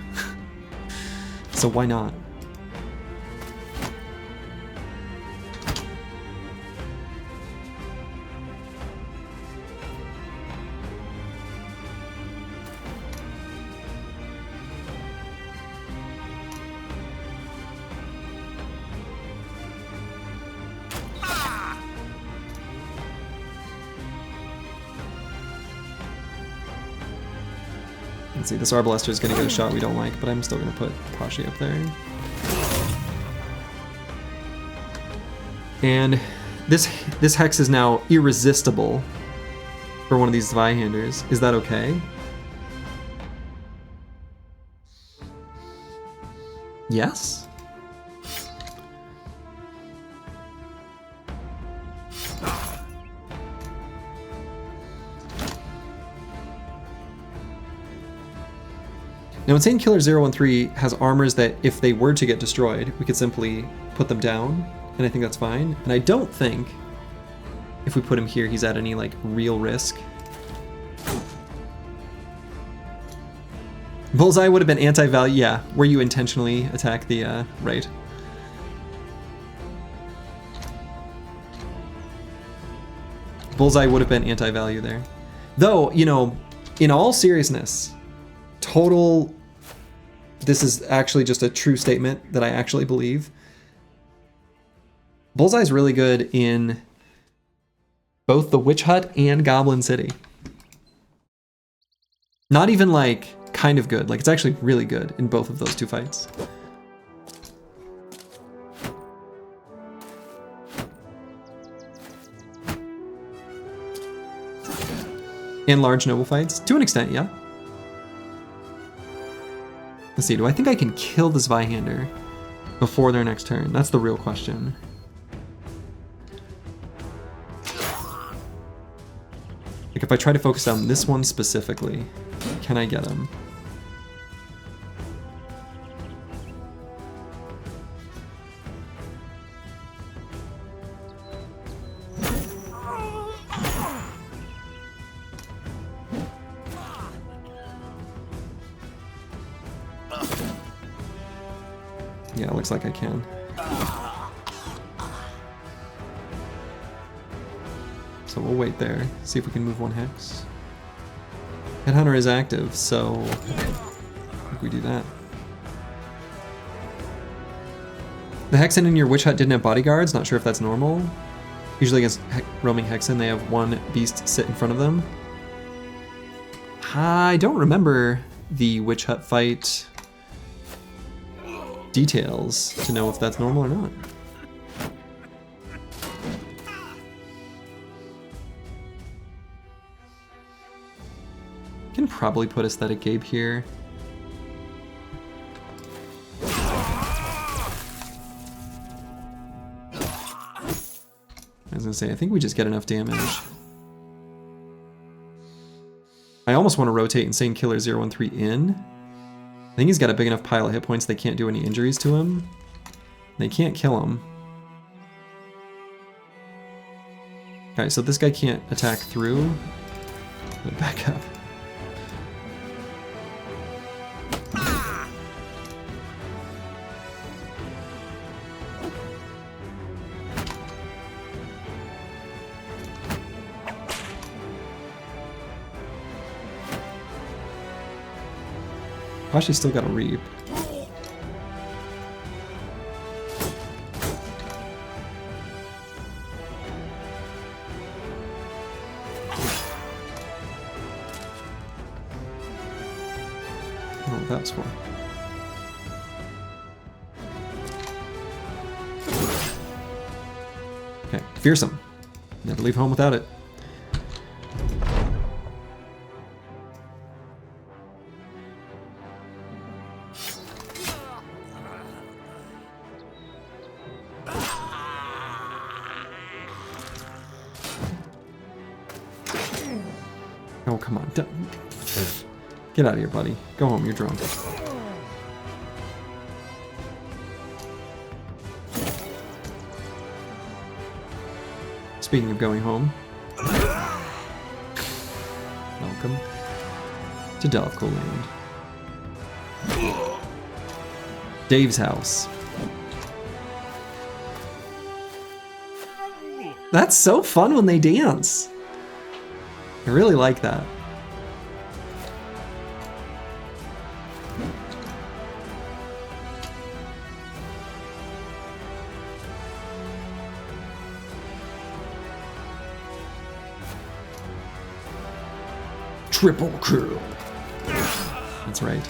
So why not? Let's see, this Arbalaster is going to get a shot we don't like, but I'm still going to put Kashi up there. And this hex is now irresistible for one of these Zweihanders. Is that okay? Yes? Now, Insane Killer 013 has armors that if they were to get destroyed, we could simply put them down, and I think that's fine. And I don't think if we put him here, he's at any like real risk. Bullseye would have been anti-value, yeah, where you intentionally attack the, right. Bullseye would have been anti-value there. Though, you know, in all seriousness, this is actually just a true statement that I actually believe. Bullseye's really good in both the Witch Hut and Goblin City. Not even like kind of good, like it's actually really good in both of those two fights. And large noble fights, to an extent, yeah. Let's see, do I think I can kill the Zweihander before their next turn? That's the real question. Like if I try to focus on this one specifically, can I get him? Yeah, it looks like I can. So we'll wait there, see if we can move one hex. Headhunter is active, so I think we do that. The Hexen in your Witch Hut didn't have bodyguards, not sure if that's normal. Usually against roaming Hexen, they have one beast sit in front of them. I don't remember the Witch Hut fight details to know if that's normal or not. Can probably put Aesthetic Gabe here. I was gonna say, I think we just get enough damage. I almost want to rotate Insane Killer 013 in. I think he's got a big enough pile of hit points they can't do any injuries to him. They can't kill him. Okay, so this guy can't attack through. Back up. Actually still got a reap. I don't know what that's for. Okay, fearsome. Never leave home without it. Oh, come on. Get out of here, buddy. Go home, you're drunk. Speaking of going home, welcome to Delvco Land. Dave's house. That's so fun when they dance. I really like that. Triple kill. That's right.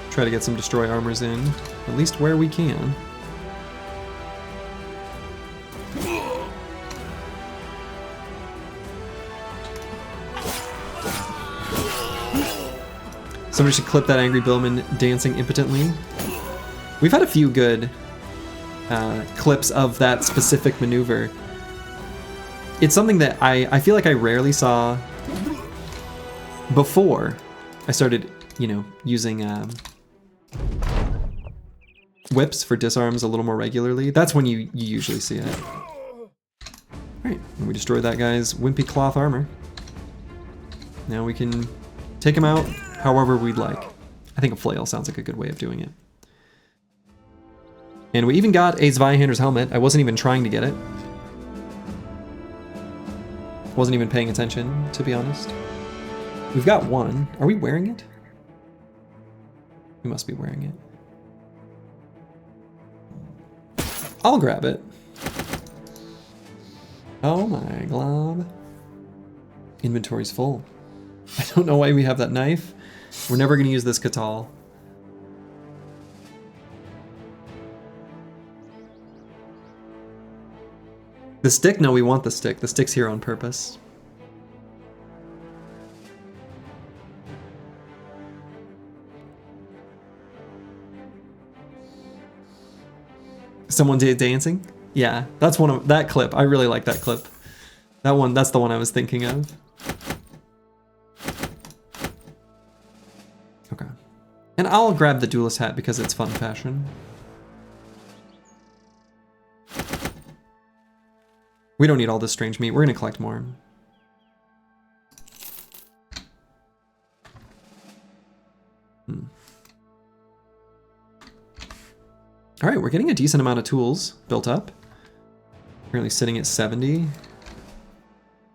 Try to get some destroy armors in, at least where we can. Somebody should clip that angry billman dancing impotently. We've had a few good clips of that specific maneuver. It's something that I feel like I rarely saw before I started, you know, using whips for disarms a little more regularly. That's when you usually see it. Alright, and we destroyed that guy's wimpy cloth armor. Now we can take him out however we'd like. I think a flail sounds like a good way of doing it. And we even got a Zweihander's helmet. I wasn't even trying to get it. Wasn't even paying attention, to be honest. We've got one. Are we wearing it? We must be wearing it. I'll grab it. Oh my glob. Inventory's full. I don't know why we have that knife. We're never going to use this Katal. The stick? No, we want the stick. The stick's here on purpose. Someone dancing? Yeah, that's one of that clip. I really like that clip. That one, that's the one I was thinking of. Okay. And I'll grab the duelist hat because it's fun fashion. We don't need all this strange meat. We're gonna collect more. All right, we're getting a decent amount of tools built up. Currently sitting at 70.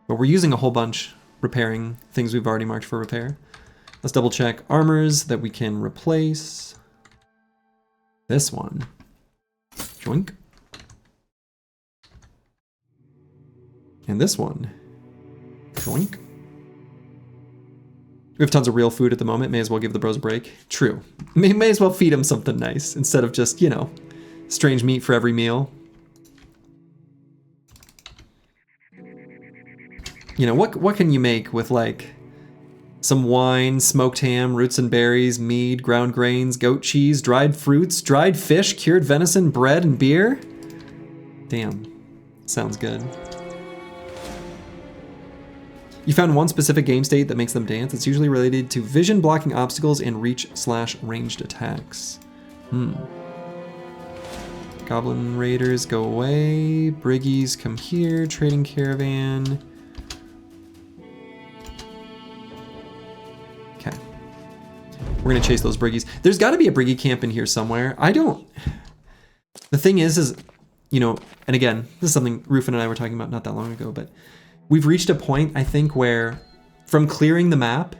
But we're using a whole bunch repairing things we've already marked for repair. Let's double check armors that we can replace. This one. Joink. And this one. Joink. We have tons of real food at the moment. May as well give the bros a break. True. May as well feed them something nice instead of just, you know, strange meat for every meal. You know, what can you make with like some wine, smoked ham, roots and berries, mead, ground grains, goat cheese, dried fruits, dried fish, cured venison, bread, and beer? Damn. Sounds good. You found one specific game state that makes them dance. It's usually related to vision blocking obstacles and reach/ranged attacks. Goblin raiders go away. Briggies come here. Trading caravan. Okay. We're gonna chase those briggies. There's gotta be a briggie camp in here somewhere. I don't... The thing is, you know, and again, this is something Rufin and I were talking about not that long ago, but we've reached a point, I think, where from clearing the map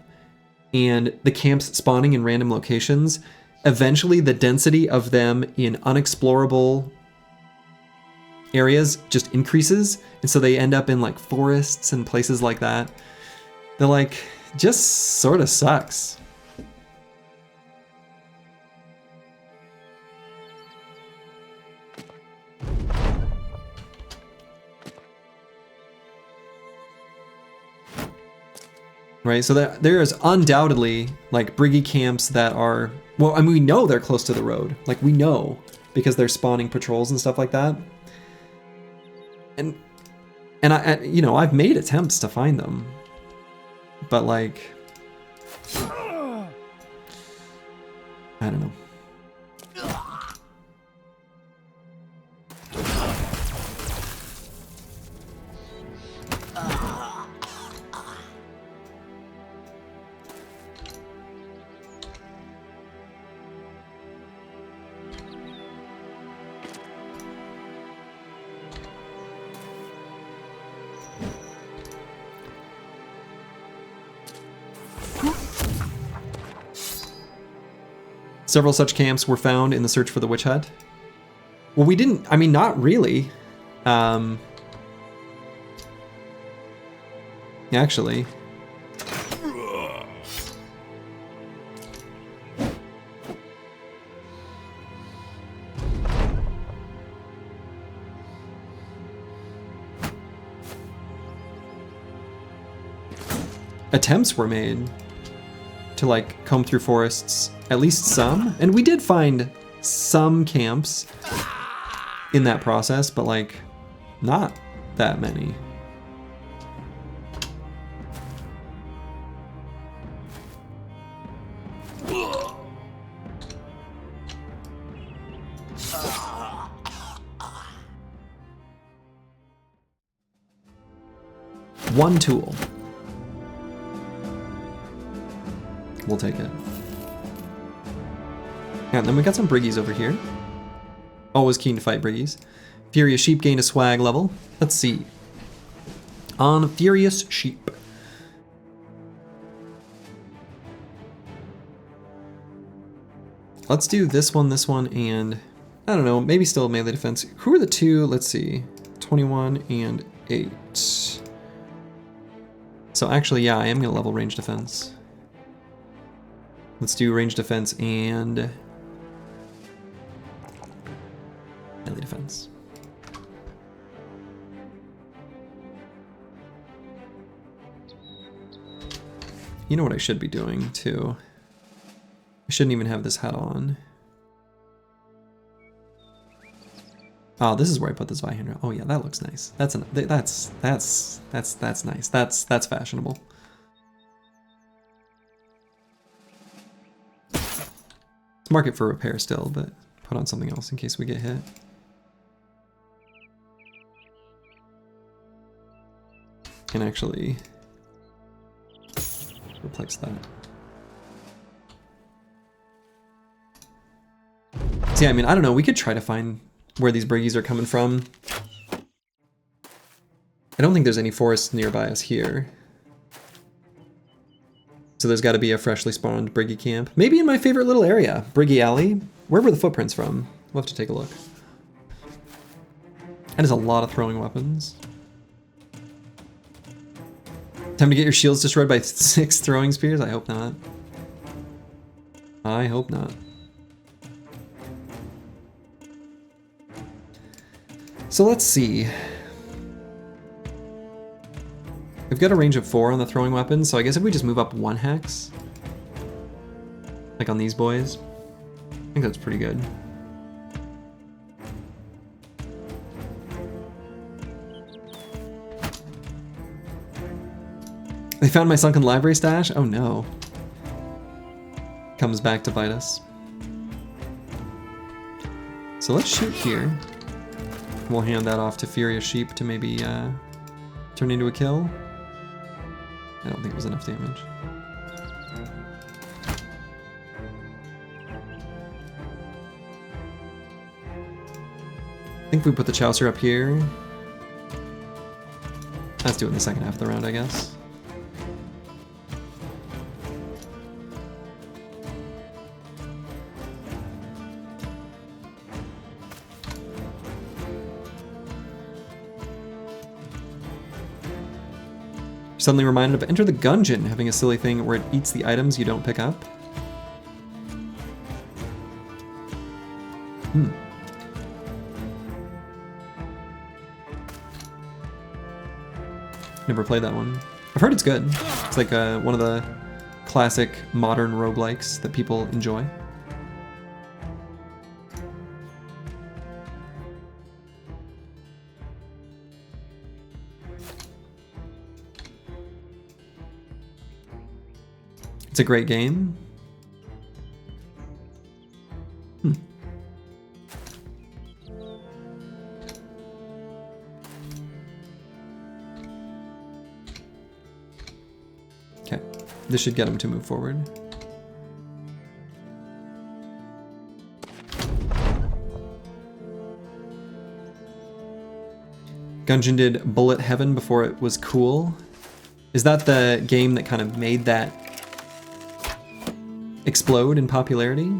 and the camps spawning in random locations, eventually the density of them in unexplorable areas just increases. And so they end up in like forests and places like that. They're like, just sort of sucks. Right, so there's undoubtedly like briggy camps that are, well, I mean, we know they're close to the road. Like we know because they're spawning patrols and stuff like that. And I you know, I've made attempts to find them, but like, I don't know. Several such camps were found in the search for the witch hut. Well, we didn't, I mean, not really. Actually. Attempts were made. to like comb through forests, at least some. And we did find some camps in that process, but like not that many. One tool. We'll take it. And then we got some briggies over here. Always keen to fight briggies. Furious Sheep gained a swag level. Let's see. On Furious Sheep. Let's do this one, and I don't know, maybe still melee defense. Who are the two? Let's see. 21 and 8. So actually, yeah, I am gonna level range defense. Let's do range defense and melee defense. You know what I should be doing too? I shouldn't even have this hat on. Oh, this is where I put this Zweihander. Oh yeah, that looks nice. That's nice. That's fashionable. Let's mark it for repair still, but put on something else in case we get hit. And actually replace that. So yeah, I mean, I don't know. We could try to find where these briggies are coming from. I don't think there's any forests nearby us here. So there's got to be a freshly spawned briggy camp. Maybe in my favorite little area, Briggy Alley. Where were the footprints from? We'll have to take a look. That is a lot of throwing weapons. Time to get your shields destroyed by 6 throwing spears? I hope not. I hope not. So let's see. We've got a range of 4 on the throwing weapons, so I guess if we just move up 1 hex, like on these boys, I think that's pretty good. They found my sunken library stash? Oh no. Comes back to bite us. So let's shoot here. We'll hand that off to Furious Sheep to maybe turn into a kill. I don't think it was enough damage. I think we put the Chaucer up here. Let's do it in the second half of the round, I guess. Suddenly reminded of Enter the Gungeon having a silly thing where it eats the items you don't pick up. Never played that one. I've heard it's good. It's like one of the classic modern roguelikes that people enjoy. It's a great game. Okay, this should get him to move forward. Gungeon did Bullet Heaven before it was cool. Is that the game that kind of made that explode in popularity?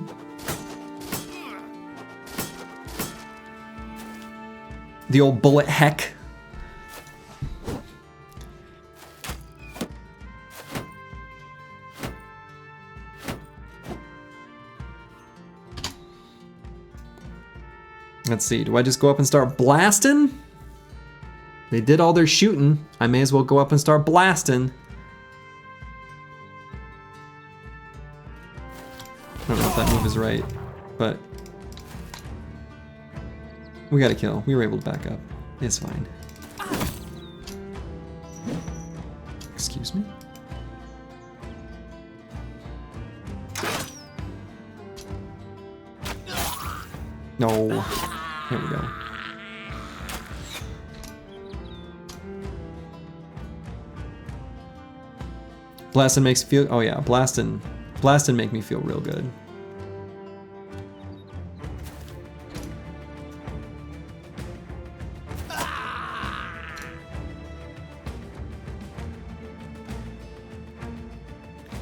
The old bullet heck. Let's see, do I just go up and start blasting? They did all their shooting. I may as well go up and start blasting. don't know if that move is right, but we got a kill. We were able to back up. It's fine. Excuse me? No. Here we go. Blastin' makes you feel. Oh yeah, Blastin' make me feel real good.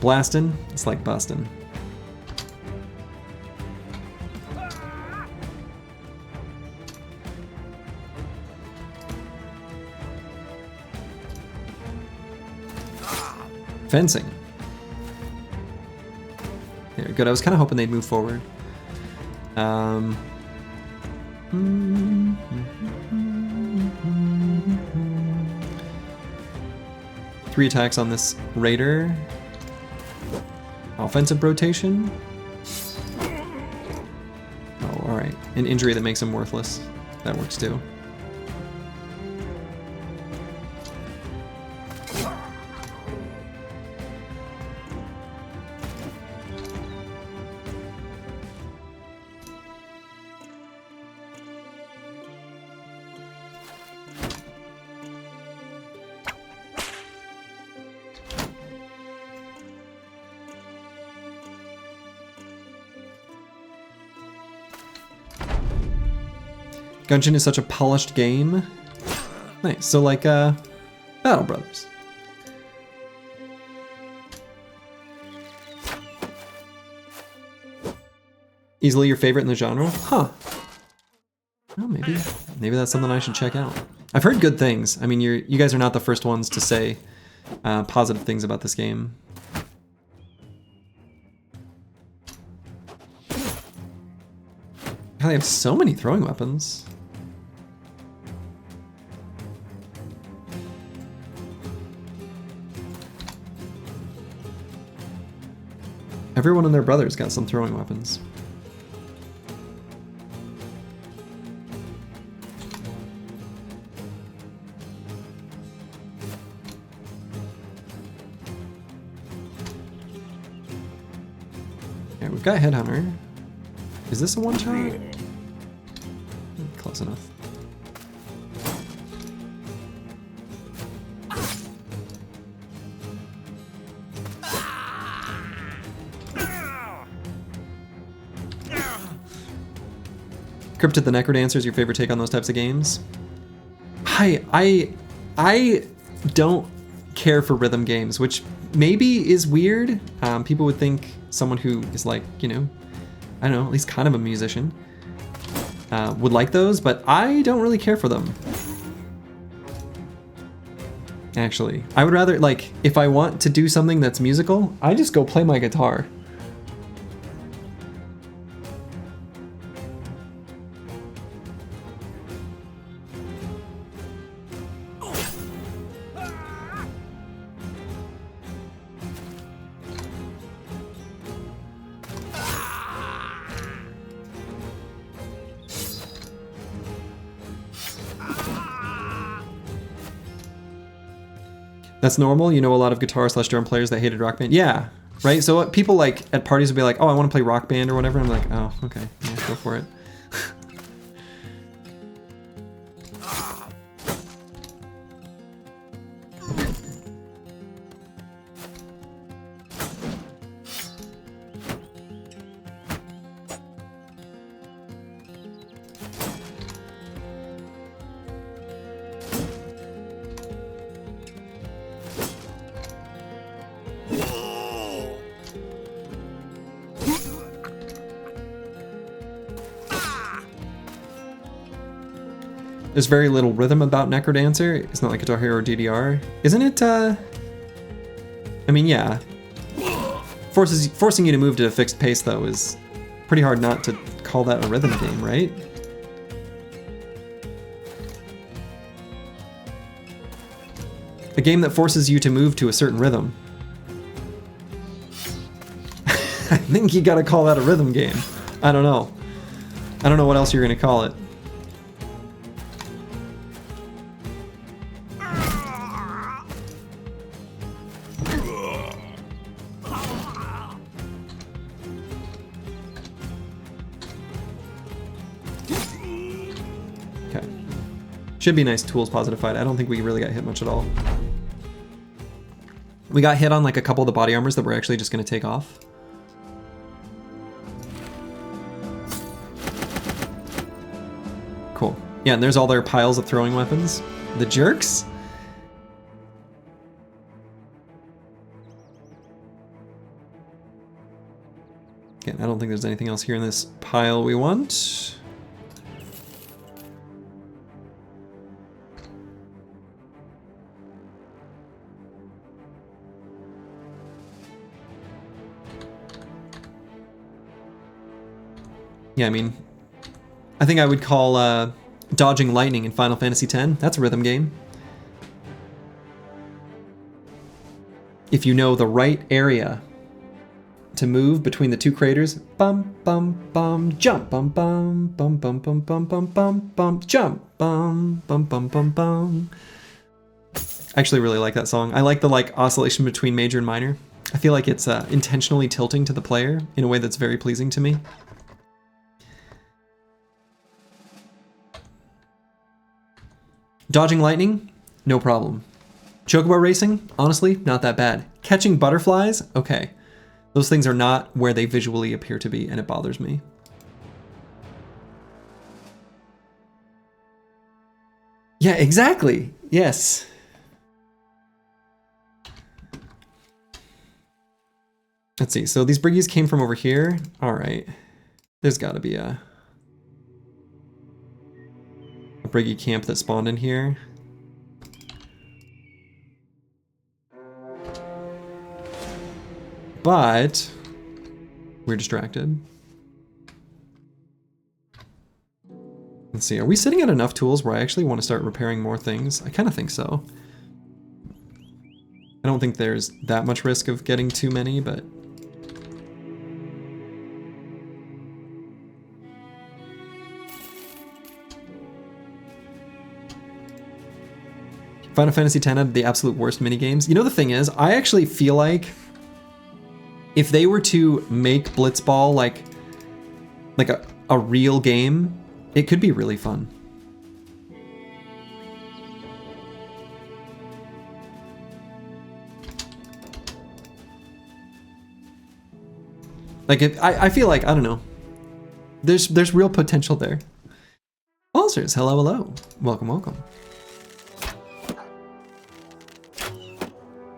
Blastin', it's like bustin'. Fencing. There, good. I was kind of hoping they'd move forward. Three attacks on this raider. Offensive rotation. Oh, all right. An injury that makes him worthless. That works too. Genshin is such a polished game. Nice. So like Battle Brothers. Easily your favorite in the genre? Huh. Well, maybe that's something I should check out. I've heard good things. I mean, you guys are not the first ones to say positive things about this game. God, they have so many throwing weapons. Everyone and their brother's got some throwing weapons. Okay, we've got Headhunter. Is this a one-shot? Close enough. Cryptid the Necrodancer is your favorite take on those types of games? I don't care for rhythm games, which maybe is weird. People would think someone who is like, you know, I don't know, at least kind of a musician, would like those, but I don't really care for them. Actually, I would rather, like, if I want to do something that's musical, I just go play my guitar. That's normal. You know a lot of guitar/drum players that hated Rock Band. Yeah, right? So people like at parties would be like, oh, I want to play Rock Band or whatever. I'm like, oh, okay, yeah, go for it. There's very little rhythm about Necrodancer. It's not like Guitar Hero or DDR. Isn't it, I mean, yeah. Forcing you to move to a fixed pace, though, is pretty hard not to call that a rhythm game, right? A game that forces you to move to a certain rhythm. think you gotta call that a rhythm game. I don't know. I don't know what else you're gonna call it. Okay. Should be a nice tools positive fight. I don't think we really got hit much at all. We got hit on like a couple of the body armors that we're actually just gonna take off. Cool. Yeah, and there's all their piles of throwing weapons. The jerks. Again, I don't think there's anything else here in this pile we want. Yeah, I mean, I think I would call dodging lightning in Final Fantasy X. That's a rhythm game. If you know the right area to move between the two craters, bum bum bum, jump bum bum bum bum bum bum bum bum bum, jump bum bum bum bum bum. I actually really like that song. I like the oscillation between major and minor. I feel like it's intentionally tilting to the player in a way that's very pleasing to me. Dodging lightning, no problem. Chocobo racing, honestly, not that bad. Catching butterflies, okay. Those things are not where they visually appear to be, and it bothers me. Yeah, exactly. Yes. Let's see. So these briggies came from over here. All right. There's got to be a briggy camp that spawned in here. But we're distracted. Let's see, are we sitting at enough tools where I actually want to start repairing more things? I kind of think so. I don't think there's that much risk of getting too many, but... Final Fantasy X had the absolute worst minigames. You know, the thing is, I actually feel like if they were to make Blitzball like a real game, it could be really fun. Like, I feel like, I don't know, there's real potential there. Ulcers, hello, hello. Welcome, welcome.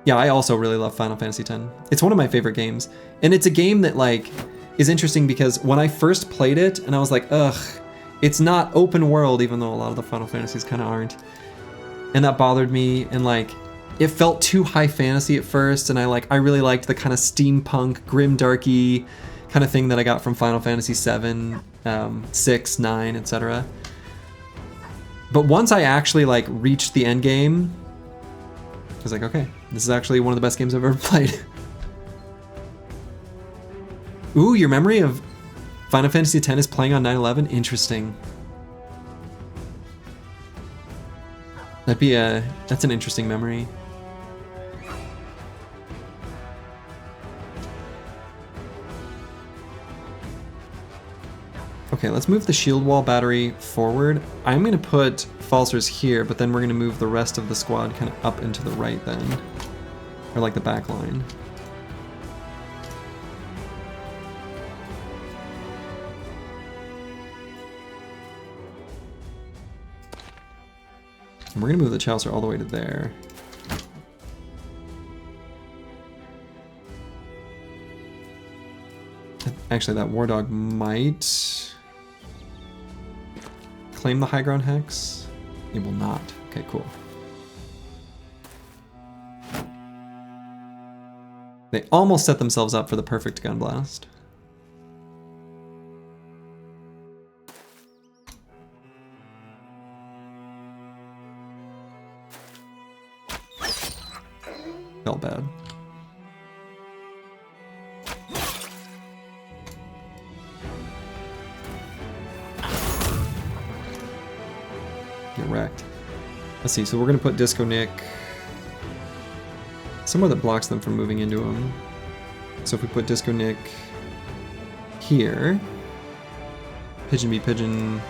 Yeah, I also really love Final Fantasy X. It's one of my favorite games. And it's a game that like is interesting because when I first played it and I was like, ugh, it's not open world, even though a lot of the Final Fantasies kind of aren't. And that bothered me, and like it felt too high fantasy at first, and I really liked the kind of steampunk, grimdarky kind of thing that I got from Final Fantasy VII, 6, 9, etc. But once I actually like reached the end game, I was like, okay, this is actually one of the best games I've ever played. Ooh, your memory of Final Fantasy X is playing on 9/11? Interesting. That's an interesting memory. Okay, let's move the shield wall battery forward. I'm gonna put Falsers here, but then we're gonna move the rest of the squad kind of up into the right then. Or like the back line. And we're gonna move the Chaucer all the way to there. Actually, that War Dog might claim the high ground hex. It will not. Okay, cool. They almost set themselves up for the perfect gun blast. Felt bad. get wrecked. Let's see, so we're gonna put Disco Nick somewhere that blocks them from moving into him. So if we put Disco Nick here, Pigeon be Pigeon.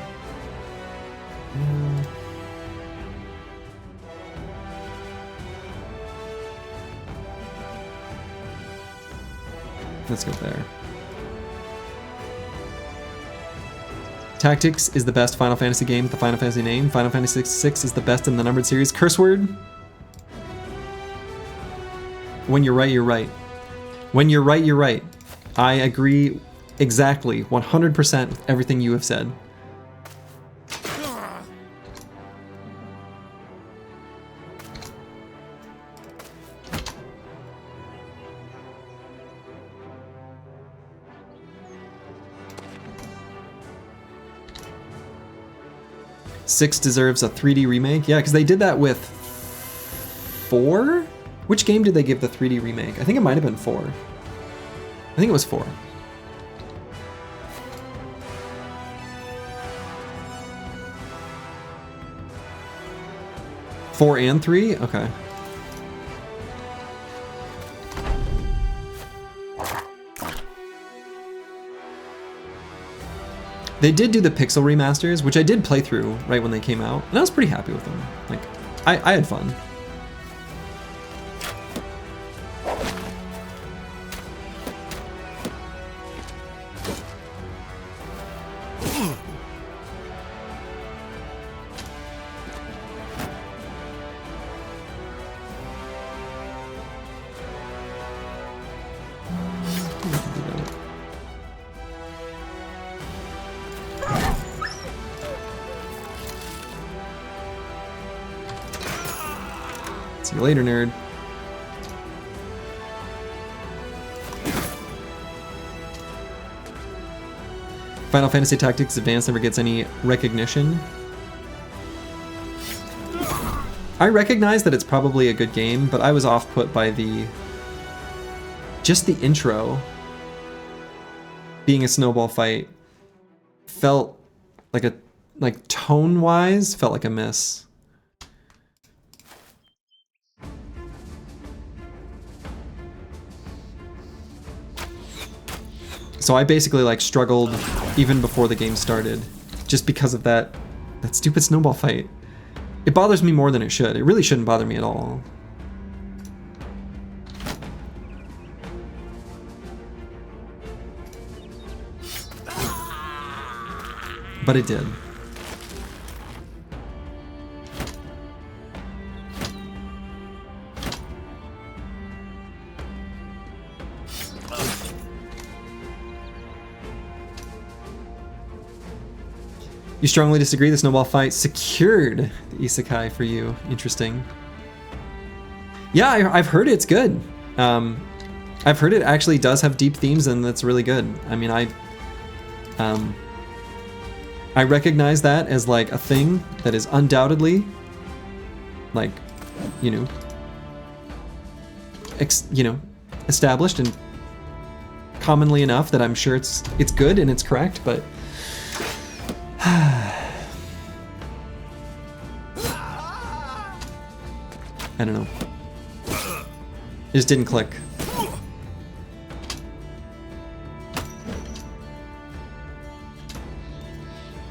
Let's go there. Tactics is the best Final Fantasy game with the Final Fantasy name. Final Fantasy VI is the best in the numbered series. Curse word? When you're right, you're right. When you're right, you're right. I agree exactly, 100% with everything you have said. Six deserves a 3D remake. Yeah, because they did that with 4? Which game did they give the 3D remake? I think it might have been 4. I think it was 4. Four and 3? Okay. They did do the pixel remasters, which I did play through right when they came out, and I was pretty happy with them. Like, I had fun. See you later, nerd. Final Fantasy Tactics Advance never gets any recognition. I recognize that it's probably a good game, but I was off-put by just the intro. Being a snowball fight felt like tone-wise, felt like a miss. So I basically like struggled even before the game started, just because of that stupid snowball fight. It bothers me more than it should. It really shouldn't bother me at all. But it did. You strongly disagree the snowball fight secured the isekai for you. Interesting. Yeah, I've heard it's good. I've heard it actually does have deep themes and that's really good. I mean, I recognize that as like a thing that is undoubtedly like, you know, established and commonly enough that I'm sure it's good and it's correct, but I don't know. It just didn't click.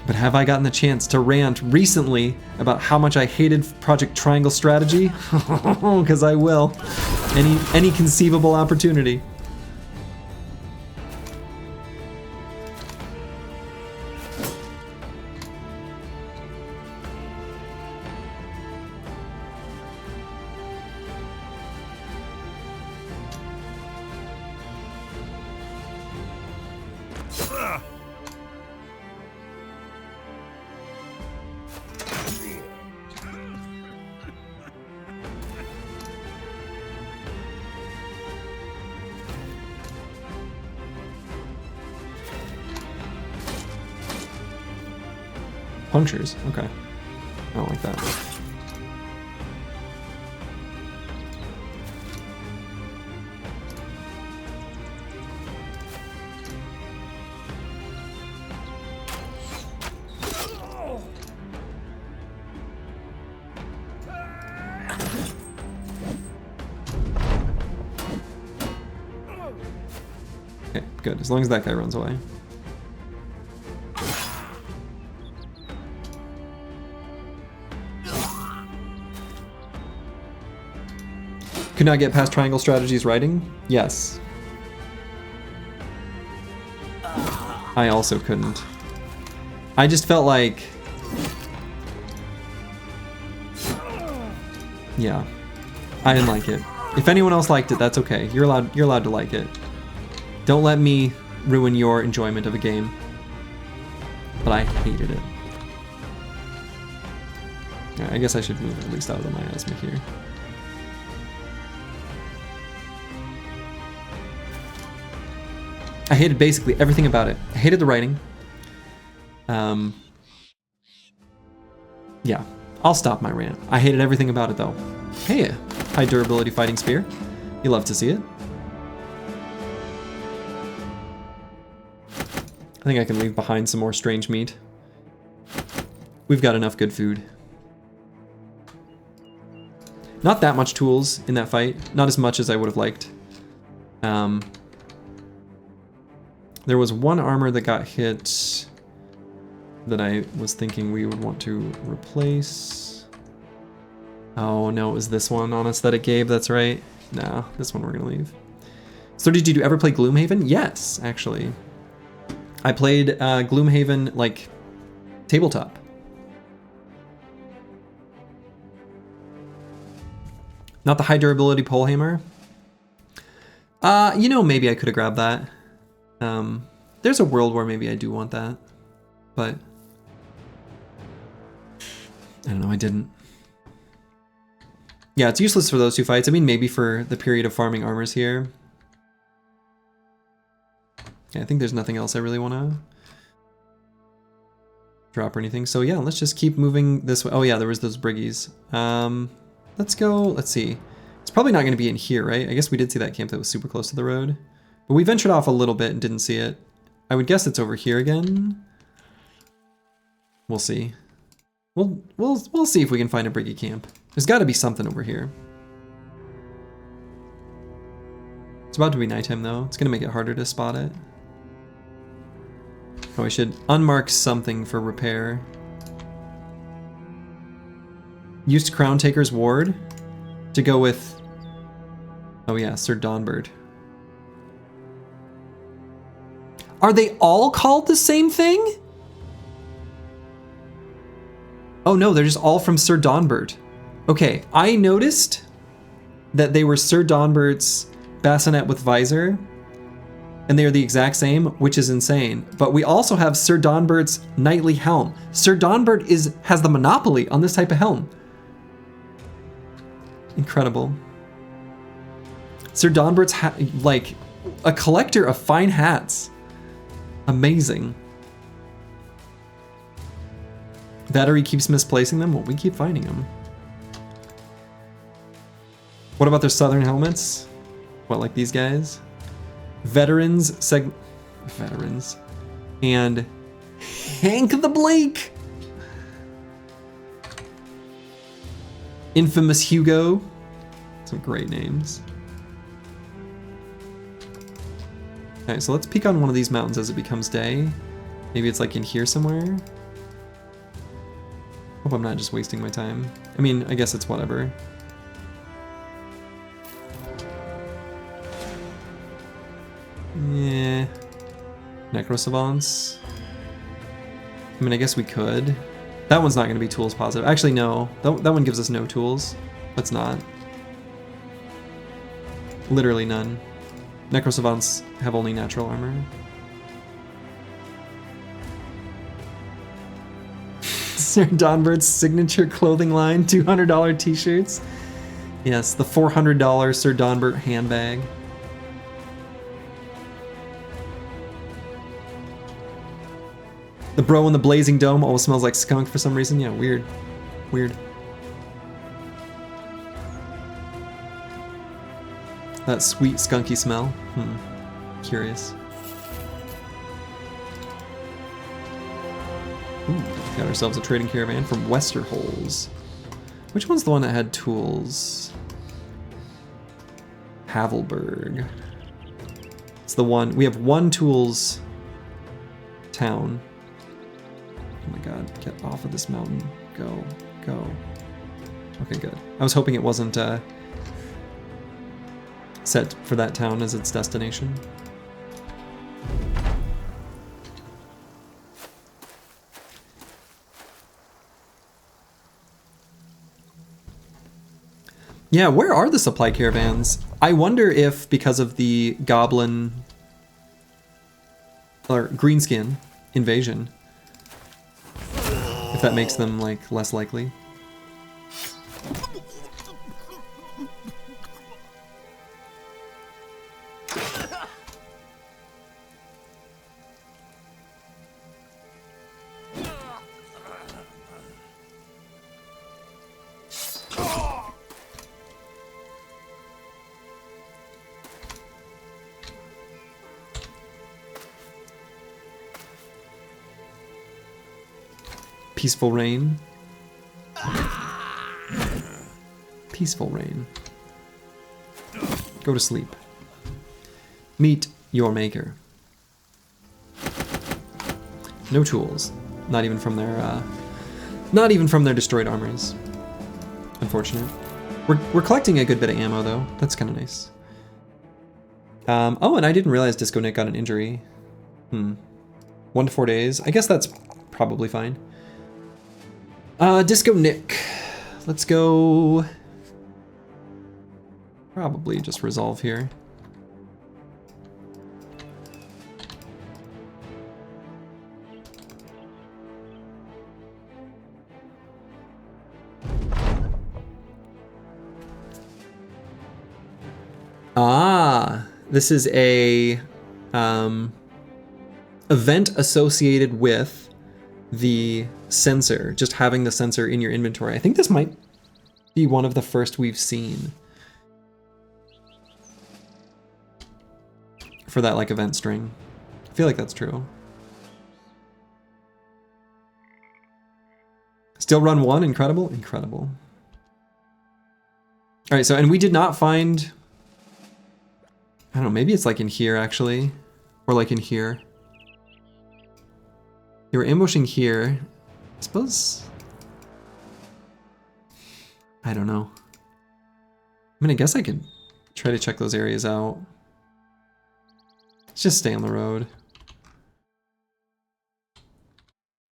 But have I gotten the chance to rant recently about how much I hated Project Triangle Strategy? Because I will. Any conceivable opportunity. Punctures, okay. I don't like that. Good, as long as that guy runs away. Could not get past triangle strategies writing? Yes. I also couldn't. I just felt like... Yeah. I didn't like it. If anyone else liked it, that's okay. You're allowed to like it. Don't let me ruin your enjoyment of a game. But I hated it. Right, I guess I should move at least out of the miasma here. I hated basically everything about it. I hated the writing. Yeah, I'll stop my rant. I hated everything about it though. Hey, high durability fighting spear. You love to see it. I think I can leave behind some more strange meat. We've got enough good food. Not that much tools in that fight. Not as much as I would have liked. There was one armor that got hit that I was thinking we would want to replace. Oh no, it was this one on Aesthetic Gabe, that's right. No, this one we're gonna leave. So did you ever play Gloomhaven? Yes, actually. I played Gloomhaven, like, tabletop. Not the high durability polehammer. You know, maybe I could have grabbed that. There's a world where maybe I do want that, but I don't know, I didn't. Yeah, it's useless for those two fights. I mean, maybe for the period of farming armors here. Yeah, I think there's nothing else I really want to drop or anything. So yeah, let's just keep moving this way. Oh yeah, there was those briggies. Let's go, let's see. It's probably not going to be in here, right? I guess we did see that camp that was super close to the road. But we ventured off a little bit and didn't see it. I would guess it's over here again. We'll see. We'll see if we can find a briggy camp. There's got to be something over here. It's about to be nighttime though. It's gonna make it harder to spot it. Oh, we should unmark something for repair. Used Crown Taker's Ward to go with... Oh yeah, Sir Donbird. Are they all called the same thing? Oh no, they're just all from Sir Donbird. Okay, I noticed that they were Sir Donbird's bassinet with visor, and they are the exact same, which is insane. But we also have Sir Donbird's knightly helm. Sir Donbird has the monopoly on this type of helm. Incredible. Sir Donbird's like a collector of fine hats. Amazing. That or he keeps misplacing them? Well, we keep finding them. What about their southern helmets? What, like these guys? Veterans, Veterans. And Hank the Blake! Infamous Hugo. Some great names. Alright, so let's peek on one of these mountains as it becomes day. Maybe it's like in here somewhere. Hope I'm not just wasting my time. I mean, I guess it's whatever. Yeah. Necrosavants. I mean, I guess we could. That one's not going to be tools positive. Actually, no. That one gives us no tools. That's not. Literally none. Necrosavants have only natural armor. Sir Donbird's signature clothing line, $200 t-shirts. Yes, the $400 Sir Donbird handbag. The bro in the blazing dome always smells like skunk for some reason. Yeah, weird. Weird. That sweet skunky smell. Curious. Ooh, got ourselves a trading caravan from Westerholz. Which one's the one that had tools? Havelberg. It's the one, we have one tools town. Oh my god, get off of this mountain. Go, go. Okay, good. I was hoping it wasn't set for that town as its destination. Yeah, where are the supply caravans? I wonder if because of the goblin or greenskin invasion, if that makes them like less likely. Peaceful rain. Peaceful rain. Go to sleep. Meet your maker. No tools. Not even from their destroyed armors. Unfortunate. We're collecting a good bit of ammo though. That's kind of nice. Oh, and I didn't realize Disco Nick got an injury. 1 to 4 days. I guess that's probably fine. Disco Nick. Let's go. Probably just resolve here. Ah, this is a event associated with the sensor, just having the sensor in your inventory. I think this might be one of the first we've seen for that like event string. I feel like that's true. Still run 1, incredible, incredible. All right, so, and we did not find, I don't know, maybe it's like in here actually, or like in here. They were ambushing here. I suppose, I don't know. I mean, I guess I could try to check those areas out. Let's just stay on the road.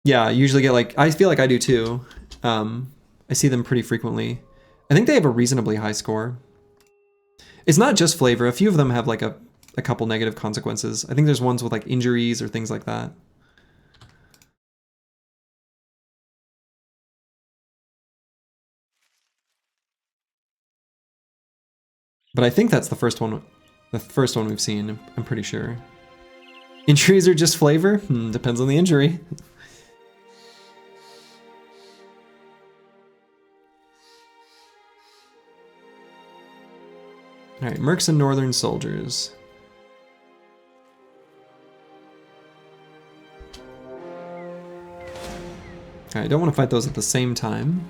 Yeah, I usually get like, I feel like I do too. I see them pretty frequently. I think they have a reasonably high score. It's not just flavor. A few of them have like a couple negative consequences. I think there's ones with like injuries or things like that. But I think that's the first one we've seen, I'm pretty sure. Injuries are just flavor? Depends on the injury. Alright, Mercs and Northern Soldiers. Alright, I don't want to fight those at the same time.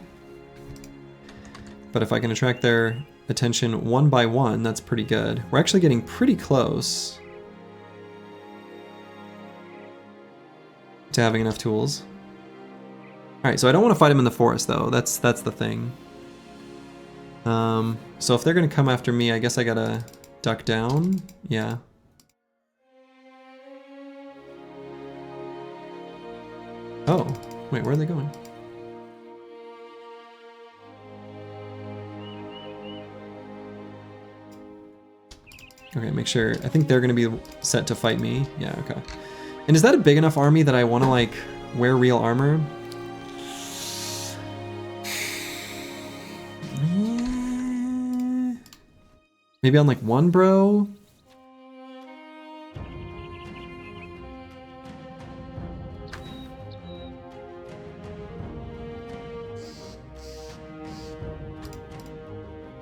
But if I can attract their attention one by one, that's pretty good. We're actually getting pretty close to having enough tools. Alright, so I don't want to fight them in the forest though. That's the thing. So if they're gonna come after me, I guess I gotta duck down. Yeah. Oh, wait, where are they going? Okay, make sure. I think they're gonna be set to fight me. Yeah, okay. And is that a big enough army that I want to like wear real armor? Maybe on like one bro?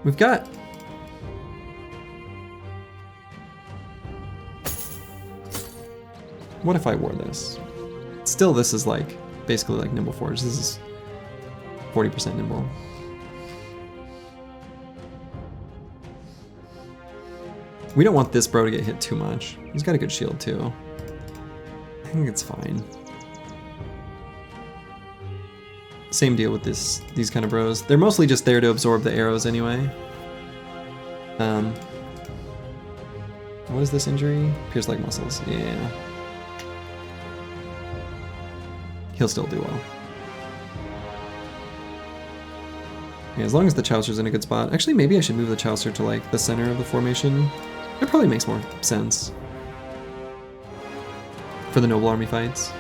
We've got... What if I wore this? Still, this is like, basically like Nimble Forge. This is 40% nimble. We don't want this bro to get hit too much. He's got a good shield too. I think it's fine. Same deal with these kind of bros. They're mostly just there to absorb the arrows anyway. What is this injury? Pierce leg muscles. Yeah. He'll still do well. Yeah, as long as the Chaucer's in a good spot. Actually, maybe I should move the Chaucer to like the center of the formation. It probably makes more sense for the Noble Army fights.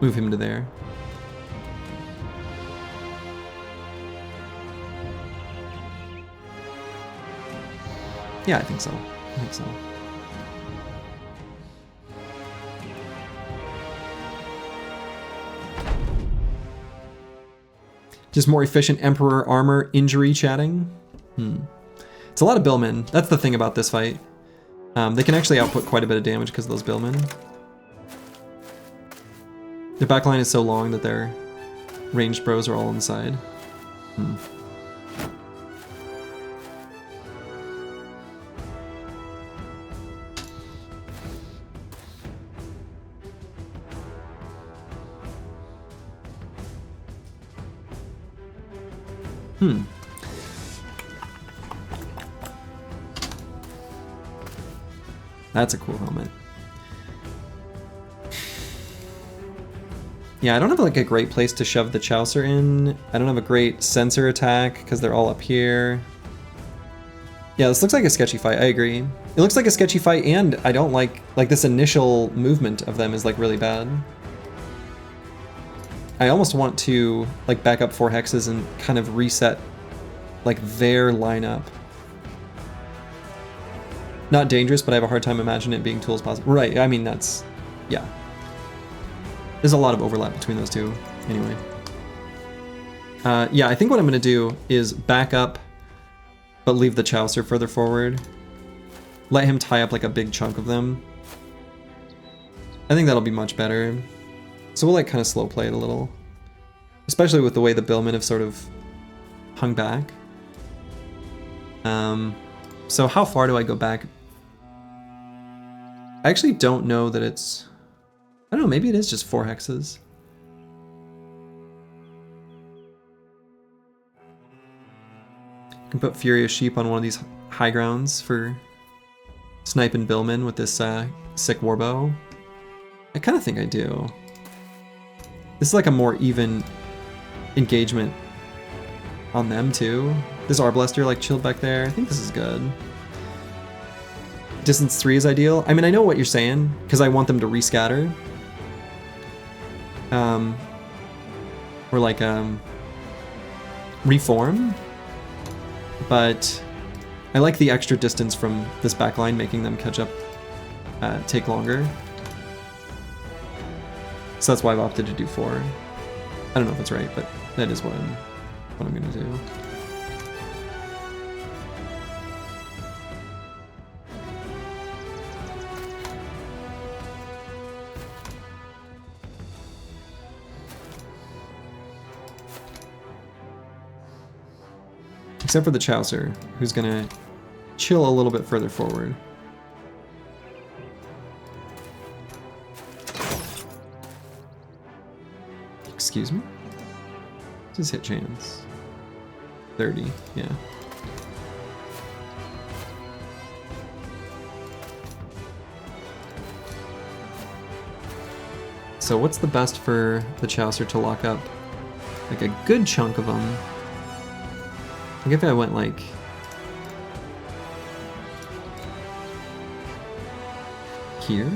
Move him to there. Yeah, I think so. I think so. Just more efficient Emperor armor injury chatting. It's a lot of billmen. That's the thing about this fight. They can actually output quite a bit of damage because of those billmen. Their backline is so long that their ranged bros are all inside. That's a cool helmet. Yeah, I don't have like a great place to shove the Chaucer in. I don't have a great sensor attack because they're all up here. Yeah, this looks like a sketchy fight. I agree. It looks like a sketchy fight, and I don't like this initial movement of them is like really bad. I almost want to like back up 4 hexes and kind of reset like their lineup. Not dangerous, but I have a hard time imagining it being tools possible. Right, I mean, that's, yeah. There's a lot of overlap between those two, anyway. Yeah, I think what I'm gonna do is back up, but leave the Chaucer further forward. Let him tie up like a big chunk of them. I think that'll be much better. So we'll like kind of slow play it a little. Especially with the way the billmen have sort of hung back. So how far do I go back? I actually don't know that it's... I don't know, maybe it is just 4 hexes. I can put Furious Sheep on one of these high grounds for sniping billmen with this sick warbow. I kind of think I do. This is like a more even engagement on them too. This Arblaster like chilled back there. I think this is good. Distance 3 is ideal. I mean, I know what you're saying because I want them to rescatter. Or like reform. But I like the extra distance from this backline, making them catch up, take longer. So that's why I've opted to do 4. I don't know if it's right, but that is what I'm gonna do. Except for the Chaucer, who's gonna chill a little bit further forward. Excuse me? What's his hit chance? 30, yeah. So what's the best for the Chaucer to lock up? Like a good chunk of them. I think if I went like... here?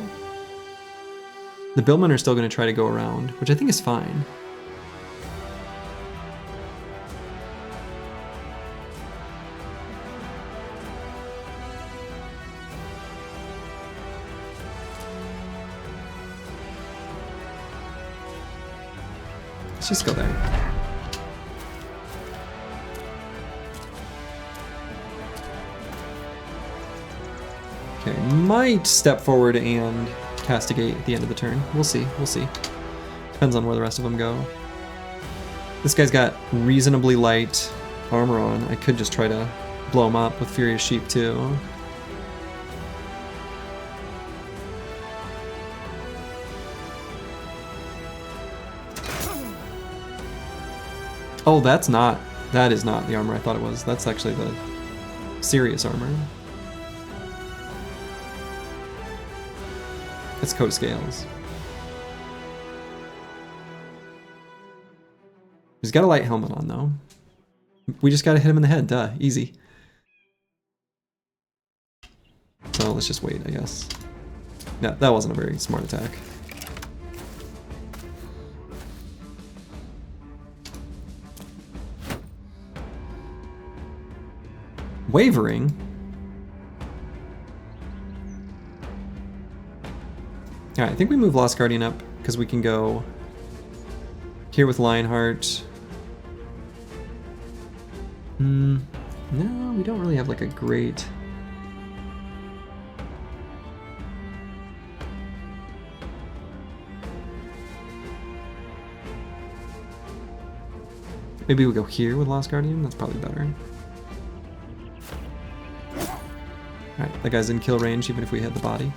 The billmen are still going to try to go around, which I think is fine. Let's just go there. Okay, might step forward and castigate at the end of the turn. We'll see, we'll see. Depends on where the rest of them go. This guy's got reasonably light armor on. I could just try to blow him up with Furious Sheep too. Oh, that is not the armor I thought it was. That's actually the serious armor. It's coat scales. He's got a light helmet on though. We just gotta hit him in the head, duh, easy. So let's just wait, I guess. No, that wasn't a very smart attack. Wavering? Alright, I think we move Lost Guardian up because we can go here with Lionheart. No, we don't really have like a great... Maybe we go here with Lost Guardian, that's probably better. Alright, that guy's in kill range even if we hit the body.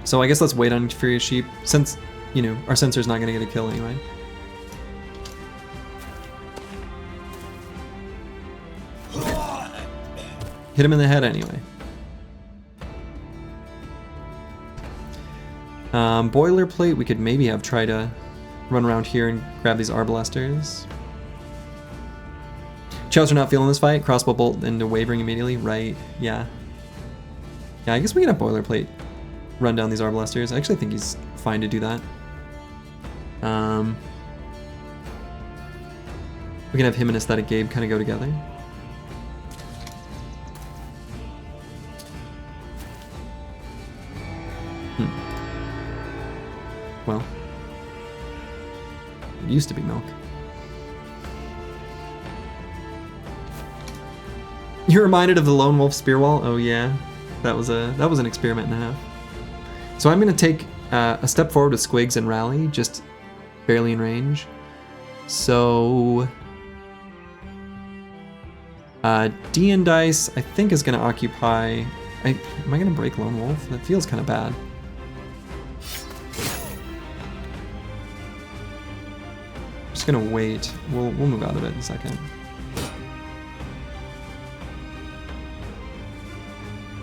So I guess let's wait on Furious Sheep, since, you know, our sensor's not gonna get a kill anyway. Hit him in the head anyway. Boilerplate, we could maybe have try to run around here and grab these Arbalesters. Chows are not feeling this fight. Crossbow bolt into Wavering immediately. Right, yeah. Yeah, I guess we can have Boilerplate run down these Arbalesters. I actually think he's fine to do that. We can have him and Aesthetic Gabe kind of go together. Well, it used to be milk. You're reminded of the Lone Wolf Spear Wall? Oh yeah, that was an experiment and a half. So I'm gonna take a step forward with Squigs and Rally, just barely in range. So D and Dice I think is gonna occupy. Am I gonna break Lone Wolf? That feels kind of bad. Just gonna wait. We'll move out of it in a second.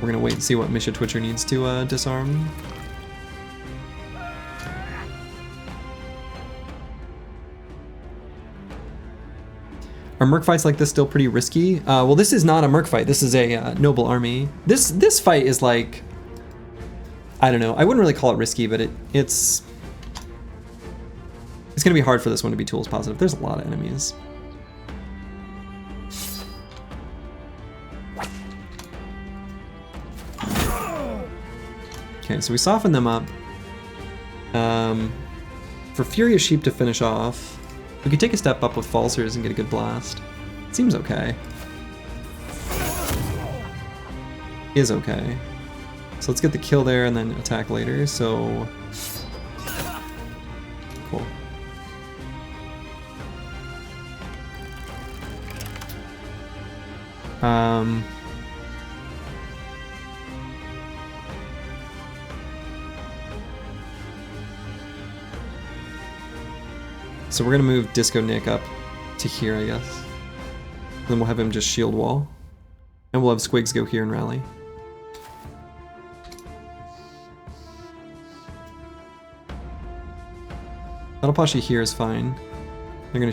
We're gonna wait and see what Misha Twitcher needs to disarm. Are merc fights like this still pretty risky? Well, this is not a merc fight. This is a noble army. This fight is like, I don't know. I wouldn't really call it risky, but it's gonna be hard for this one to be tools positive. There's a lot of enemies. Okay, so we soften them up. For Furious Sheep to finish off, we could take a step up with Falsers and get a good blast. Seems okay. Is okay. So let's get the kill there and then attack later, so... Cool. So we're gonna move Disco Nick up to here, I guess. Then we'll have him just shield wall. And we'll have Squigs go here and rally. Battlepashi here is fine. They're gonna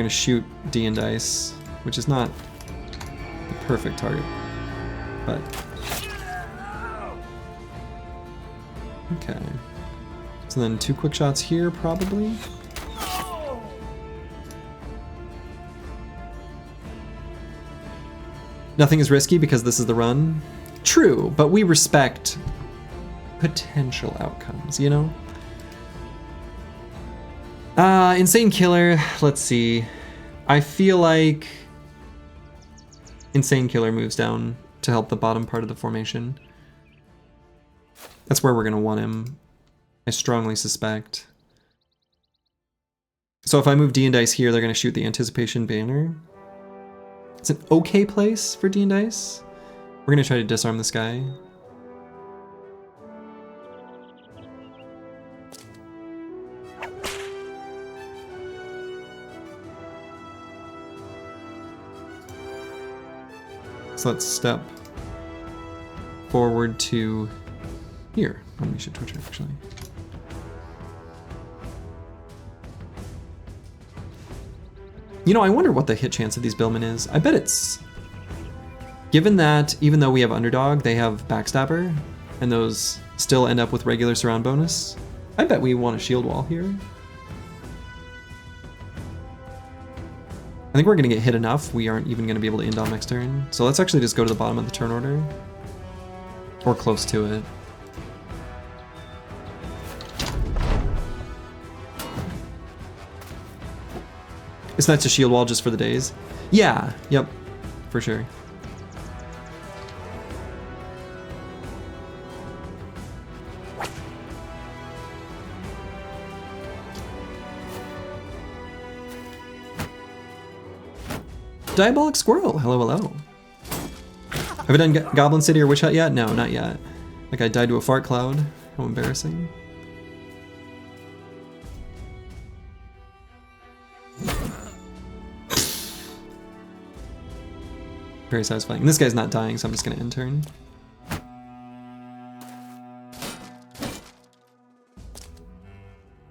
shoot D and Dice, which is not the perfect target, but okay. So then 2 quick shots here, probably. Nothing is risky because this is the run. True, but we respect potential outcomes, you know? Insane Killer, let's see. I feel like Insane Killer moves down to help the bottom part of the formation. That's where we're gonna want him. I strongly suspect. So if I move D and Dice here, they're going to shoot the Anticipation banner. It's an okay place for D and Dice. We're going to try to disarm this guy. So let's step forward to here. Oh, we should twitch it actually. You know, I wonder what the hit chance of these Billmen is. I bet it's... Given that, even though we have Underdog, they have Backstabber, and those still end up with regular surround bonus, I bet we want a shield wall here. I think we're going to get hit enough, we aren't even going to be able to indom next turn. So let's actually just go to the bottom of the turn order. Or close to it. Isn't that a shield wall just for the days? Yeah, yep, for sure. Diabolic Squirrel, hello, hello. Have I done Goblin City or Witch Hut yet? No, not yet. Like I died to a fart cloud. How embarrassing. Very satisfying. And this guy's not dying, so I'm just gonna end turn.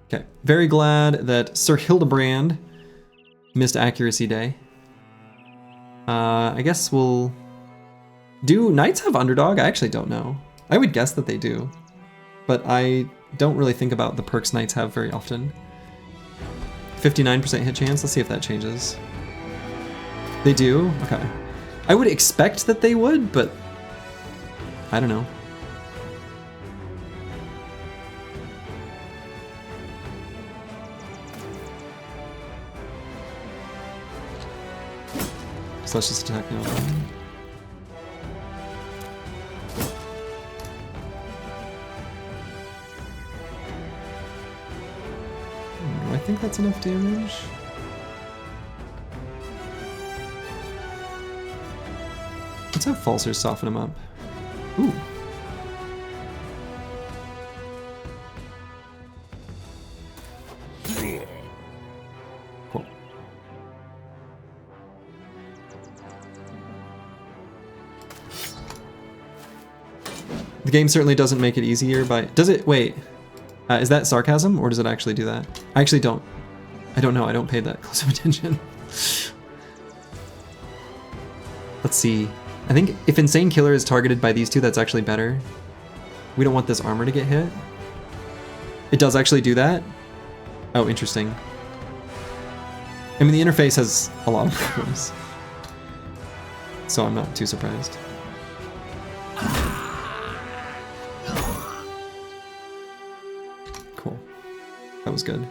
Okay, very glad that Sir Hildebrand missed Accuracy Day. I guess we'll... Do Knights have Underdog? I actually don't know. I would guess that they do. But I don't really think about the perks Knights have very often. 59% hit chance, let's see if that changes. They do? Okay. I would expect that they would, but I don't know. So let's just attack now. Do I think that's enough damage? Let's have Falsers soften him up. Ooh. Cool. The game certainly doesn't make it easier by... Does it? Wait. Is that sarcasm, or does it actually do that? I actually don't. I don't know. I don't pay that close of attention. Let's see. I think if Insane Killer is targeted by these two, that's actually better. We don't want this armor to get hit. It does actually do that? Oh, interesting. I mean, the interface has a lot of problems. So I'm not too surprised. Cool. That was good.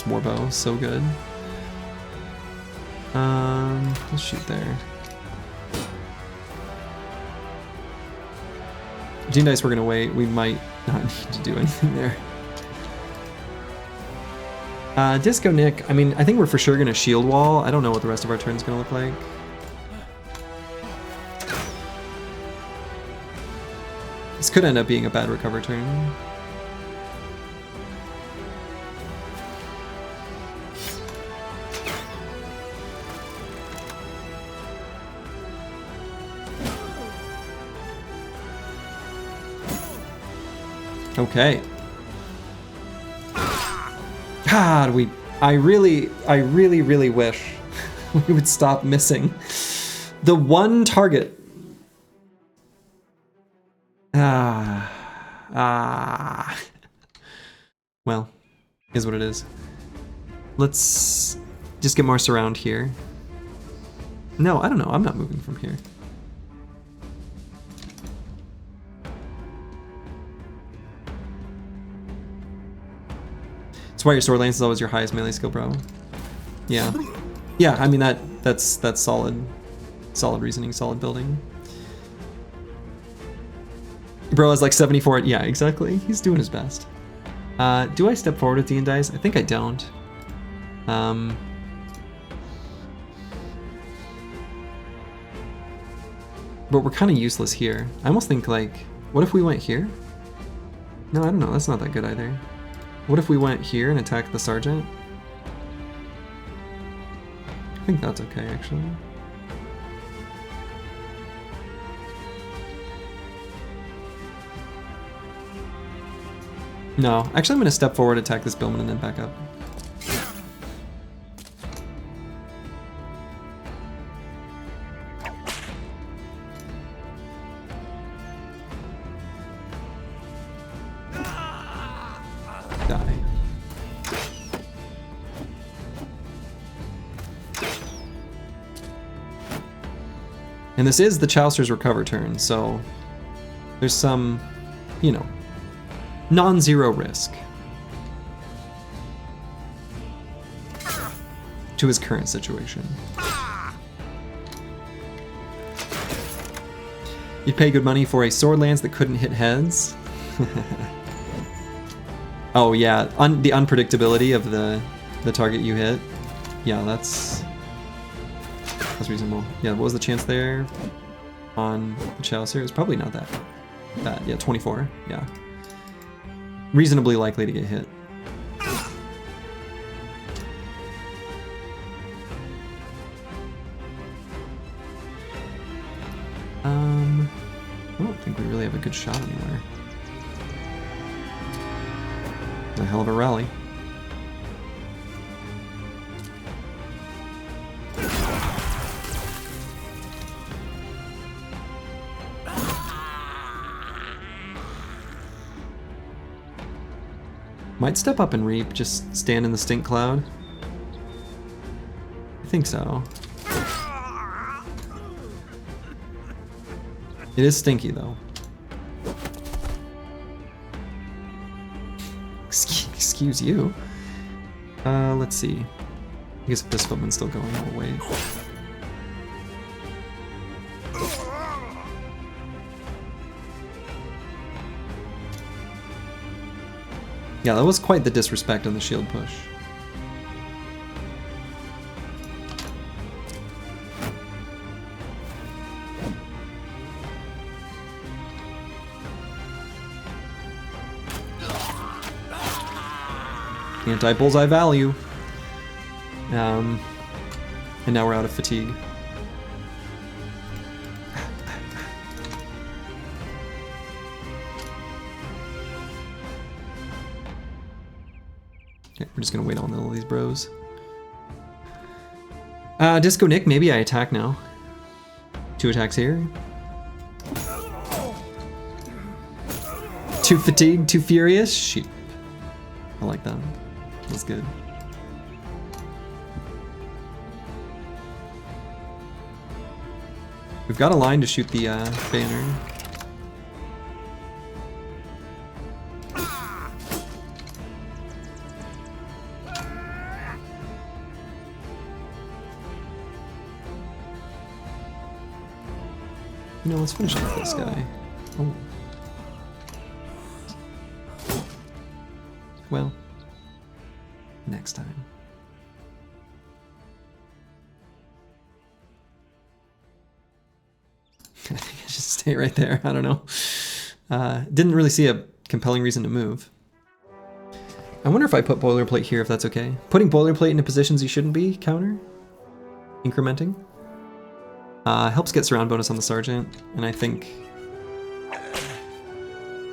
Warbow, so good. Let's shoot there. Gene Dice, we're gonna wait. We might not need to do anything there. Disco Nick, I mean, I think we're for sure gonna shield wall. I don't know what the rest of our turn's gonna look like. This could end up being a bad recover turn. Okay. God, I really wish we would stop missing the one target. Well, is what it is. Let's just get more surround here. No, I don't know. I'm not moving from here. That's why your sword lance is always your highest melee skill, bro. Yeah. Yeah, I mean that's solid reasoning, solid building. bro has like 74. Yeah, exactly. He's doing his best. Do I step forward with the Dice? I think I don't. But we're kind of useless here. I almost think like, what if we went here? No, I don't know. That's not that good either. What if we went here and attacked the sergeant? I think that's okay, actually. No, actually I'm going to step forward, attack this billman, and then back up. Die. And this is the Chaucer's recover turn, so there's some, you know, non-zero risk to his current situation. You'd pay good money for a sword lance that couldn't hit heads. Oh yeah, the unpredictability of the target you hit. Yeah, that's reasonable. Yeah, what was the chance there on the Chaucer? It's probably not that bad. Yeah, 24. Yeah. Reasonably likely to get hit. I don't think we really have a good shot anywhere. It's a hell of a rally. Might step up and reap, just stand in the stink cloud. I think so. It is stinky though. Excuse you. Let's see. I guess if this footman's still going, we'll wait. Yeah, that was quite the disrespect on the shield push. Anti-bullseye value. And now we're out of fatigue. Okay, we're just gonna wait on all these bros. Disco Nick, maybe I attack now. 2 attacks here. 2 fatigued, 2 furious. Shoot. I like that. That's good. We've got a line to shoot the banner. You know, let's finish off this guy. Oh. Well, next time. I think I should stay right there. I don't know. Didn't really see a compelling reason to move. I wonder if I put boilerplate here, if that's okay. Putting boilerplate into positions you shouldn't be, counter. Incrementing. Helps get surround bonus on the sergeant, and I think...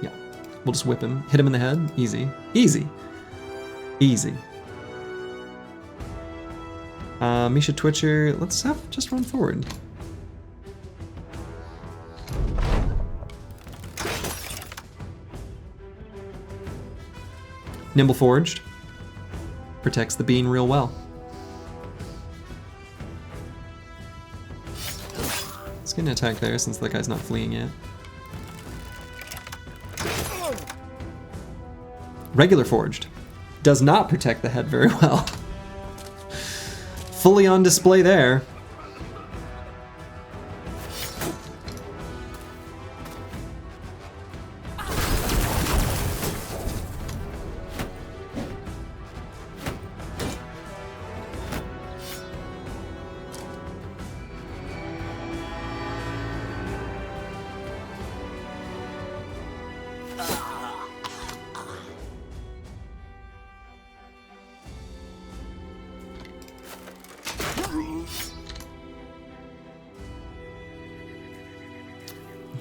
yeah, we'll just whip him. Hit him in the head. Easy. Easy. Easy. Misha Twitcher, let's just run forward. Nimble Forged. Protects the bean real well. Let's get an attack there since that guy's not fleeing yet. Regular Forged. Does not protect the head very well. Fully on display there.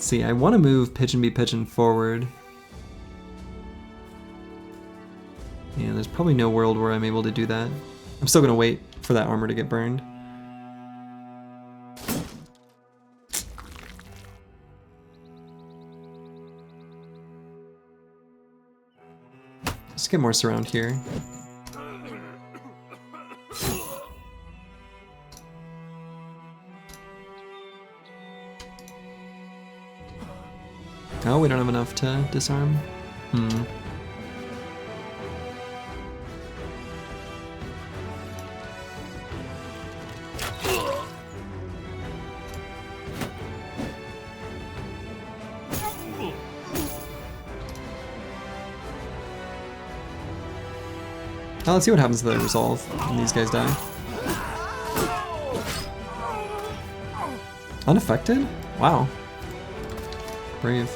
see, I want to move Pigeon Be Pigeon forward. Yeah, there's probably no world where I'm able to do that. I'm still going to wait for that armor to get burned. Let's get more surround here. Oh, we don't have enough to disarm? Now let's see what happens to the resolve when these guys die. Unaffected? Wow. Brave.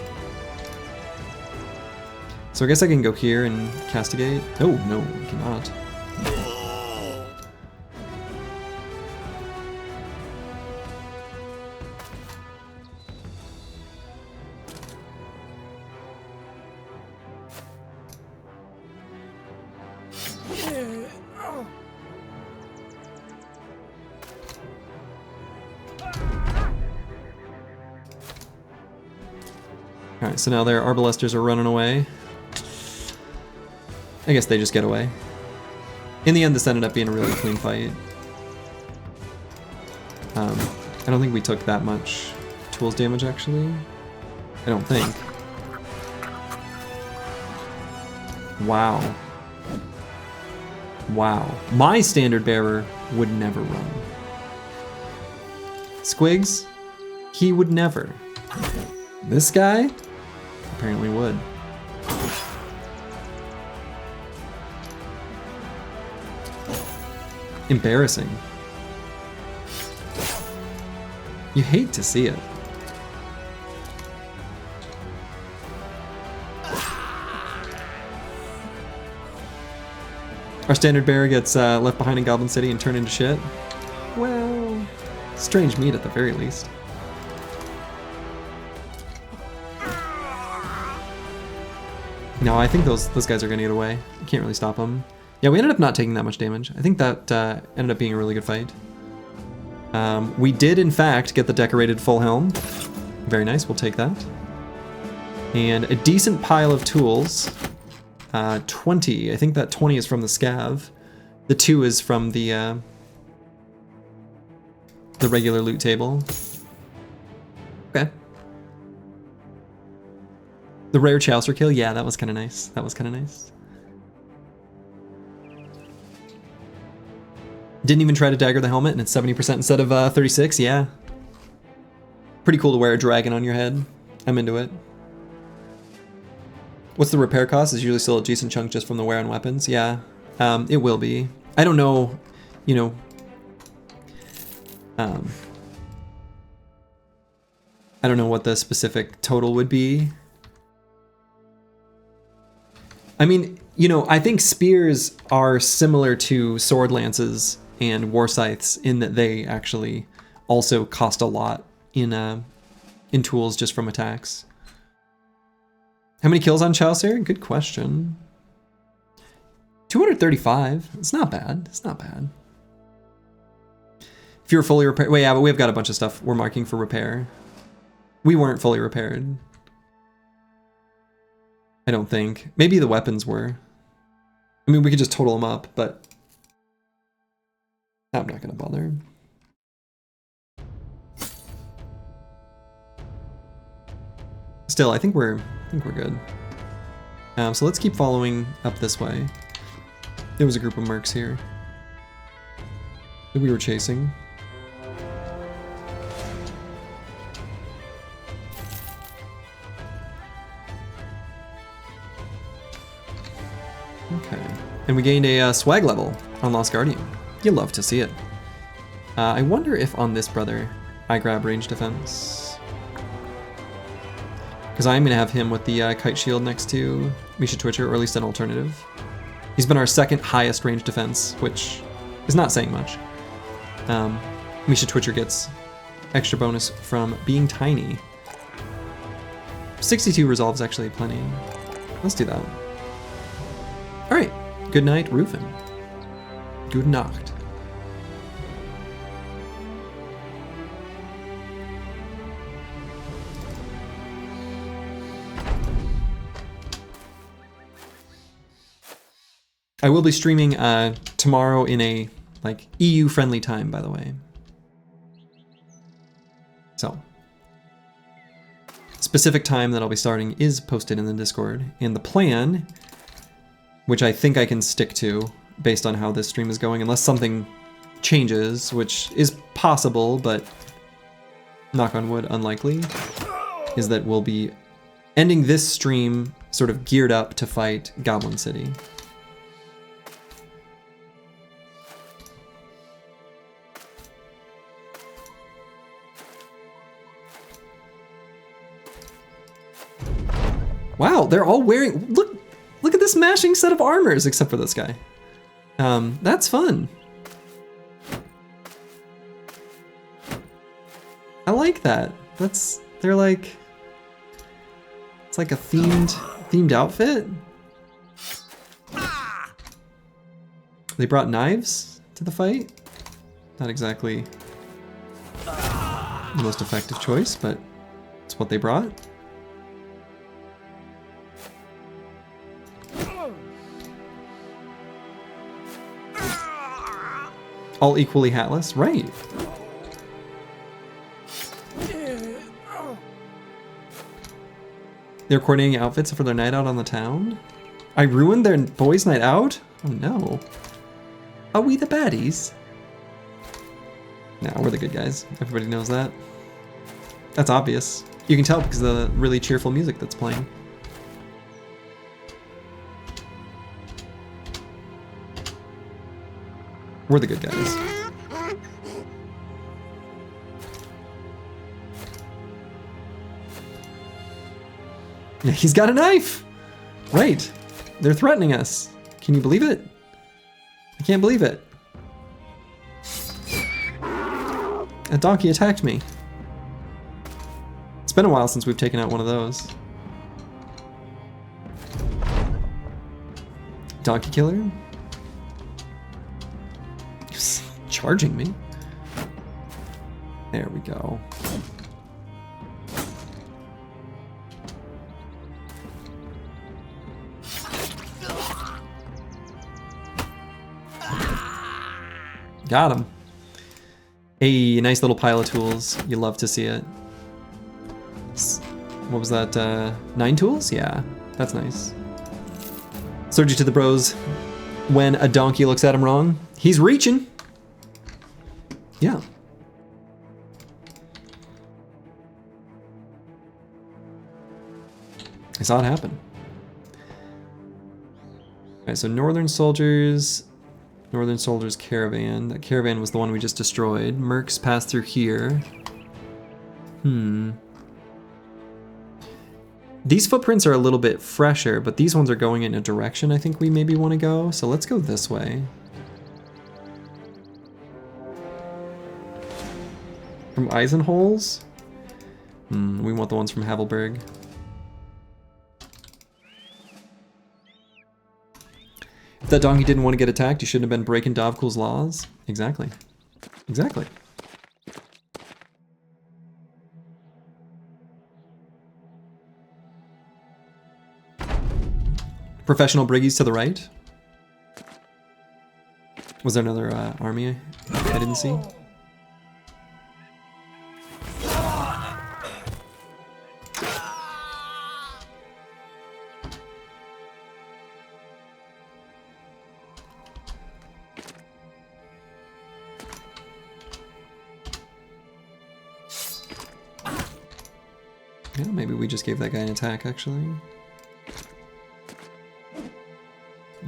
So I guess I can go here and castigate. Oh, no, I cannot. Alright, so now their arbalesters are running away. I guess they just get away. In the end, this ended up being a really clean fight. I don't think we took that much tools damage, actually. I don't think. Wow. Wow. My standard bearer would never run. Squigs, he would never. This guy apparently would. Embarrassing. You hate to see it. Our standard bearer gets left behind in Goblin City and turned into shit. Well, strange meat at the very least. No, I think those guys are gonna get away. You can't really stop them. Yeah, we ended up not taking that much damage. I think that ended up being a really good fight. We did, in fact, get the decorated full helm. Very nice, we'll take that. And a decent pile of tools. 20, I think that 20 is from the scav. The 2 is from the regular loot table. Okay. The rare Chaucer kill, yeah, that was kind of nice. That was kind of nice. Didn't even try to dagger the helmet and it's 70% instead of 36, yeah. Pretty cool to wear a dragon on your head. I'm into it. What's the repair cost? Is usually still a decent chunk just from the wear on weapons. Yeah, it will be. I don't know, you know. I don't know what the specific total would be. I mean, you know, I think spears are similar to sword lances and war scythes in that they actually also cost a lot in tools just from attacks. How many kills on Chaucer? Good question. 235. It's not bad. It's not bad. If you're fully repaired, well, yeah, but we've got a bunch of stuff we're marking for repair. We weren't fully repaired. I don't think. Maybe the weapons were. I mean, we could just total them up, but I'm not gonna bother. Still, I think we're good. So let's keep following up this way. There was a group of mercs here that we were chasing. Okay, and we gained a swag level on Lost Guardian. You'll love to see it. I wonder if on this brother I grab range defense. Because I'm going to have him with the kite shield next to Misha Twitcher, or at least an alternative. He's been our second highest range defense, which is not saying much. Misha Twitcher gets extra bonus from being tiny. 62 resolves actually plenty. Let's do that. All right. Good night, Rufin. Good Nacht. I will be streaming tomorrow in a like EU friendly time, by the way. So, specific time that I'll be starting is posted in the Discord, and the plan, which I think I can stick to based on how this stream is going, unless something changes, which is possible, but knock on wood, unlikely, is that we'll be ending this stream sort of geared up to fight Goblin City. Wow, they're all wearing, look at this matching set of armors, except for this guy. That's fun. I like that. They're like, it's like a themed outfit. They brought knives to the fight. Not exactly the most effective choice, but it's what they brought. All equally hatless, right? They're coordinating outfits for their night out on the town? I ruined their boys' night out? Oh no. Are we the baddies? No, we're the good guys. Everybody knows that. That's obvious. You can tell because of the really cheerful music that's playing. We're the good guys. Yeah, he's got a knife! Right. They're threatening us. Can you believe it? I can't believe it. A donkey attacked me. It's been a while since we've taken out one of those. Donkey killer? Charging me. There we go. Got him. A nice little pile of tools. You love to see it. What was that? 9 tools? Yeah, that's nice. Surgery to the bros. When a donkey looks at him wrong, he's reaching. Yeah. I saw it happen. Alright, so Northern Soldiers Caravan. That caravan was the one we just destroyed. Mercs passed through here. These footprints are a little bit fresher, but these ones are going in a direction I think we maybe want to go. So let's go this way. From Eisenholes? We want the ones from Havelberg. If that donkey didn't want to get attacked, you shouldn't have been breaking Dovkul's laws. Exactly. Exactly. Professional briggies to the right. Was there another army I didn't see? Yeah, maybe we just gave that guy an attack, actually.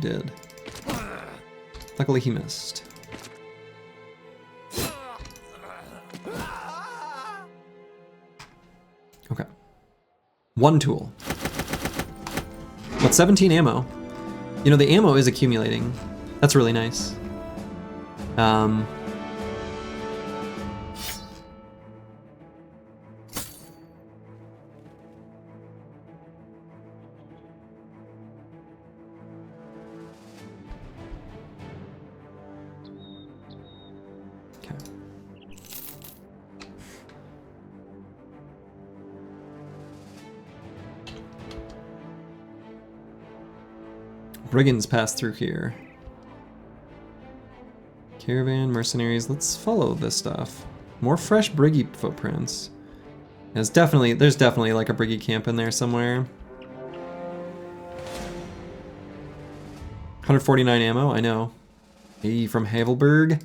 Did. Luckily he missed. Okay. 1 tool. But 17 ammo. You know, the ammo is accumulating. That's really nice. Brigands pass through here. Caravan, mercenaries, let's follow this stuff. More fresh briggy footprints. There's definitely like a briggy camp in there somewhere. 149 ammo, I know. Hey, from Havelberg.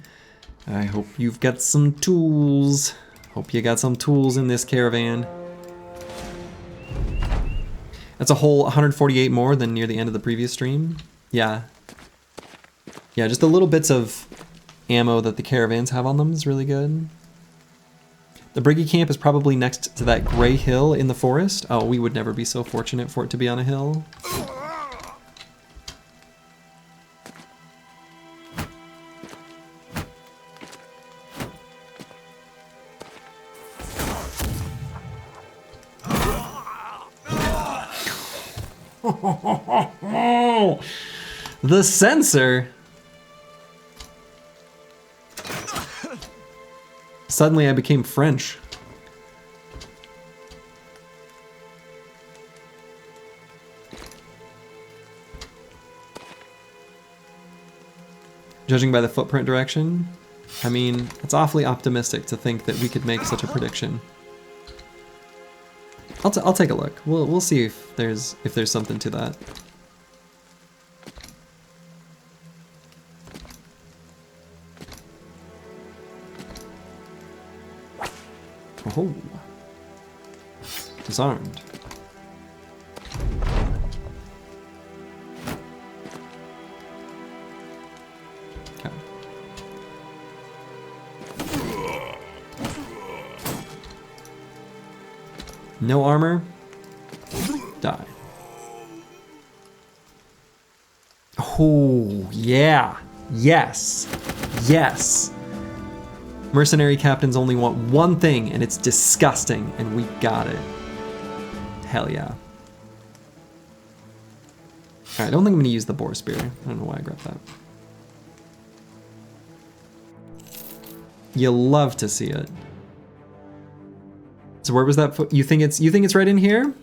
I hope you've got some tools. Hope you got some tools in this caravan. That's a whole 148 more than near the end of the previous stream. Yeah. Yeah, just the little bits of ammo that the caravans have on them is really good. The briggy camp is probably next to that gray hill in the forest. Oh, we would never be so fortunate for it to be on a hill. The sensor. Suddenly I became French. Judging by the footprint direction, I mean, it's awfully optimistic to think that we could make such a prediction. I'll take a look. We'll see if there's something to that. Oh, disarmed. Okay. No armor. Die. Oh, yeah. Yes. Yes. Mercenary captains only want one thing, and it's disgusting, and we got it. Hell yeah. Alright, I don't think I'm gonna use the boar spear. I don't know why I grabbed that. You love to see it. So where was that foot? You think it's right in here?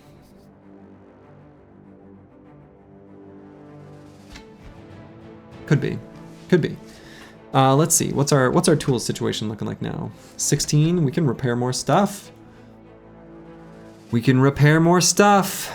Could be. Could be. Let's see. What's our tools situation looking like now? 16. We can repair more stuff. We can repair more stuff.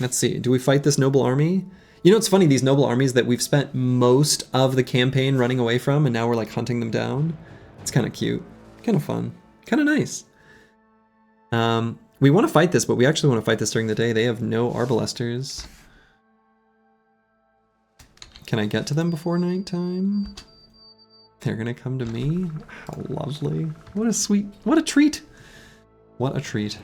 Let's see. Do we fight this noble army? You know, it's funny, these noble armies that we've spent most of the campaign running away from, and now we're like hunting them down. It's kind of cute. Kind of fun. Kind of nice. We want to fight this, but we actually want to fight this during the day. They have no arbalesters. Can I get to them before nighttime? They're gonna come to me? How lovely. What a sweet, what a treat. What a treat.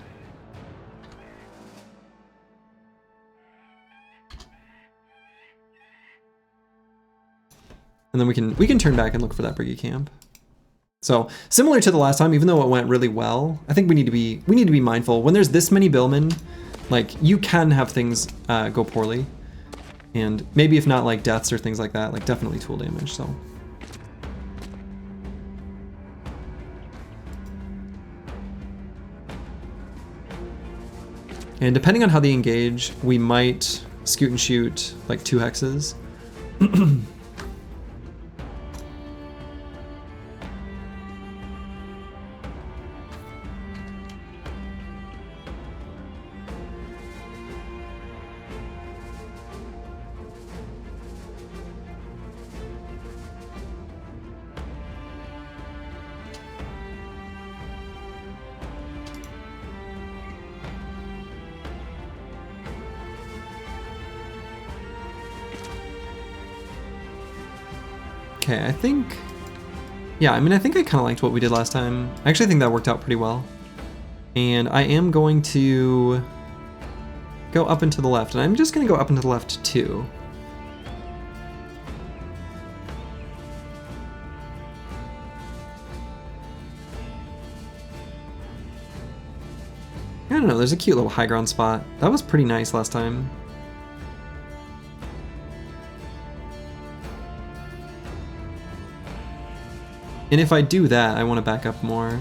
And then we can turn back and look for that briggy camp. So similar to the last time, even though it went really well, I think we need to be mindful when there's this many billmen. Like, you can have things go poorly, and maybe if not like deaths or things like that, like definitely tool damage. So. And depending on how they engage, we might scoot and shoot like 2 hexes. Okay, I think, yeah, I mean, I think I kind of liked what we did last time. I actually think that worked out pretty well. And I am going to go up and to the left, and I'm just going to go up and to the left too. I don't know, there's a cute little high ground spot. That was pretty nice last time. And if I do that, I want to back up more.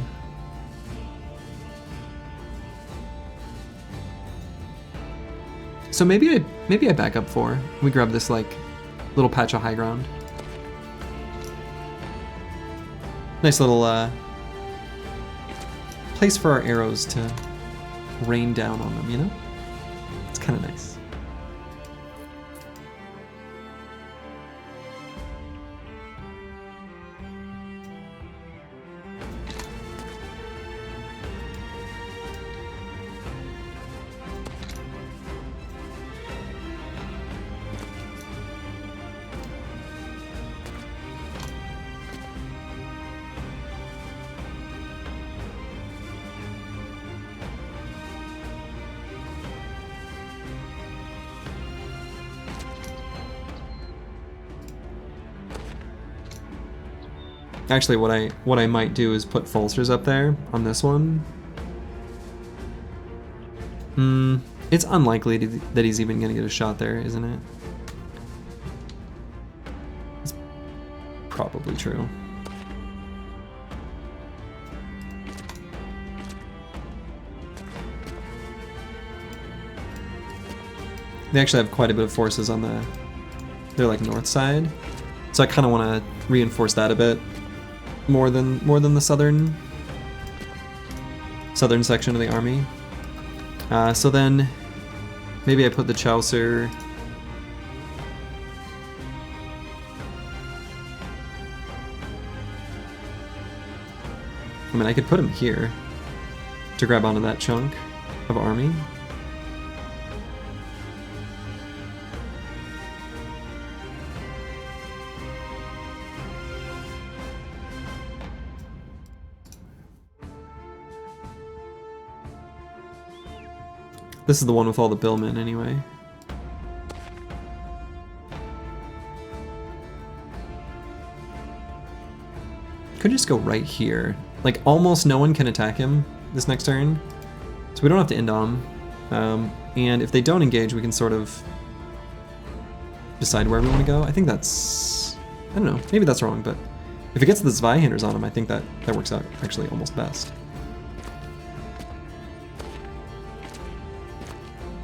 So maybe I back up 4. We grab this like little patch of high ground. Nice little place for our arrows to rain down on them, you know? It's kind of nice. Actually, what I might do is put Fulsers up there on this one. It's unlikely that he's even gonna get a shot there, isn't it? It's probably true. They actually have quite a bit of forces on their like north side, so I kind of want to reinforce that a bit. More than the southern section of the army. So then maybe I put the Chaucer I mean, I could put him here to grab onto that chunk of army. This is the one with all the billmen, anyway. Could just go right here. Like, almost no one can attack him this next turn, so we don't have to end on him. And if they don't engage, we can sort of decide where we want to go. I think that's... I don't know, maybe that's wrong, but if it gets the Zweihanders on him, I think that works out actually almost best.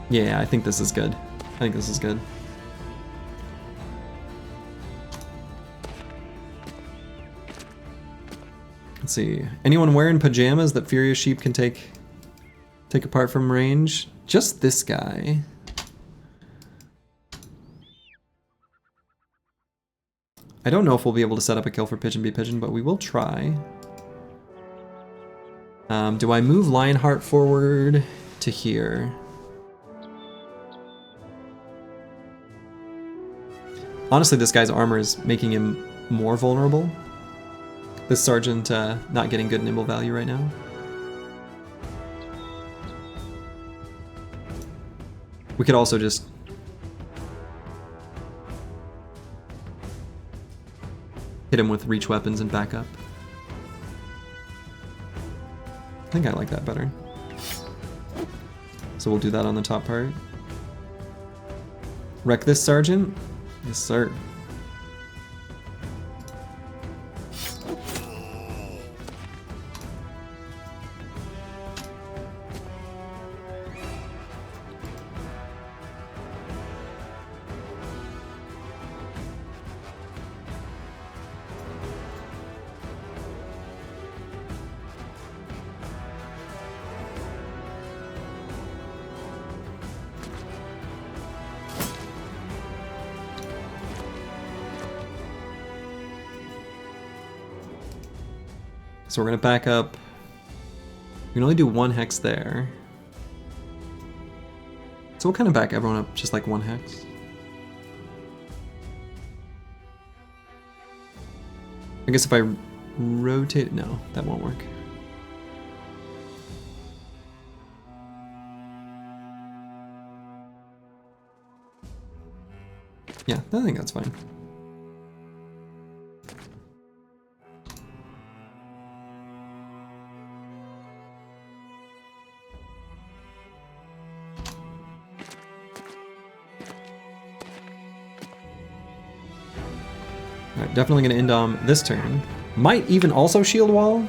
Yeah, I think this is good. I think this is good. Let's see. Anyone wearing pajamas that Furious Sheep can take apart from range? Just this guy. I don't know if we'll be able to set up a kill for Pigeon be Pigeon, but we will try. Do I move Lionheart forward to here? Honestly, this guy's armor is making him more vulnerable. This sergeant not getting good nimble value right now. We could also just hit him with reach weapons and back up. I think I like that better. So we'll do that on the top part. Wreck this sergeant? Yes, sir. So we're gonna back up. We can only do 1 hex there. So we'll kind of back everyone up just like 1 hex. I guess if I rotate, no, that won't work. Yeah, I think that's fine. Alright, definitely gonna end this turn. Might even also shield wall.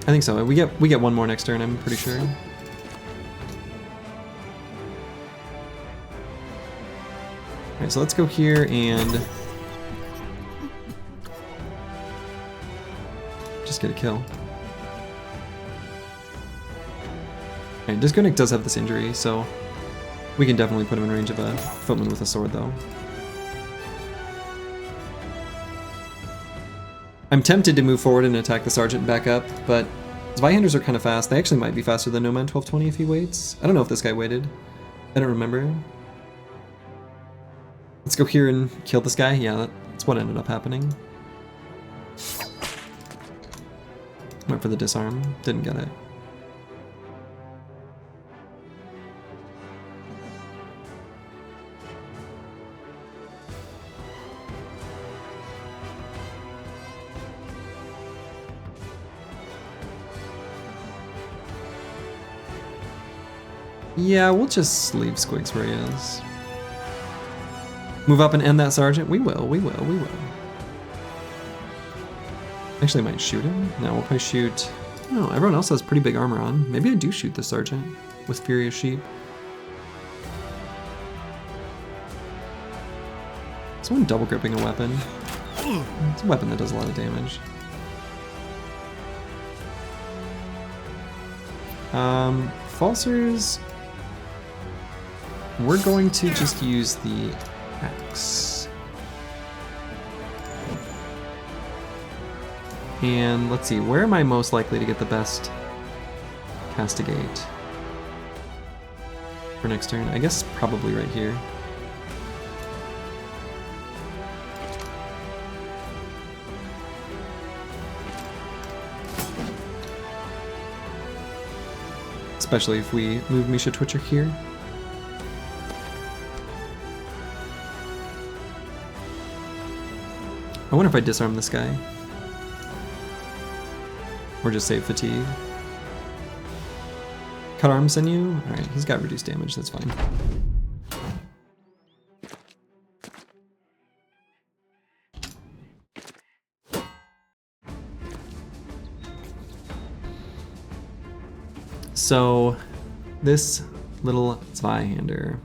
I think so. We get one more next turn, I'm pretty sure. Alright, so let's go here and just get a kill. Alright, Disconnect does have this injury, so we can definitely put him in range of a footman with a sword, though. I'm tempted to move forward and attack the sergeant back up, but Zweihanders are kind of fast. They actually might be faster than Nomad 1220 if he waits. I don't know if this guy waited. I don't remember. Let's go here and kill this guy. Yeah, that's what ended up happening. Went for the disarm. Didn't get it. Yeah, we'll just leave Squigs where he is. Move up and end that sergeant? We will. Actually, I might shoot him. No, we'll probably shoot... No, everyone else has pretty big armor on. Maybe I do shoot the sergeant with Furious Sheep. Someone double gripping a weapon. It's a weapon that does a lot of damage. Falsers... We're going to just use the axe. And let's see, where am I most likely to get the best castigate for next turn? I guess probably right here. Especially if we move Misha Twitcher here. I wonder if I disarm this guy. Or just save fatigue. Cut arm sinew? Alright, he's got reduced damage, that's fine. So, this little Zweihander.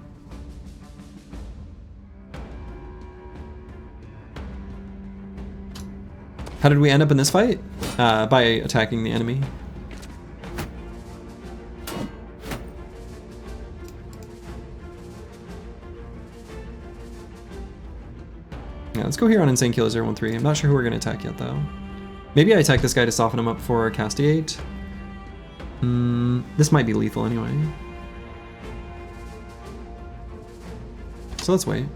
How did we end up in this fight? By attacking the enemy. Yeah, let's go here on Insane Killer 013. I'm not sure who we're going to attack yet, though. Maybe I attack this guy to soften him up for castigate. This might be lethal anyway. So let's wait.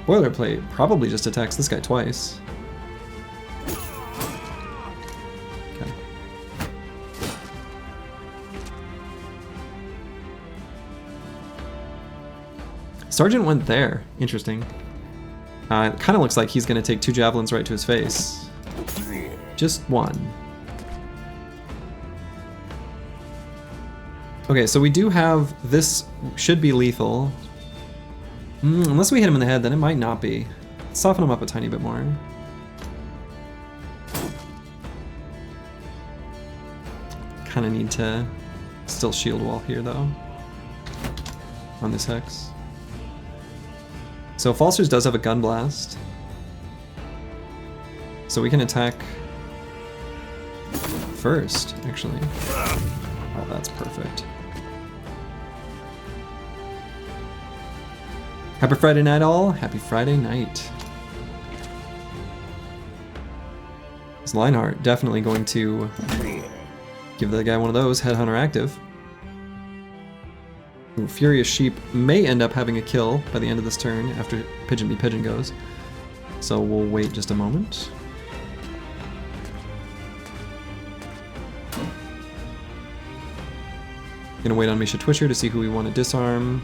Boilerplate probably just attacks this guy twice. Okay. Sergeant went there. Interesting. It kind of looks like he's going to take 2 javelins right to his face. Just one. Okay, so we do have... This should be lethal. Unless we hit him in the head, then it might not be. Let's soften him up a tiny bit more. Kind of need to still shield wall here, though. On this hex. So Falsters does have a gun blast. So we can attack first, actually. Oh, that's perfect. Happy Friday night, all. Happy Friday night. This Lionheart definitely going to give the guy one of those. Headhunter active. Ooh, Furious Sheep may end up having a kill by the end of this turn after Pigeon Be Pigeon goes. So we'll wait just a moment. Gonna wait on Misha Twitcher to see who we want to disarm.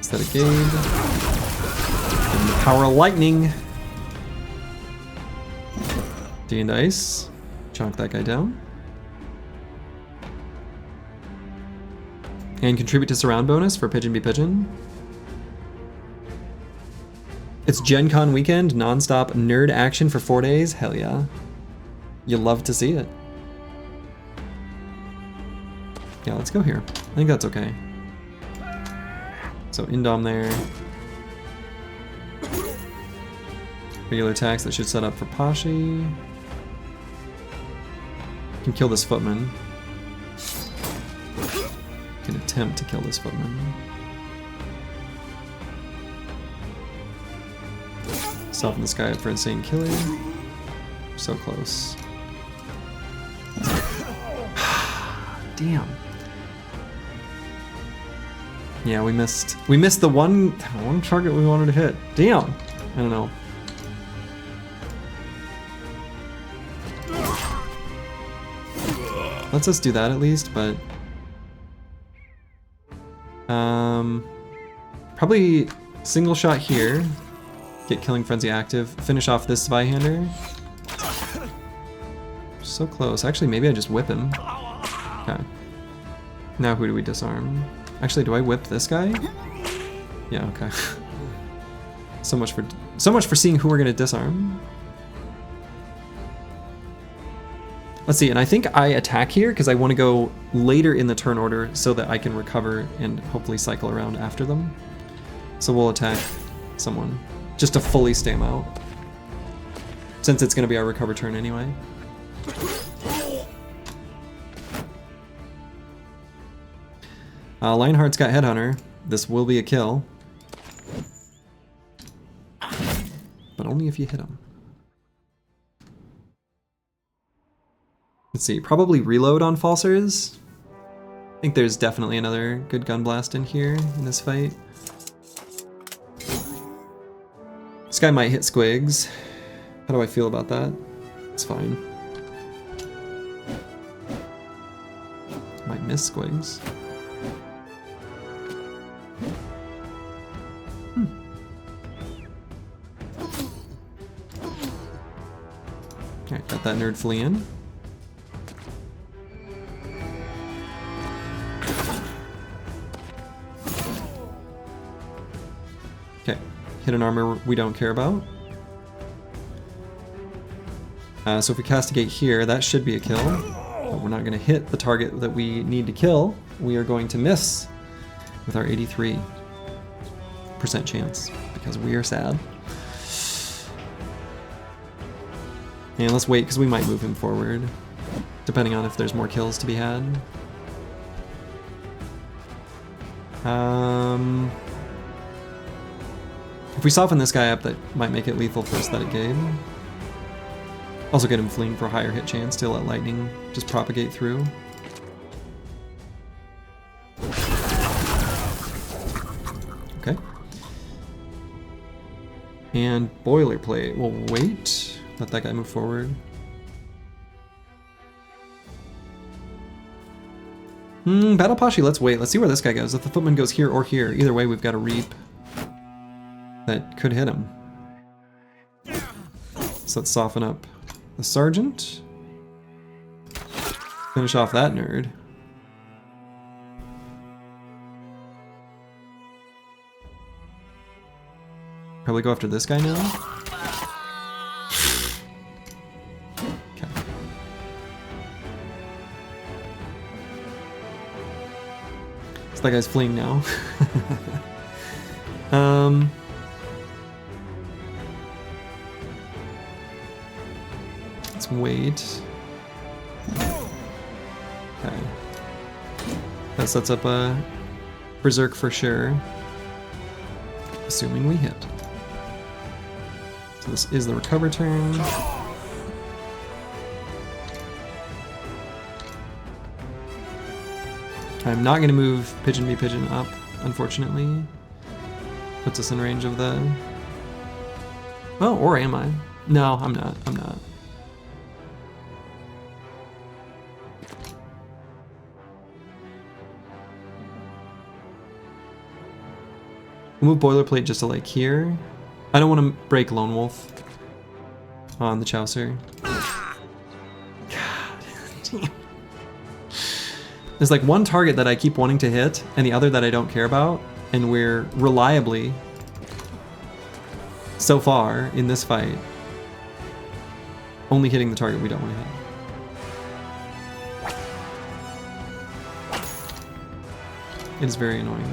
Is that a Gabe? And the Power of Lightning. Gained ice. Chunk that guy down. And contribute to surround bonus for Pigeon Be Pigeon. It's Gen Con weekend, non-stop nerd action for 4 days. Hell yeah. You love to see it. Yeah, let's go here. I think that's okay. So Indom there. Regular attacks that should set up for Pashi. Can kill this footman. Can attempt to kill this footman. Soften this guy up for Insane Killer. So close. Damn. Yeah, we missed the one target we wanted to hit. Damn. I don't know. Let's us do that at least, but probably single shot here. Get Killing Frenzy active. Finish off this Zweihander. So close. Actually, maybe I just whip him. Okay. Now who do we disarm? Actually, do I whip this guy? Yeah. Okay. So much for seeing who we're gonna disarm. Let's see, and I think I attack here because I want to go later in the turn order so that I can recover and hopefully cycle around after them. So we'll attack someone just to fully stay them out, since it's going to be our recover turn anyway. Lionheart's got Headhunter. This will be a kill, but only if you hit him. Let's see, probably reload on Falsers. I think there's definitely another good gun blast in here in this fight. This guy might hit Squigs. How do I feel about that? It's fine. Might miss Squigs. Alright, got that nerd fleeing. Okay, hit an armor we don't care about. So if we castigate here, that should be a kill. But we're not going to hit the target that we need to kill. We are going to miss with our 83% chance because we are sad. And let's wait because we might move him forward, depending on if there's more kills to be had. If we soften this guy up, that might make it lethal for Aesthetic Gabe. Also get him fleeing for a higher hit chance to let lightning just propagate through. Okay. And Boilerplate. We'll wait. Let that guy move forward. Battle Pashi, let's wait. Let's see where this guy goes. If the Footman goes here or here, either way we've got a Reap that could hit him. So let's soften up the Sergeant. Finish off that nerd. Probably go after this guy now. Okay. So that guy's fleeing now. Let's wait. Okay. That sets up a Berserk for sure. Assuming we hit. So this is the recover turn. I'm not going to move Pigeon Be Pigeon up, unfortunately. Puts us in range of the... Oh, or am I? No, I'm not. I'm not. We'll move Boilerplate just to like here. I don't want to break Lone Wolf on the Chaucer. There's like one target that I keep wanting to hit and the other that I don't care about, and we're reliably, so far in this fight, only hitting the target we don't want to hit. It is very annoying.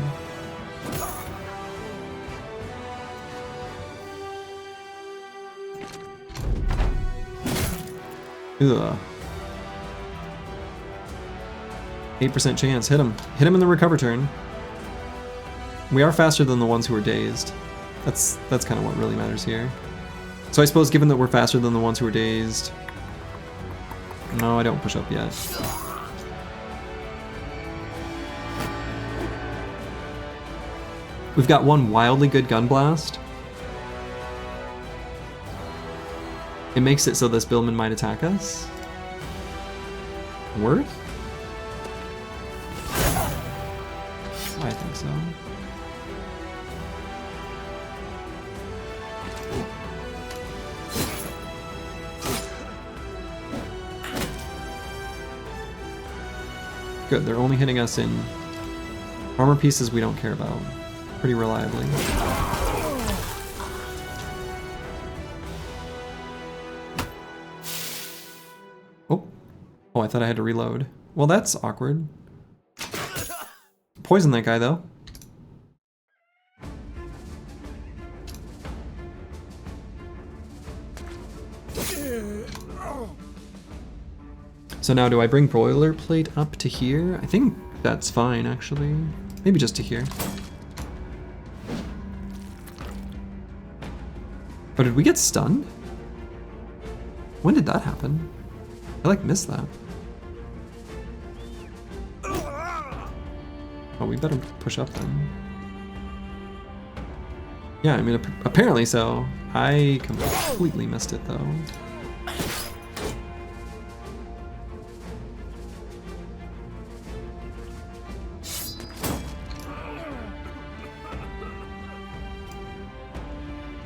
Ugh. 8% chance. Hit him. Hit him in the recover turn. We are faster than the ones who are dazed. That's kind of what really matters here. So I suppose given that we're faster than the ones who are dazed... No, I don't push up yet. We've got one wildly good gun blast. It makes it so this Billman might attack us. Worth? I think so. Good, they're only hitting us in armor pieces we don't care about. Pretty reliably. Oh, I thought I had to reload. Well, that's awkward. Poison that guy, though. So now do I bring boilerplate up to here? I think that's fine, actually. Maybe just to here. Oh, did we get stunned? When did that happen? I like missed that. Oh, we better push up then. Yeah, I mean, apparently so. I completely missed it though.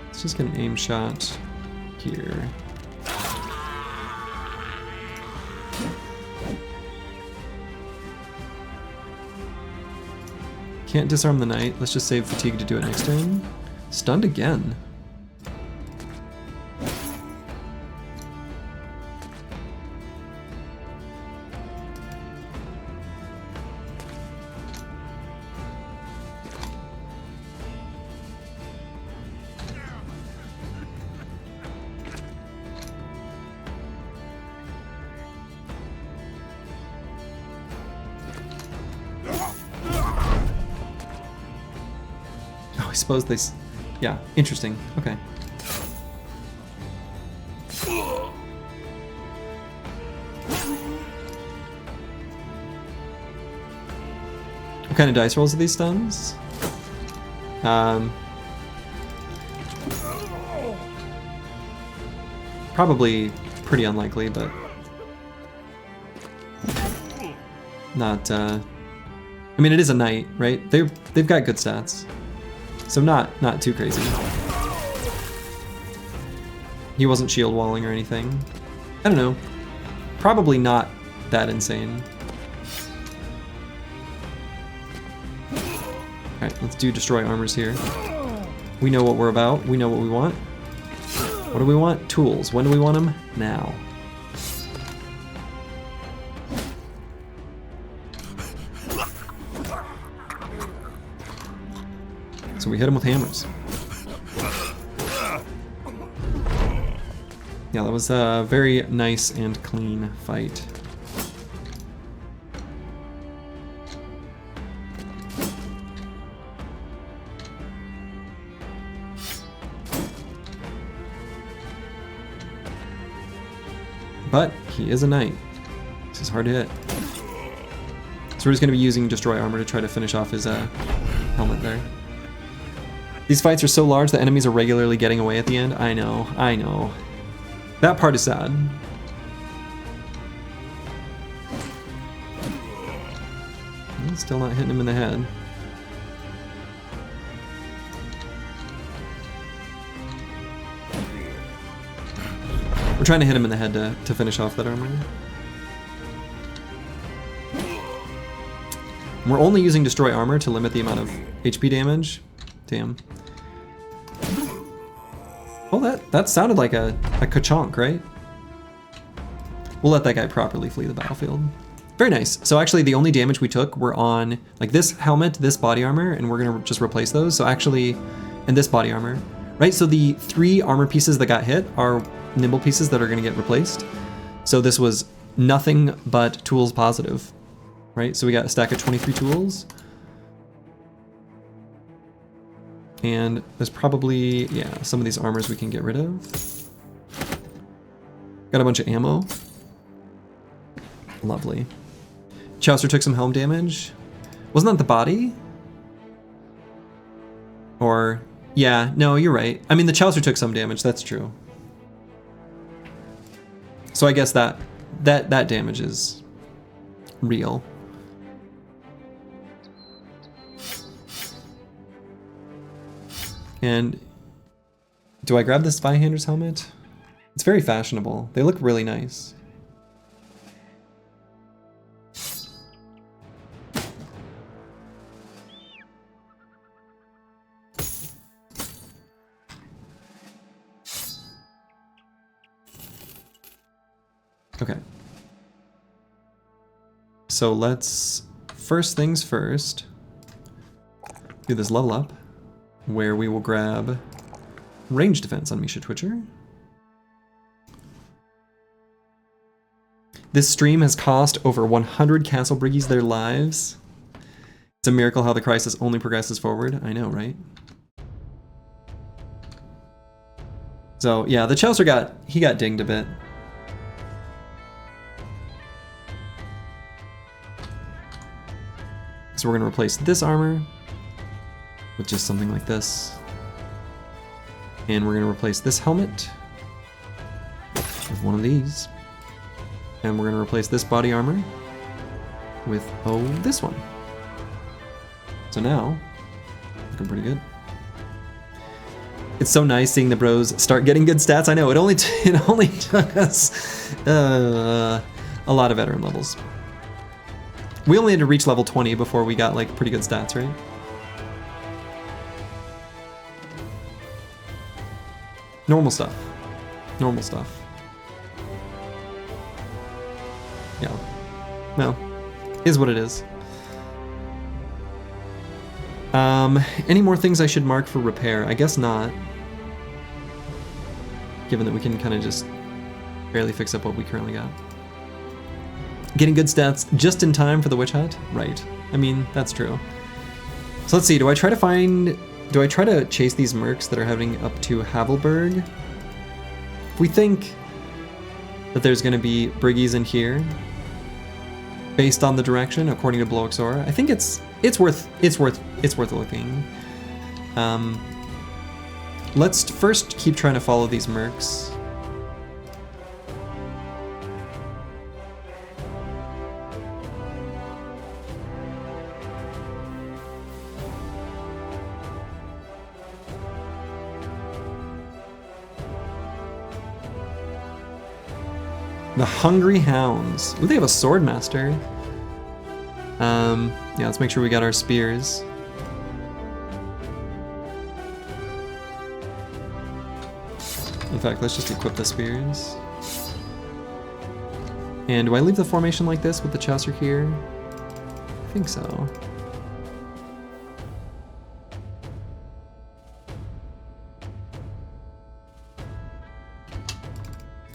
Let's just get an aim shot here. Can't disarm the knight. Let's just save fatigue to do it next turn. Stunned again. I suppose they... Yeah, interesting. Okay. What kind of dice rolls are these stuns? Probably pretty unlikely, but... Not, I mean, it is a knight, right? They've got good stats. So not too crazy. He wasn't shield walling or anything. I don't know. Probably not that insane. Alright, let's do destroy armors here. We know what we're about. We know what we want. What do we want? Tools. When do we want them? Now. So we hit him with hammers. Yeah, that was a very nice and clean fight. But he is a knight. This is hard to hit. So we're just going to be using destroy armor to try to finish off his helmet there. These fights are so large that enemies are regularly getting away at the end. I know, I know. That part is sad. Still not hitting him in the head. We're trying to hit him in the head to finish off that armor. And we're only using destroy armor to limit the amount of HP damage. Damn. Oh, that sounded like a ka-chonk, right? We'll let that guy properly flee the battlefield. Very nice. So actually the only damage we took were on like this helmet, this body armor, and we're gonna just replace those. So actually, and this body armor, right? So the 3 armor pieces that got hit are nimble pieces that are gonna get replaced. So this was nothing but tools positive, right? So we got a stack of 23 tools. And there's probably, yeah, some of these armors we can get rid of. Got a bunch of ammo. Lovely. Chaucer took some helm damage. Wasn't that the body? Or, yeah, no, you're right. I mean, the Chaucer took some damage, that's true. So I guess that damage is real. And do I grab this Spyhander's helmet? It's very fashionable. They look really nice. Okay. So let's, first things first, do this level up, where we will grab range defense on Misha Twitcher. This stream has cost over 100 Castle Briggies their lives. It's a miracle how the crisis only progresses forward. I know, right? So yeah, the Chaucer got dinged a bit. So we're gonna replace this armor with just something like this. And we're gonna replace this helmet with one of these. And we're gonna replace this body armor with, oh, this one. So now, looking pretty good. It's so nice seeing the bros start getting good stats. I know, it only took us a lot of veteran levels. We only had to reach level 20 before we got like pretty good stats, right? Normal stuff. Normal stuff. Yeah. Well, is what it is. Any more things I should mark for repair? I guess not. Given that we can kind of just barely fix up what we currently got. Getting good stats just in time for the witch hunt? Right. I mean, that's true. So let's see, do I try to chase these mercs that are heading up to Havelberg? If we think that there's gonna be briggies in here, based on the direction, according to Bloixor, I think it's worth looking. Let's first keep trying to follow these mercs. The Hungry Hounds. Ooh, they have a sword master. Yeah, let's make sure we got our spears. In fact, let's just equip the spears. And do I leave the formation like this with the Chaucer here? I think so.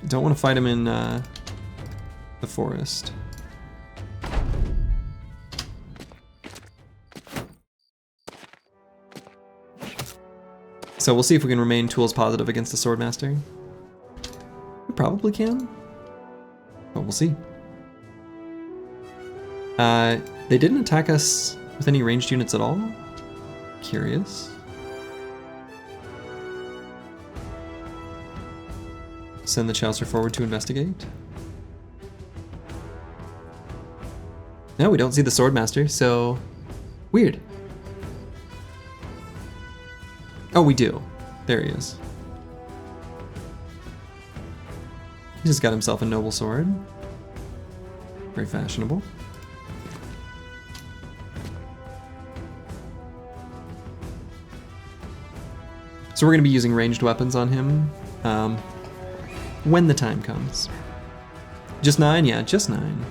Don't want to fight him in the forest. So we'll see if we can remain tools positive against the Swordmaster. We probably can, but we'll see. They didn't attack us with any ranged units at all. Curious. Send the Chaucer forward to investigate. No, we don't see the Swordmaster, so weird. Oh, we do. There he is. He just got himself a noble sword. Very fashionable. So we're going to be using ranged weapons on him when the time comes. Just 9? Yeah, just 9.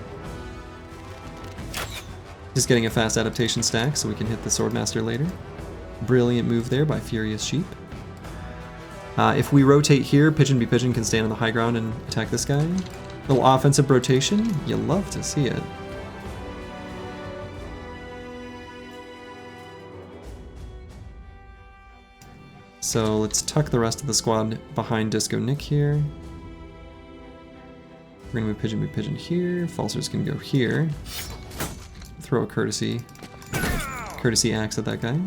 Just getting a fast adaptation stack so we can hit the Swordmaster later. Brilliant move there by Furious Sheep. If we rotate here, Pigeon Be Pigeon can stand on the high ground and attack this guy. Little offensive rotation, you love to see it. So let's tuck the rest of the squad behind Disco Nick here. We're gonna move Pigeon Be Pigeon here. Falsers can go here. Throw a courtesy axe at that guy.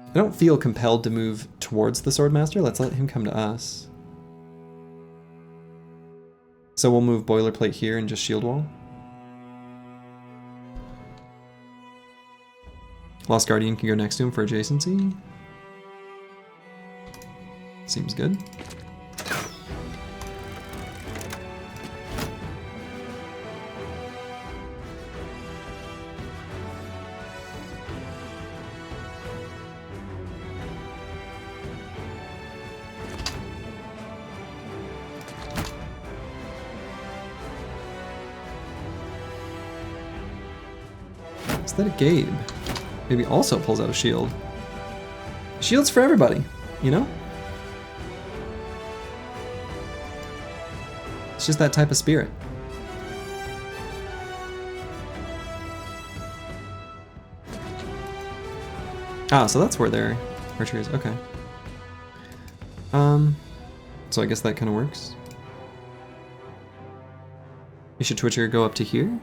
I don't feel compelled to move towards the Swordmaster. Let's let him come to us. So we'll move Boilerplate here and just shield wall. Lost Guardian can go next to him for adjacency. Seems good. Is that a Gabe? Maybe also pulls out a shield. Shields for everybody, you know? It's just that type of spirit. Ah, so that's where their archery is. Okay. So I guess that kind of works. You should Twitcher go up to here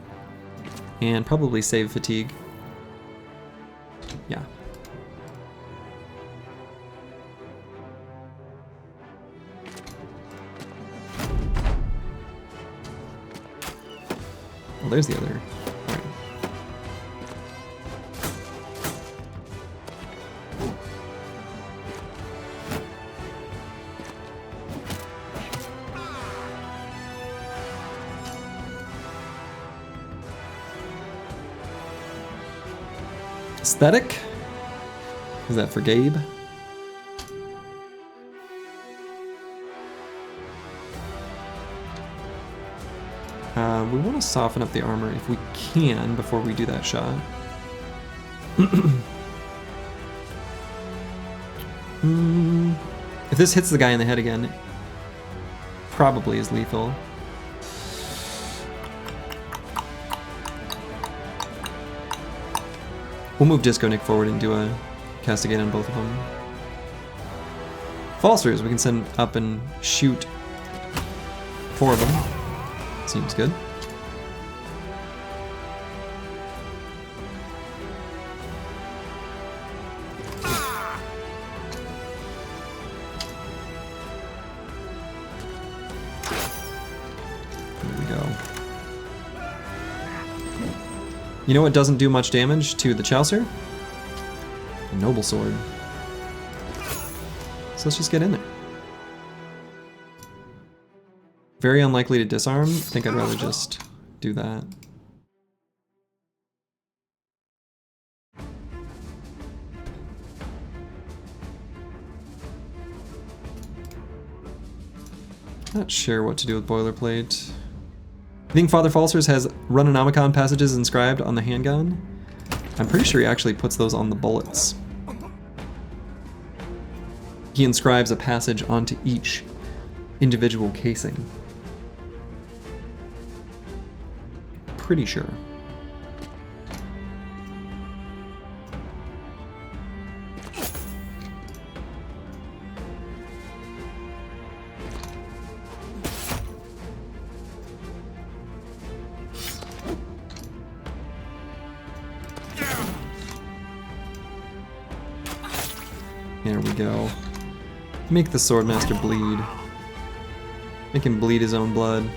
and probably save fatigue. Yeah. Well, there's the other. All right. Aesthetic? Is that for Gabe? We want to soften up the armor if we can before we do that shot. If this hits the guy in the head again, it probably is lethal. We'll move Disco Nick forward and do a castigate on both of them. Falsers, we can send up and shoot 4 of them. Seems good. You know what doesn't do much damage to the Chaucer? A Noble Sword. So let's just get in there. Very unlikely to disarm. I think I'd rather just do that. Not sure what to do with Boilerplate. I think Father Falsers has Run1 passages inscribed on the handgun. I'm pretty sure he actually puts those on the bullets. He inscribes a passage onto each individual casing. Pretty sure. There we go. Make the Swordmaster bleed. Make him bleed his own blood.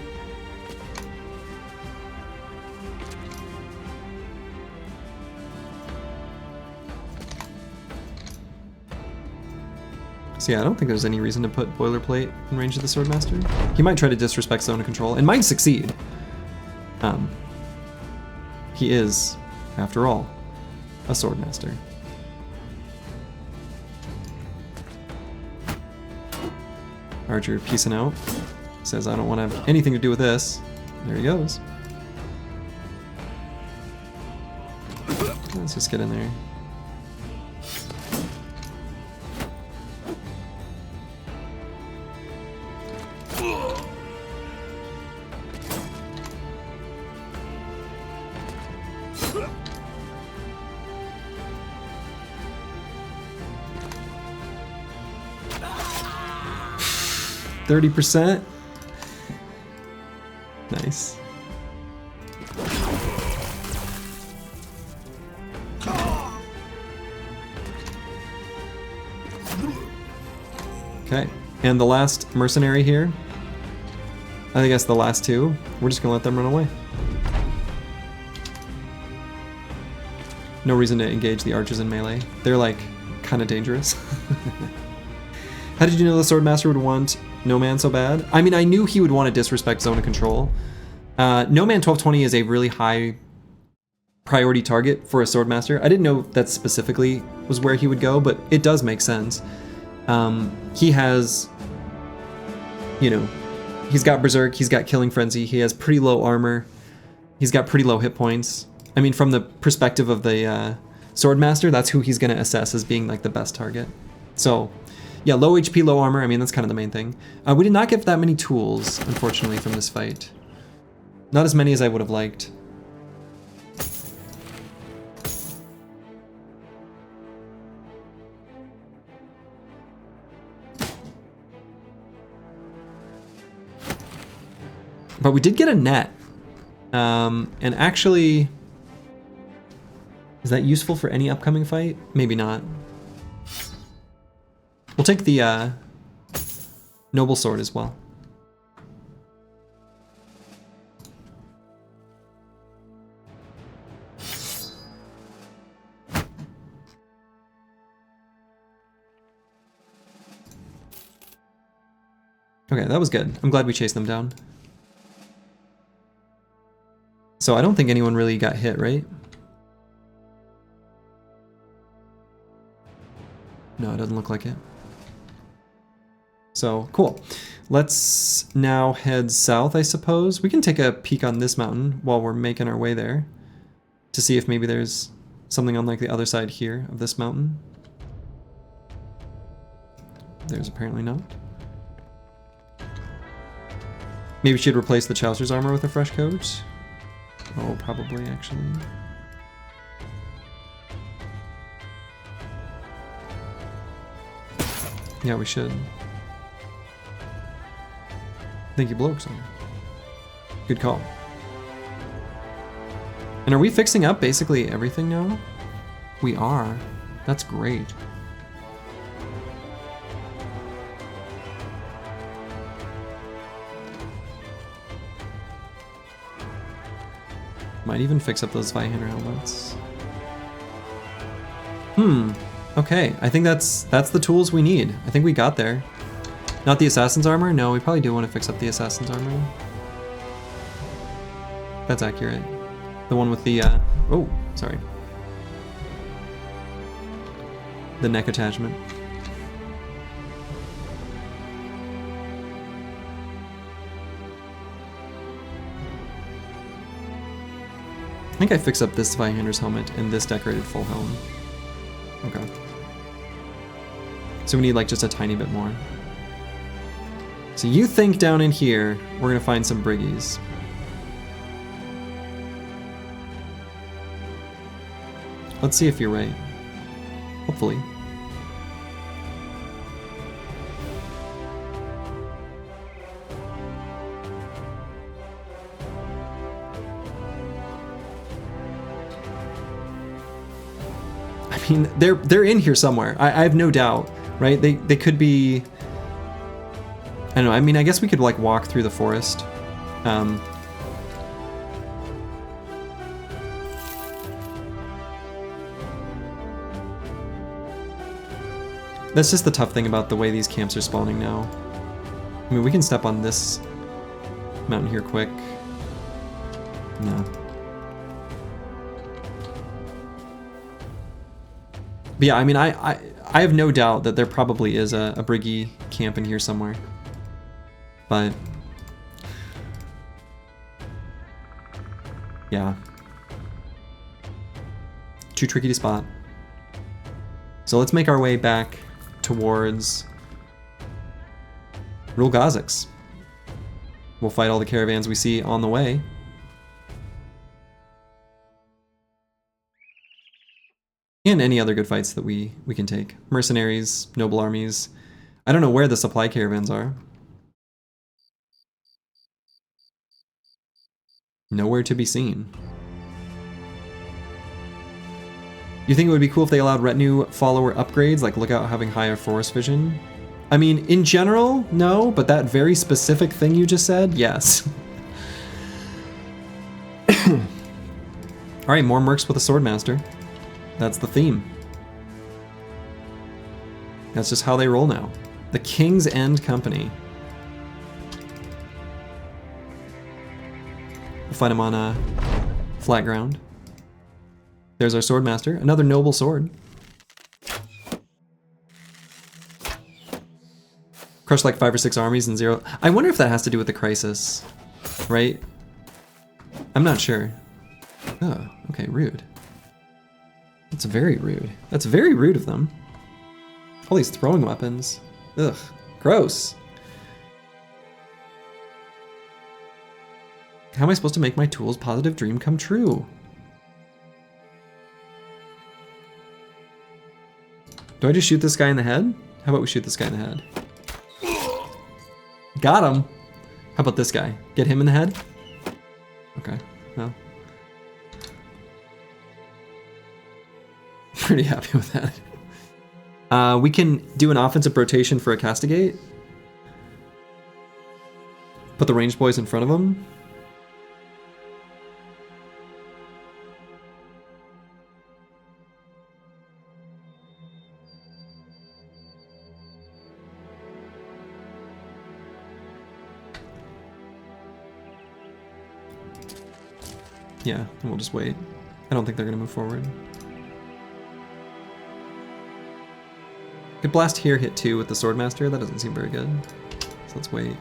So yeah, I don't think there's any reason to put Boilerplate in range of the Swordmaster. He might try to disrespect zone of control, and might succeed. He is, after all, a swordmaster. Archer peacing out. Says, I don't want to have anything to do with this. There he goes. Let's just get in there. %. Nice. Okay, and the last mercenary here, I guess the last two, we're just gonna let them run away. No reason to engage the archers in melee. They're like kind of dangerous. How did you know the Swordmaster would want No Man so bad? I mean, I knew he would want to disrespect Zone of Control. No Man 1220 is a really high priority target for a Swordmaster. I didn't know that specifically was where he would go, but it does make sense. He has, you know, he's got Berserk, he's got Killing Frenzy, he has pretty low armor, he's got pretty low hit points. I mean, from the perspective of the Swordmaster, that's who he's going to assess as being like the best target. So, yeah, low HP, low armor, I mean, that's kind of the main thing. We did not get that many tools, unfortunately, from this fight. Not as many as I would have liked. But we did get a net. And actually, is that useful for any upcoming fight? Maybe not. We'll take the Noble Sword as well. Okay, that was good. I'm glad we chased them down. So I don't think anyone really got hit, right? No, it doesn't look like it. So, cool. Let's now head south, I suppose. We can take a peek on this mountain while we're making our way there to see if maybe there's something on like the other side here of this mountain. There's apparently not. Maybe she'd replace the Chaucer's armor with a fresh coat. Oh, probably, actually. Yeah, we should. Thank you, Blokes. Good call. And are we fixing up basically everything now? We are. That's great. Might even fix up those Zweihander helmets. Okay, I think that's the tools we need. I think we got there. Not the Assassin's Armor? No, we probably do want to fix up the Assassin's Armor. That's accurate. The one with the, oh, sorry. The neck attachment. I think I fix up this Zweihander's helmet and this decorated full helm. Okay. So we need like just a tiny bit more. So you think down in here, we're gonna find some briggies. Let's see if you're right. Hopefully. I mean, they're in here somewhere. I have no doubt, right? They could be. I don't know. I mean, I guess we could like walk through the forest. That's just the tough thing about the way these camps are spawning now. I mean, we can step on this mountain here quick. No. But yeah, I mean, I have no doubt that there probably is a Briggy camp in here somewhere. But yeah, too tricky to spot. So let's make our way back towards Rule Gazix. We'll fight all the caravans we see on the way. And any other good fights that we can take. Mercenaries, noble armies. I don't know where the supply caravans are. Nowhere to be seen. You think it would be cool if they allowed retinue follower upgrades, like lookout having higher forest vision? I mean, in general, no, but that very specific thing you just said, yes. Alright, more mercs with a swordmaster. That's the theme. That's just how they roll now. The King's End Company. We'll fight him on flat ground. There's our swordmaster, another noble sword. Crushed like 5 or 6 armies and 0. I wonder if that has to do with the crisis, right? I'm not sure. Oh, okay, rude. That's very rude. That's very rude of them. All these throwing weapons. Ugh, gross. How am I supposed to make my tool's positive dream come true? Do I just shoot this guy in the head? How about we shoot this guy in the head? Got him! How about this guy? Get him in the head? Okay, well. Pretty happy with that. We can do an offensive rotation for a castigate. Put the ranged boys in front of him. Yeah, and we'll just wait. I don't think they're gonna move forward. Could blast here, hit 2 with the swordmaster. That doesn't seem very good. So let's wait.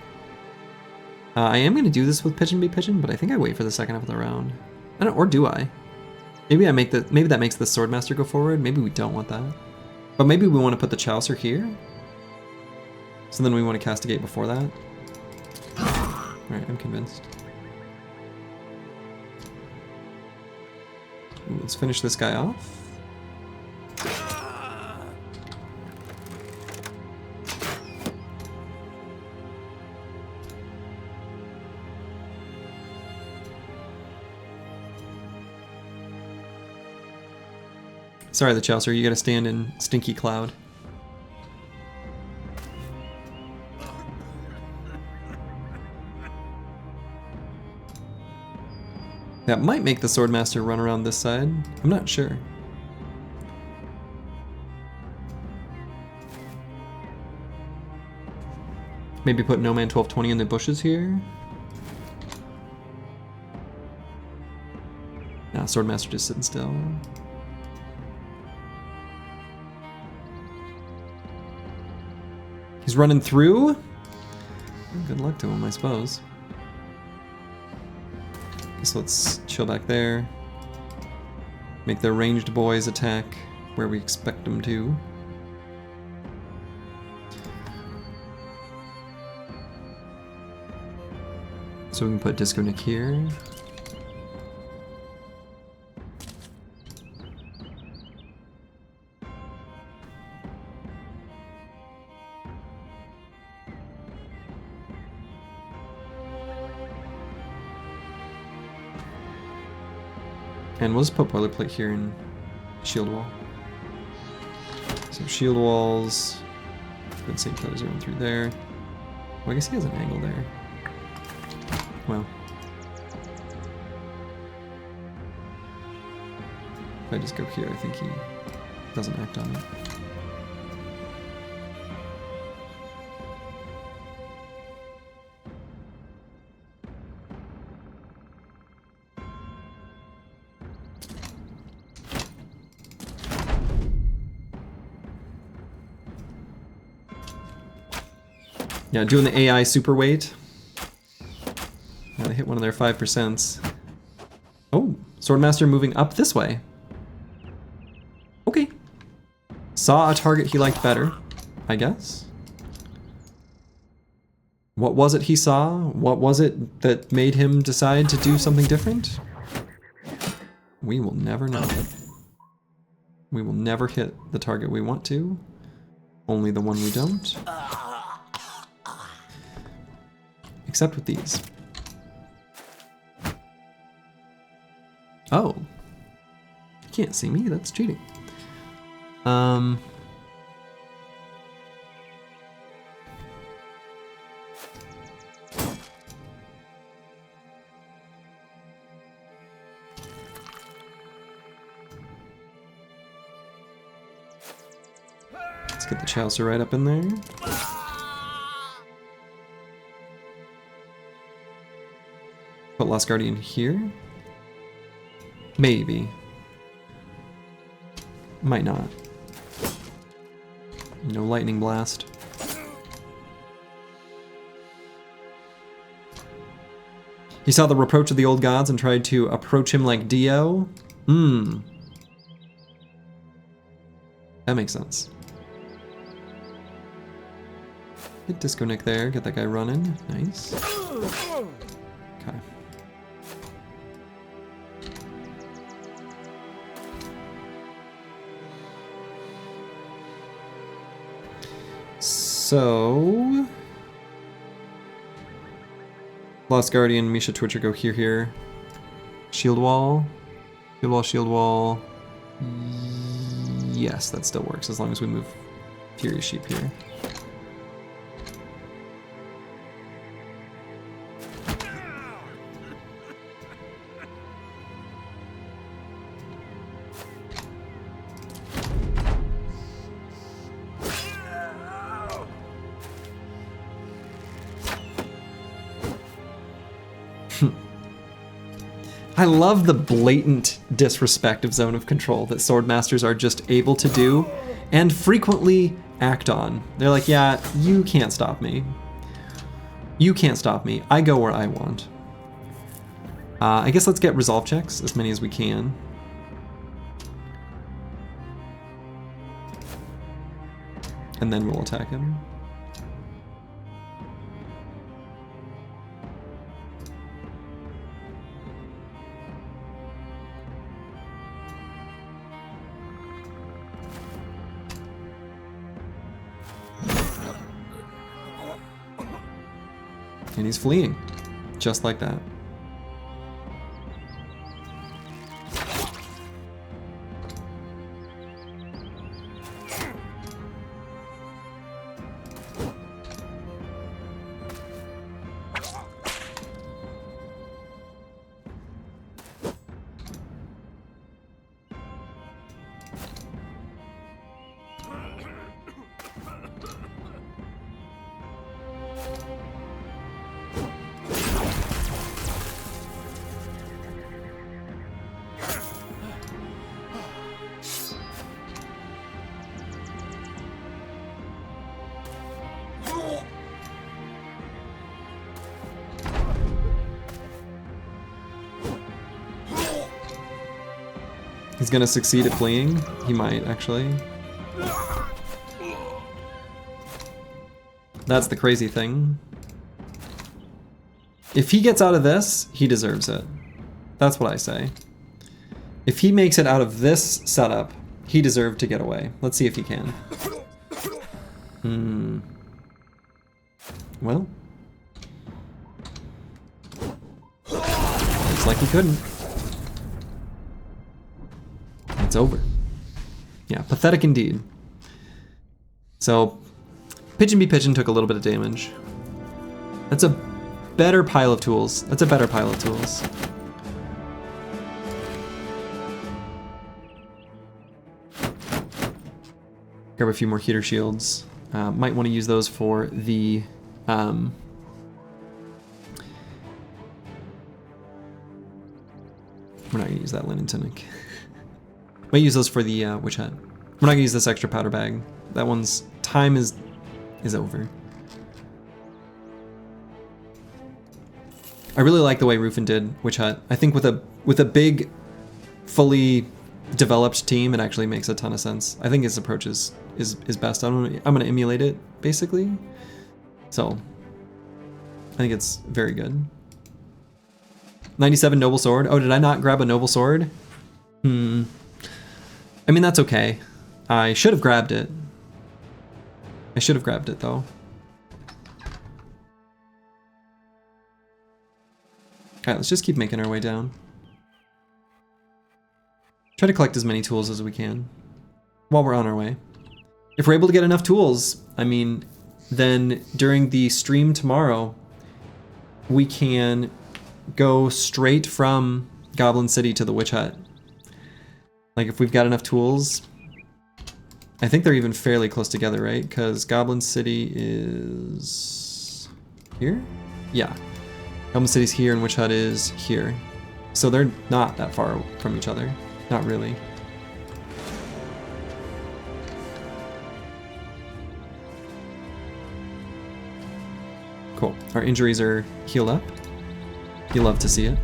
I am gonna do this with pigeon be pigeon, but I think I wait for the second half of the round. I don't, or do I? Maybe I make the. Maybe that makes the swordmaster go forward. Maybe we don't want that. But maybe we want to put the chaucer here. So then we want to castigate before that. All right, I'm convinced. Ooh, let's finish this guy off. Sorry, the Chaucer, you gotta stand in Stinky Cloud. That might make the Swordmaster run around this side. I'm not sure. Maybe put No Man 1220 in the bushes here. Nah, Swordmaster just sitting still. He's running through. Good luck to him, I suppose. So let's chill back there. Make the ranged boys attack where we expect them to. So we can put Disco Nick here. And we'll just put boilerplate here and shield wall. So shield walls. Good save those run through there. Well, I guess he has an angle there. Well. If I just go here, I think he doesn't act on it. Yeah, doing the AI super weight. Yeah, they hit one of their 5%. Oh, Swordmaster moving up this way. Okay. Saw a target he liked better, I guess. What was it he saw? What was it that made him decide to do something different? We will never know. We will never hit the target we want to. Only the one we don't. Except with these. Oh. You can't see me, that's cheating. Let's get the Chaucer right up in there. Put Lost Guardian here? Maybe. Might not. No lightning blast. He saw the reproach of the old gods and tried to approach him like Dio. That makes sense. Hit Disco Nick there, get that guy running. Nice. Okay. So... Lost Guardian, Misha Twitcher go here. Shield wall. Shield wall, shield wall. Yes, that still works as long as we move Furious Sheep here. I love the blatant disrespect of zone of control that Swordmasters are just able to do and frequently act on. They're like, yeah, you can't stop me. You can't stop me. I go where I want. I guess let's get resolve checks, as many as we can. And then we'll attack him. And he's fleeing, just like that. He's gonna succeed at fleeing? He might, actually. That's the crazy thing. If he gets out of this, he deserves it. That's what I say. If he makes it out of this setup, he deserved to get away. Let's see if he can. Well. Looks like he couldn't. It's over. Yeah, pathetic indeed. So, Pigeon Be Pigeon took a little bit of damage. That's a better pile of tools. That's a better pile of tools. Grab a few more heater shields. Might want to use those for the... we're not going to use that linen tunic. Might use those for the witch hat. We're not gonna use this extra powder bag. That one's time is over. I really like the way Rufin did Witch Hut. I think with a big, fully developed team, it actually makes a ton of sense. I think his approach is best. I'm gonna emulate it basically. So I think it's very good. 97 Noble Sword. Oh, did I not grab a Noble Sword? I mean, that's okay. I should have grabbed it. I should have grabbed it though. Alright, let's just keep making our way down. Try to collect as many tools as we can while we're on our way. If we're able to get enough tools, I mean, then during the stream tomorrow, we can go straight from Goblin City to the Witch Hut. Like if we've got enough tools, I think they're even fairly close together, right? Because Goblin City is here? Yeah. Goblin City's here and Witch Hut is here. So they're not that far from each other. Not really. Cool. Our injuries are healed up. You love to see it.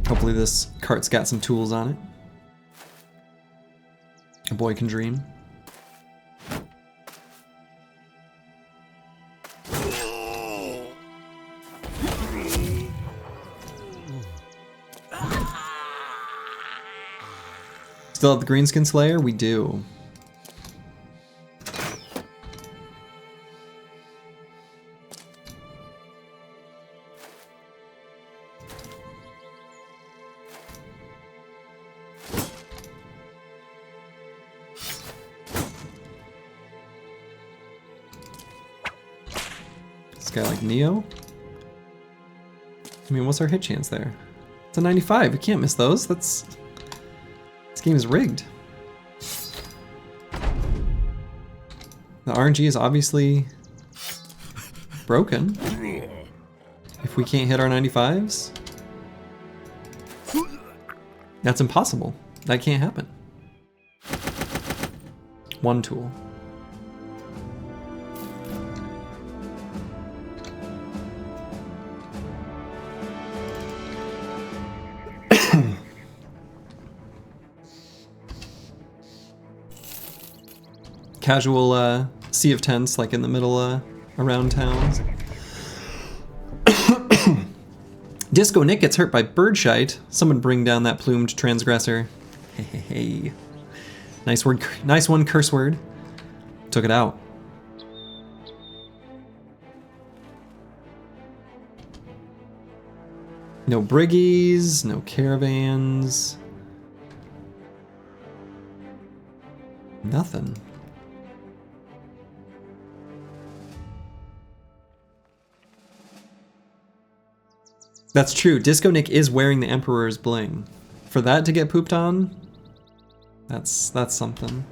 Hopefully this cart's got some tools on it. A boy can dream. Still have the Greenskin Slayer? We do. This guy like Neo? I mean, what's our hit chance there? It's a 95. We can't miss those. This game is rigged. The RNG is obviously broken. If we can't hit our 95s, that's impossible. That can't happen. One tool. Casual sea of tents, like in the middle around towns. Disco Nick gets hurt by birdshite. Someone bring down that plumed transgressor. Hey, hey, hey. Nice word, nice one, curse word. Took it out. No briggies, no caravans. Nothing. That's true. Disco Nick is wearing the Emperor's bling. For that to get pooped on, that's something.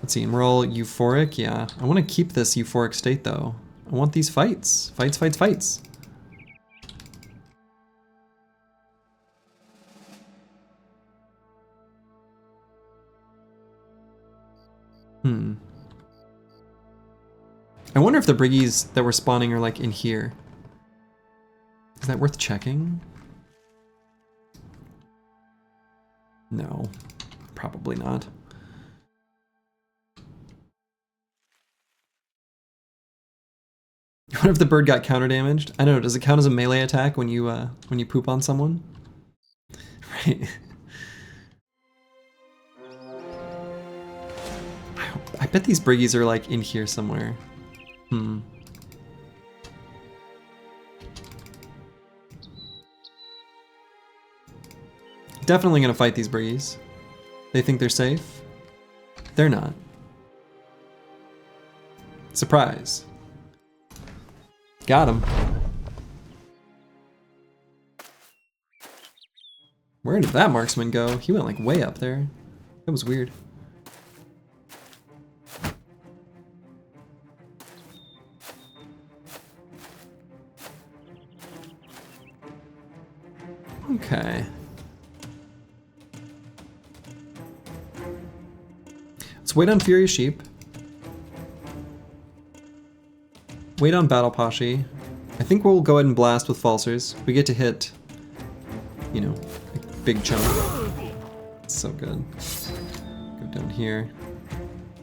Let's see, and we're all euphoric. Yeah, I want to keep this euphoric state though. I want these fights. Fights, fights, fights. I wonder if the briggies that were spawning are like in here. Is that worth checking? No, probably not. What if the bird got counter damaged? I don't know, does it count as a melee attack when you poop on someone? Right. I bet these briggies are like in here somewhere. Definitely gonna fight these briggies. They think they're safe? They're not. Surprise. Got him. Where did that marksman go? He went like way up there. That was weird. Okay. wait on Furious Sheep. Wait on Battle Pashi. I think we'll go ahead and blast with Falsers. We get to hit, you know, a big chunk. It's so good. Go down here.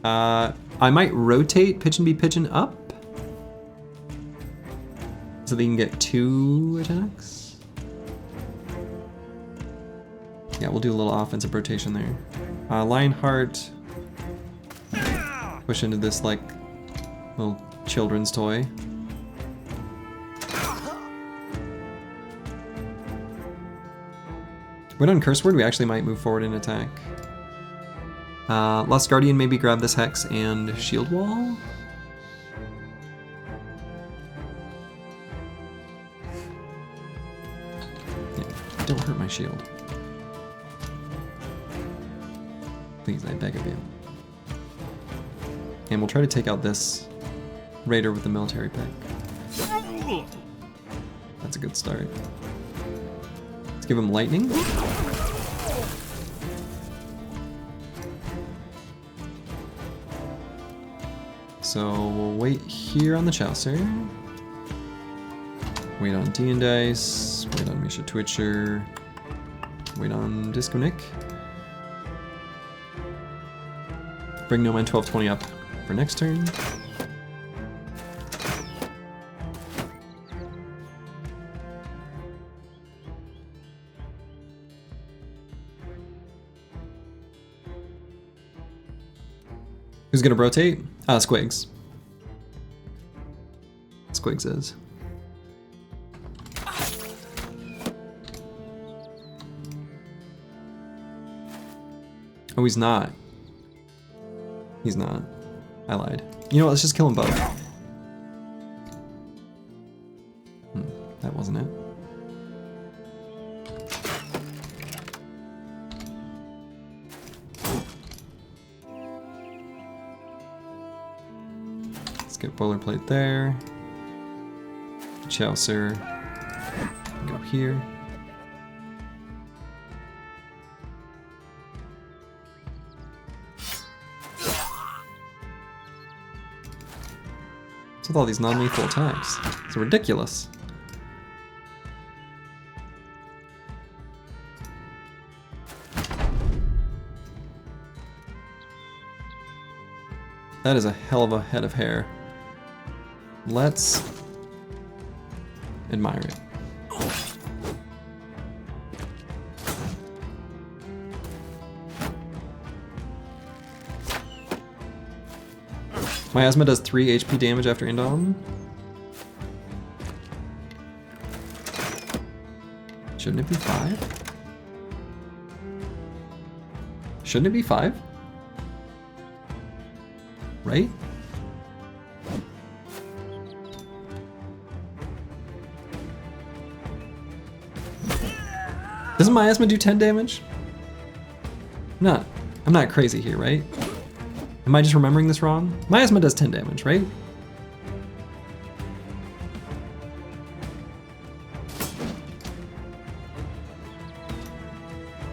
I might rotate Pitch and Be Pitching up. So they can get 2 attacks. Yeah, we'll do a little offensive rotation there. Lionheart. Push into this, like, little children's toy. Wait on Curse Word, we actually might move forward and attack. Lost Guardian, maybe grab this Hex and Shield Wall. Yeah, don't hurt my shield. Please, I beg of you. And we'll try to take out this Raider with the military pick. That's a good start. Let's give him lightning. So we'll wait here on the Chaucer. Wait on D and Dice. Wait on Misha Twitcher. Wait on Disco Nick. Bring No Man 1220 up for next turn. Who's gonna rotate? Squigs. Squigs is. Oh, he's not. He's not. I lied. You know what, let's just kill them both. That wasn't it. Let's get boilerplate there. Chaucer. Go here. What's with all these non-lethal attacks? It's ridiculous. That is a hell of a head of hair. Let's admire it. Miasma does 3 HP damage after Indom. Shouldn't it be 5? Shouldn't it be 5? Right? Doesn't Miasma do 10 damage? I'm not crazy here, right? Am I just remembering this wrong? Miasma does 10 damage, right?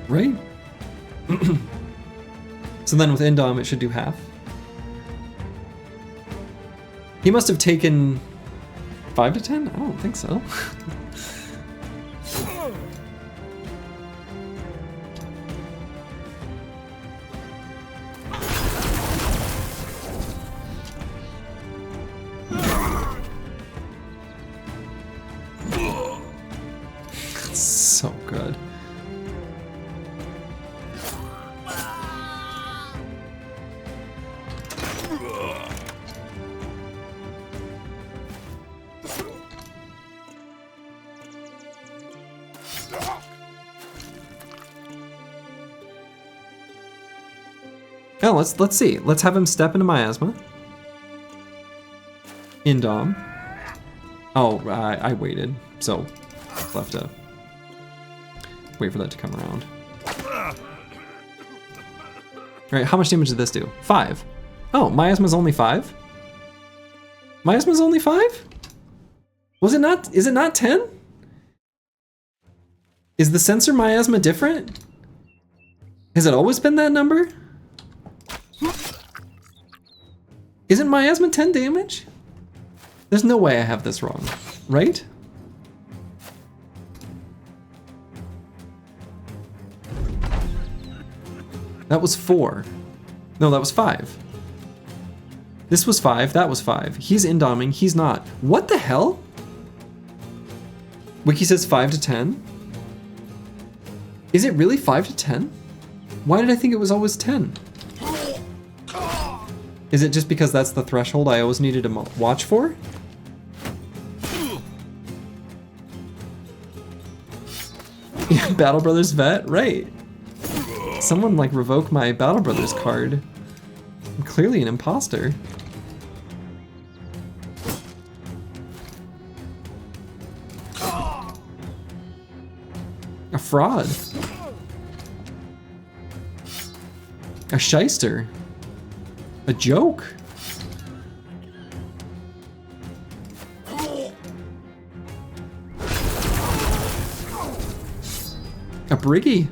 Right? So then with Indom it should do half. He must have taken 5 to 10? I don't think so. So good. Oh, let's see. Let's have him step into Miasma. Indom. Oh, I waited, so I'll have to wait for that to come around. Alright, how much damage did this do? 5. Oh, Miasma's only 5? Miasma's only 5? Was it not? Is it not 10? Is the sensor Miasma different? Has it always been that number? Isn't miasma 10 damage? There's no way I have this wrong, right? That was 4. No, that was 5. This was 5, that was 5. He's indoming, he's not. What the hell? Wiki says 5 to 10. Is it really 5 to 10? Why did I think it was always 10? Is it just because that's the threshold I always needed to watch for? Yeah, Battle Brothers vet, right. Someone like revoke my Battle Brothers card. I'm clearly an imposter. A fraud. A shyster. A joke. A briggy.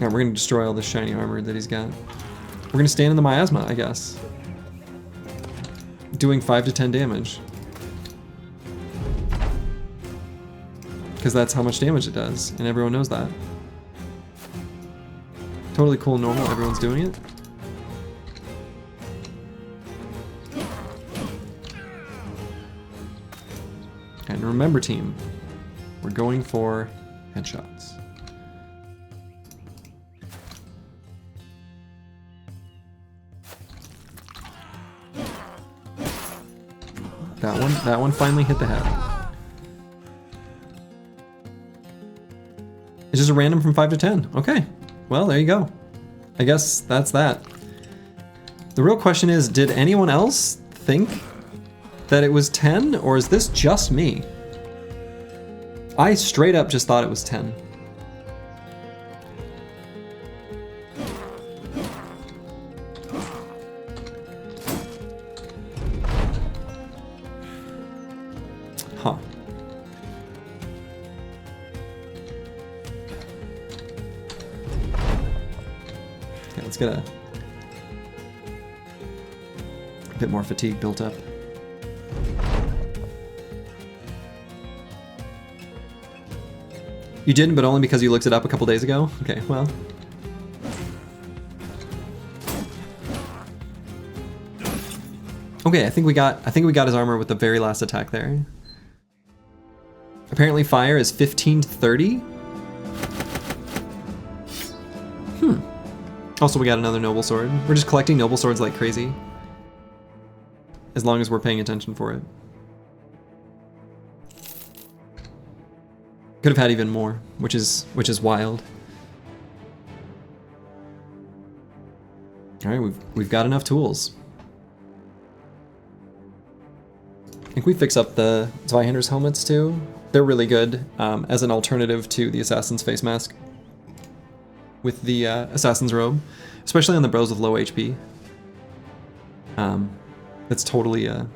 Yeah, we're gonna destroy all this shiny armor that he's got. We're gonna stand in the miasma, I guess. Doing 5 to 10 damage. Because that's how much damage it does, and everyone knows that. Totally cool, normal, everyone's doing it. And remember, team, we're going for headshots. That one finally hit the head. It's just a random from 5 to 10. Okay, well, there you go. I guess that's that. The real question is, did anyone else think that it was 10, or is this just me? I straight up just thought it was 10. Huh. Okay, let's get a bit more fatigue built up. You didn't, but only because you looked it up a couple days ago? Okay, well. Okay, I think we got his armor with the very last attack there. Apparently fire is 15 to 30. Also, we got another noble sword. We're just collecting noble swords like crazy. As long as we're paying attention for it. Could have had even more, which is wild. All right, we've got enough tools. I think we fix up the Zweihander's helmets too. They're really good as an alternative to the Assassin's face mask with the Assassin's robe, especially on the bros with low HP. That's totally a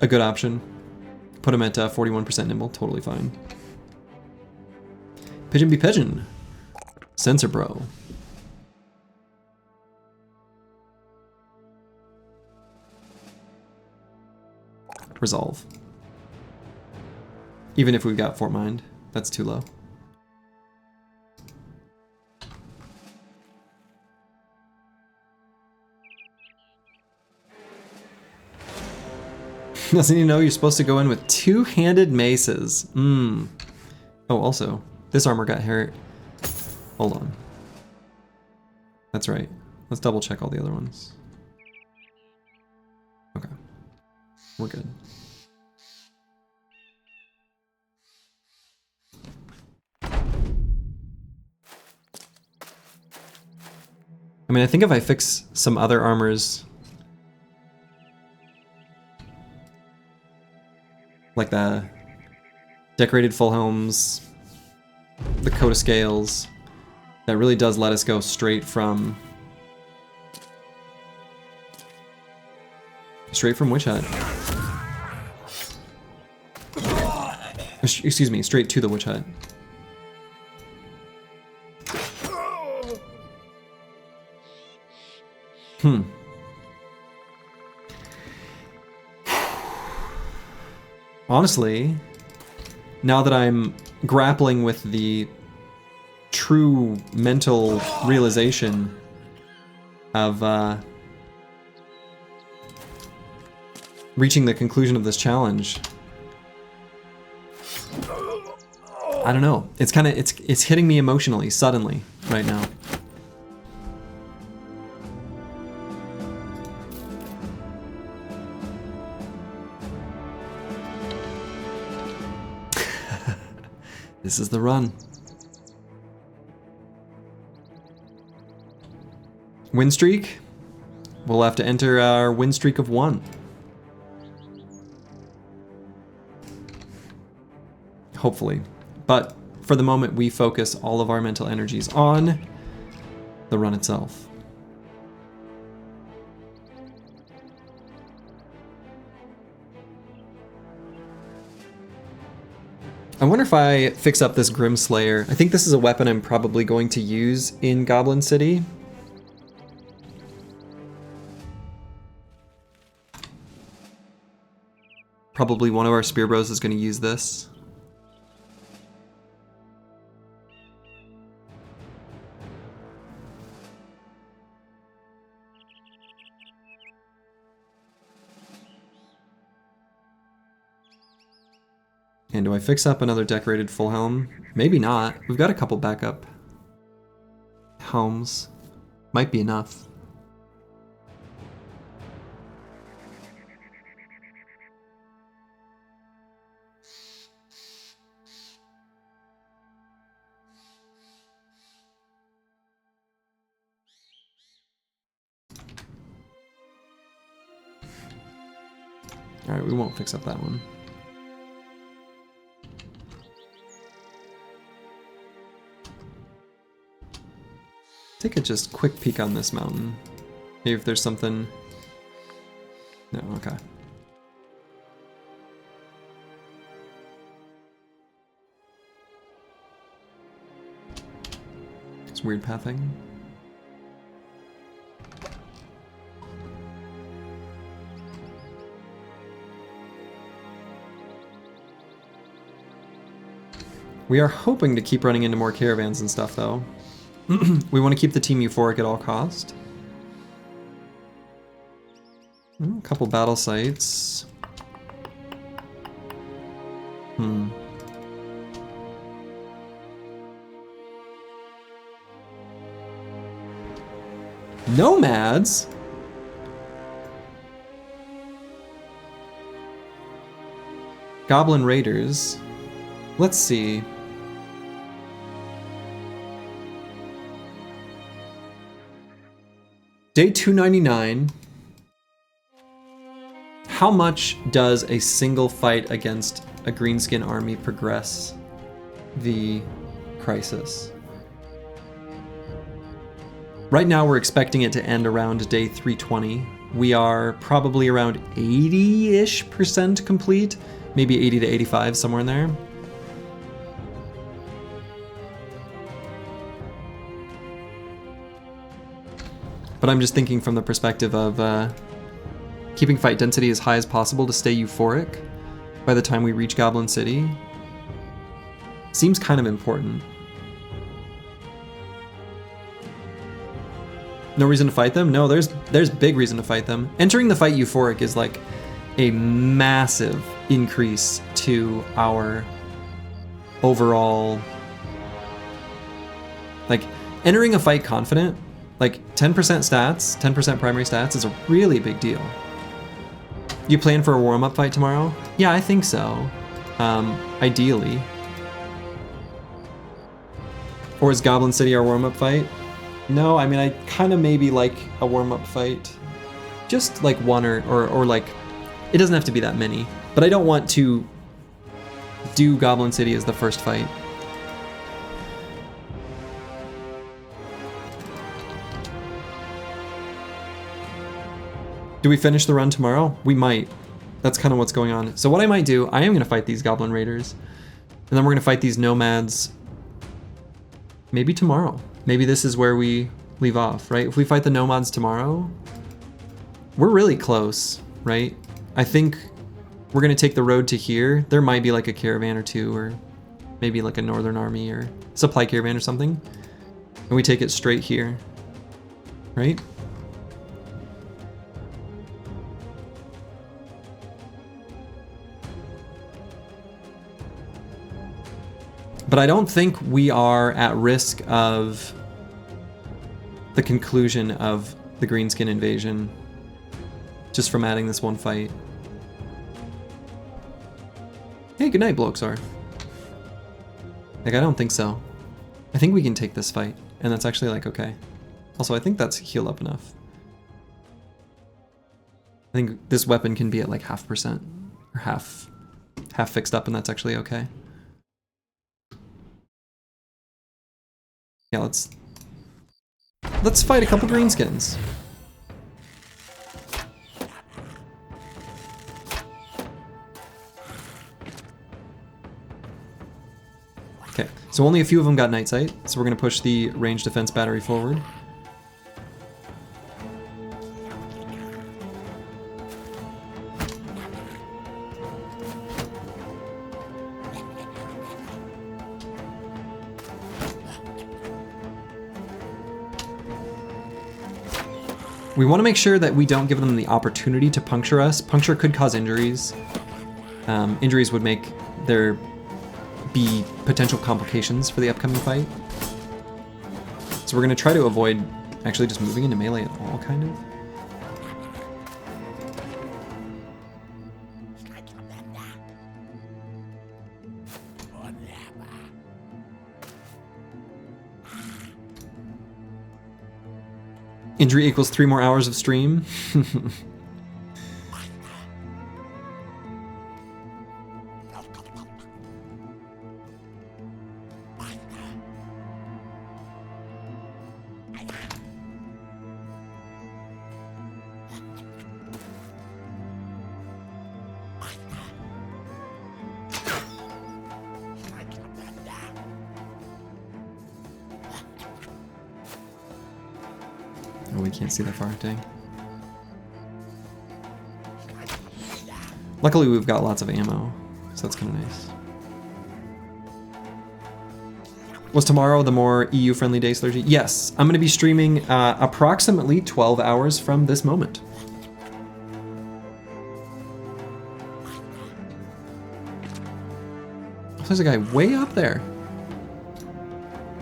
good option. Put them at 41% nimble, totally fine. Pigeon be pigeon. Sensor bro. Resolve. Even if we've got Fort Mind, that's too low. Doesn't he know you're supposed to go in with two-handed maces? Oh, also, this armor got hurt. Hold on. That's right. Let's double check all the other ones. Okay. We're good. I mean, I think if I fix some other armors, like the decorated full helms, the coat of scales, that really does let us go straight from Witch Hut. Excuse me, straight to the Witch Hut. Honestly, now that I'm grappling with the true mental realization of reaching the conclusion of this challenge, I don't know. It's kind of it's hitting me emotionally suddenly right now. This is the run. Win streak. We'll have to enter our win streak of 1. Hopefully. But for the moment, we focus all of our mental energies on the run itself. I wonder if I fix up this Grim Slayer. I think this is a weapon I'm probably going to use in Goblin City. Probably one of our Spear Bros is going to use this. And do I fix up another decorated full helm? Maybe not. We've got a couple backup helms. Might be enough. All right, we won't fix up that one. Take a just quick peek on this mountain. Maybe if there's something. No, okay. It's weird pathing. We are hoping to keep running into more caravans and stuff, though. We want to keep the team euphoric at all cost. A couple battle sites. Nomads? Goblin Raiders. Let's see. Day290. How much does a single fight against a greenskin army progress the crisis? Right now we're expecting it to end around day 320. We are probably around 80-ish% complete, maybe 80 to 85, somewhere in there. But I'm just thinking from the perspective of keeping fight density as high as possible to stay euphoric by the time we reach Goblin City. Seems kind of important. No reason to fight them? No, there's big reason to fight them. Entering the fight euphoric is like a massive increase to our overall... Like, entering a fight confident, like 10% stats, 10% primary stats is a really big deal. You plan for a warm-up fight tomorrow? Yeah, I think so. Ideally. Or is Goblin City our warm-up fight? No, I mean, I kind of maybe like a warm-up fight. Just like one or like, it doesn't have to be that many. But I don't want to do Goblin City as the first fight. Do we finish the run tomorrow? We might. That's kind of what's going on. So what I might do, I am going to fight these Goblin Raiders. And then we're going to fight these Nomads maybe tomorrow. Maybe this is where we leave off, right? If we fight the nomads tomorrow, we're really close, right? I think we're gonna take the road to here. There might be like a caravan or two, or maybe like a northern army or supply caravan or something. And we take it straight here, right? But I don't think we are at risk of the conclusion of the greenskin invasion just from adding this one fight. Hey, good night, Bloxar. Like, I don't think so. I think we can take this fight, and that's actually like okay. Also, I think that's heal up enough. I think this weapon can be at like 0.5% or half fixed up, and that's actually okay. Yeah, let's fight a couple greenskins. Okay, so only a few of them got night sight, so we're gonna push the range defense battery forward. We want to make sure that we don't give them the opportunity to puncture us. Puncture could cause injuries. Injuries would make there be potential complications for the upcoming fight. So we're going to try to avoid actually just moving into melee at all, kind of. Injury equals 3 more hours of stream. Oh, we can't see that far, dang. Luckily, we've got lots of ammo, so that's kind of nice. Was tomorrow the more EU-friendly day, Slurgy? Yes, I'm going to be streaming approximately 12 hours from this moment. Oh, there's a guy way up there.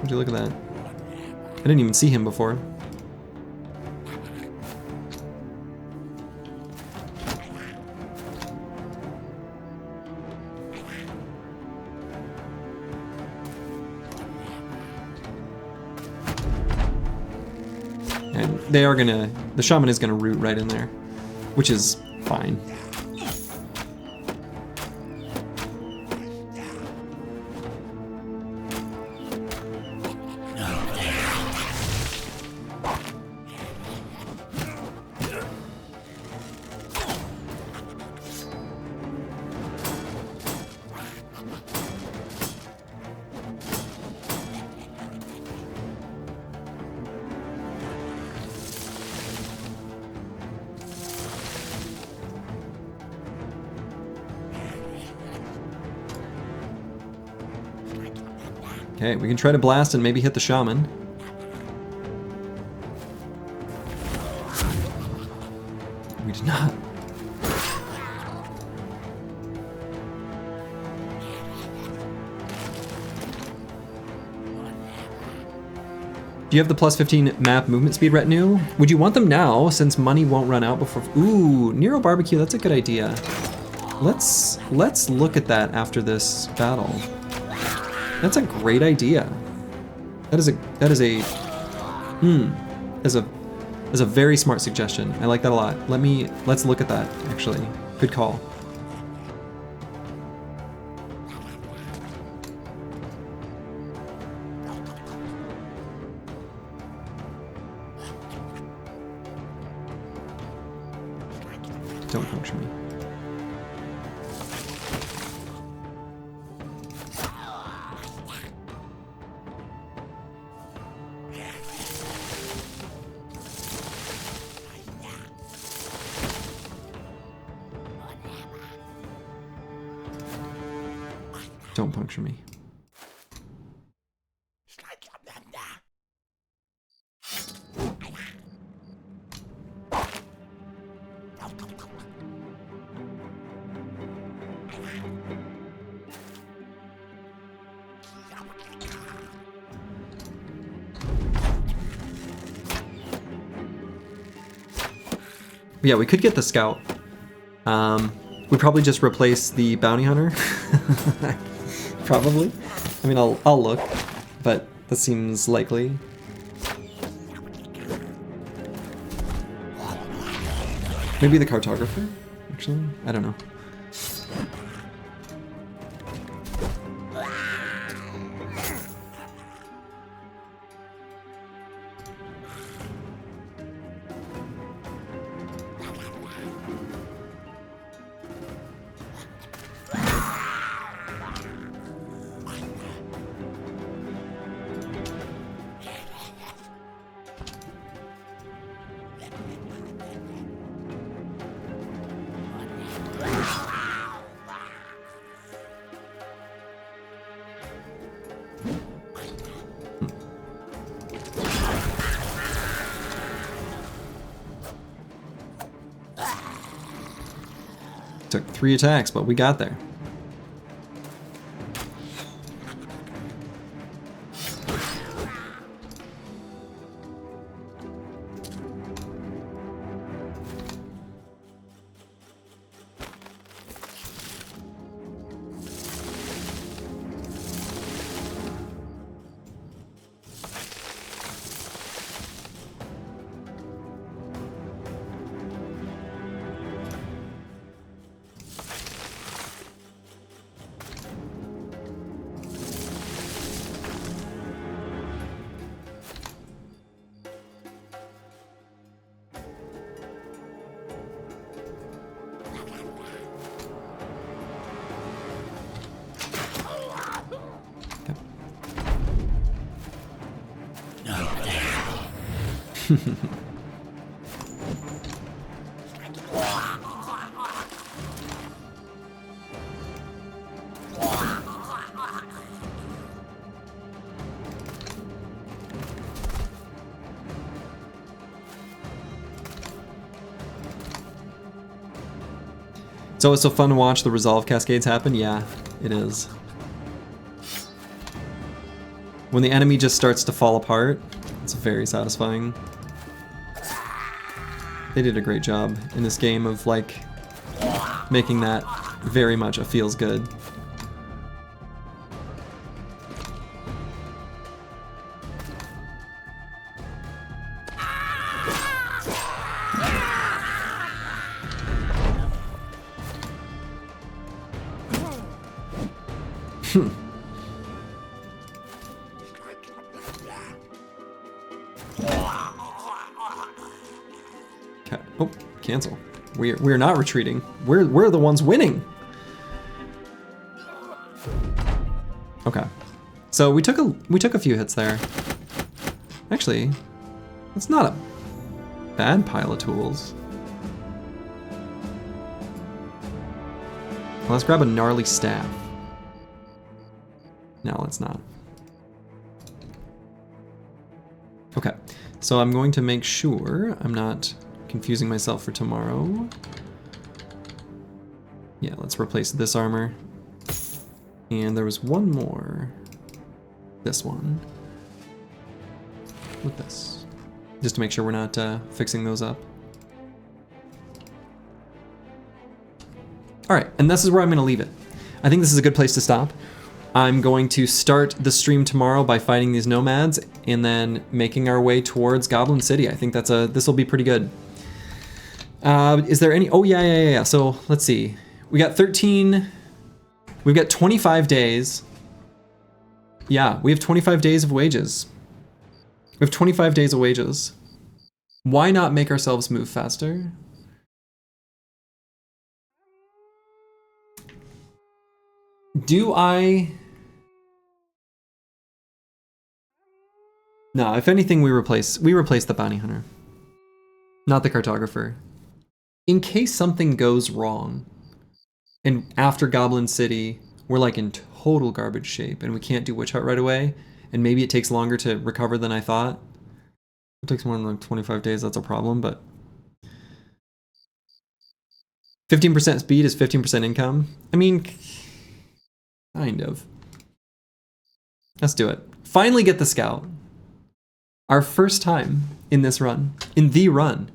Would you look at that? I didn't even see him before. They are gonna, the shaman is gonna root right in there, which is fine. Okay, we can try to blast and maybe hit the shaman. We did not. Do you have the plus 15 map movement speed retinue? Would you want them now, since money won't run out before... Ooh, Nero Barbecue, that's a good idea. Let's look at that after this battle. That's a great idea. That is a very smart suggestion. I like that a lot. Let's look at that, actually. Good call. Don't puncture me. Don't puncture me. Yeah, we could get the scout. We'd probably just replace the bounty hunter. Probably. I mean, I'll look, but that seems likely. Maybe the cartographer, actually? I don't know. Took 3 attacks, but we got there. So it's so fun to watch the resolve cascades happen? Yeah, it is. When the enemy just starts to fall apart, it's very satisfying. They did a great job in this game of like making that very much a feels good. Oh, cancel. We're not retreating. We're the ones winning. Okay, so we took a few hits there. Actually, that's not a bad pile of tools. Well, let's grab a gnarly staff. No, let's not. Okay, so I'm going to make sure I'm not confusing myself for tomorrow. Yeah, let's replace this armor. And there was one more. This one. With this. Just to make sure we're not fixing those up. Alright, and this is where I'm going to leave it. I think this is a good place to stop. I'm going to start the stream tomorrow by fighting these nomads and then making our way towards Goblin City. I think this will be pretty good. Is there any, oh yeah. So let's see. We got 13, we've got 25 days. Yeah, we have 25 days of wages. We have 25 days of wages. Why not make ourselves move faster? Do I? No, if anything, we replace the bounty hunter, not the cartographer. In case something goes wrong, and after Goblin City, we're like in total garbage shape and we can't do Witch Hut right away. And maybe it takes longer to recover than I thought. It takes more than like 25 days, that's a problem, but 15% speed is 15% income. I mean, kind of. Let's do it. Finally get the scout. Our first time in this run, in the run,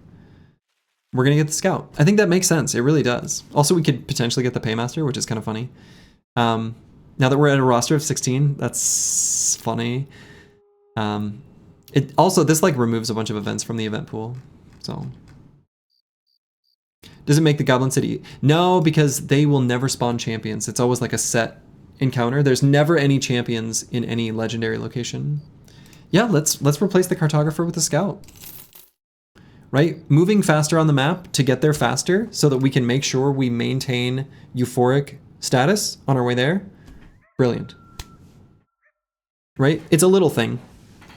we're gonna get the scout. I think that makes sense. It really does. Also, we could potentially get the paymaster, which is kind of funny. Now that we're at a roster of 16, that's funny. It also, this like removes a bunch of events from the event pool. So, does it make the Goblin City? No, because they will never spawn champions. It's always like a set encounter. There's never any champions in any legendary location. Yeah, let's replace the cartographer with the scout. Right? Moving faster on the map to get there faster so that we can make sure we maintain euphoric status on our way there. Brilliant. Right? It's a little thing,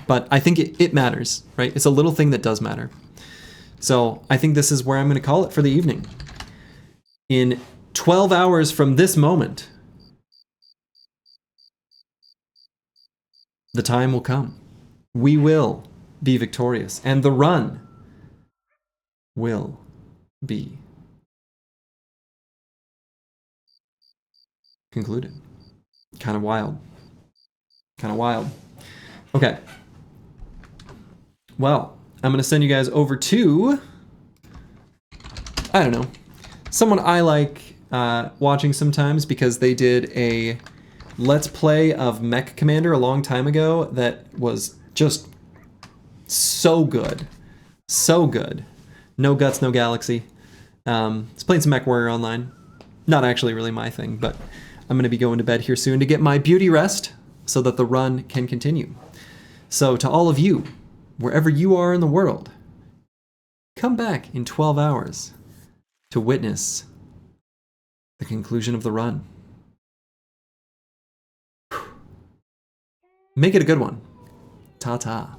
but I think it matters, right? It's a little thing that does matter. So I think this is where I'm going to call it for the evening. In 12 hours from this moment, the time will come. We will be victorious, and the run will be concluded. Kind of wild. Kind of wild. Okay. Well, I'm going to send you guys over to, I don't know, someone I like watching sometimes because they did a Let's Play of Mech Commander a long time ago that was just so good. So good. No guts, no galaxy. It's playing some Mech Warrior Online. Not actually really my thing, but I'm going to be going to bed here soon to get my beauty rest so that the run can continue. So to all of you, wherever you are in the world, come back in 12 hours to witness the conclusion of the run. Make it a good one. Ta-ta.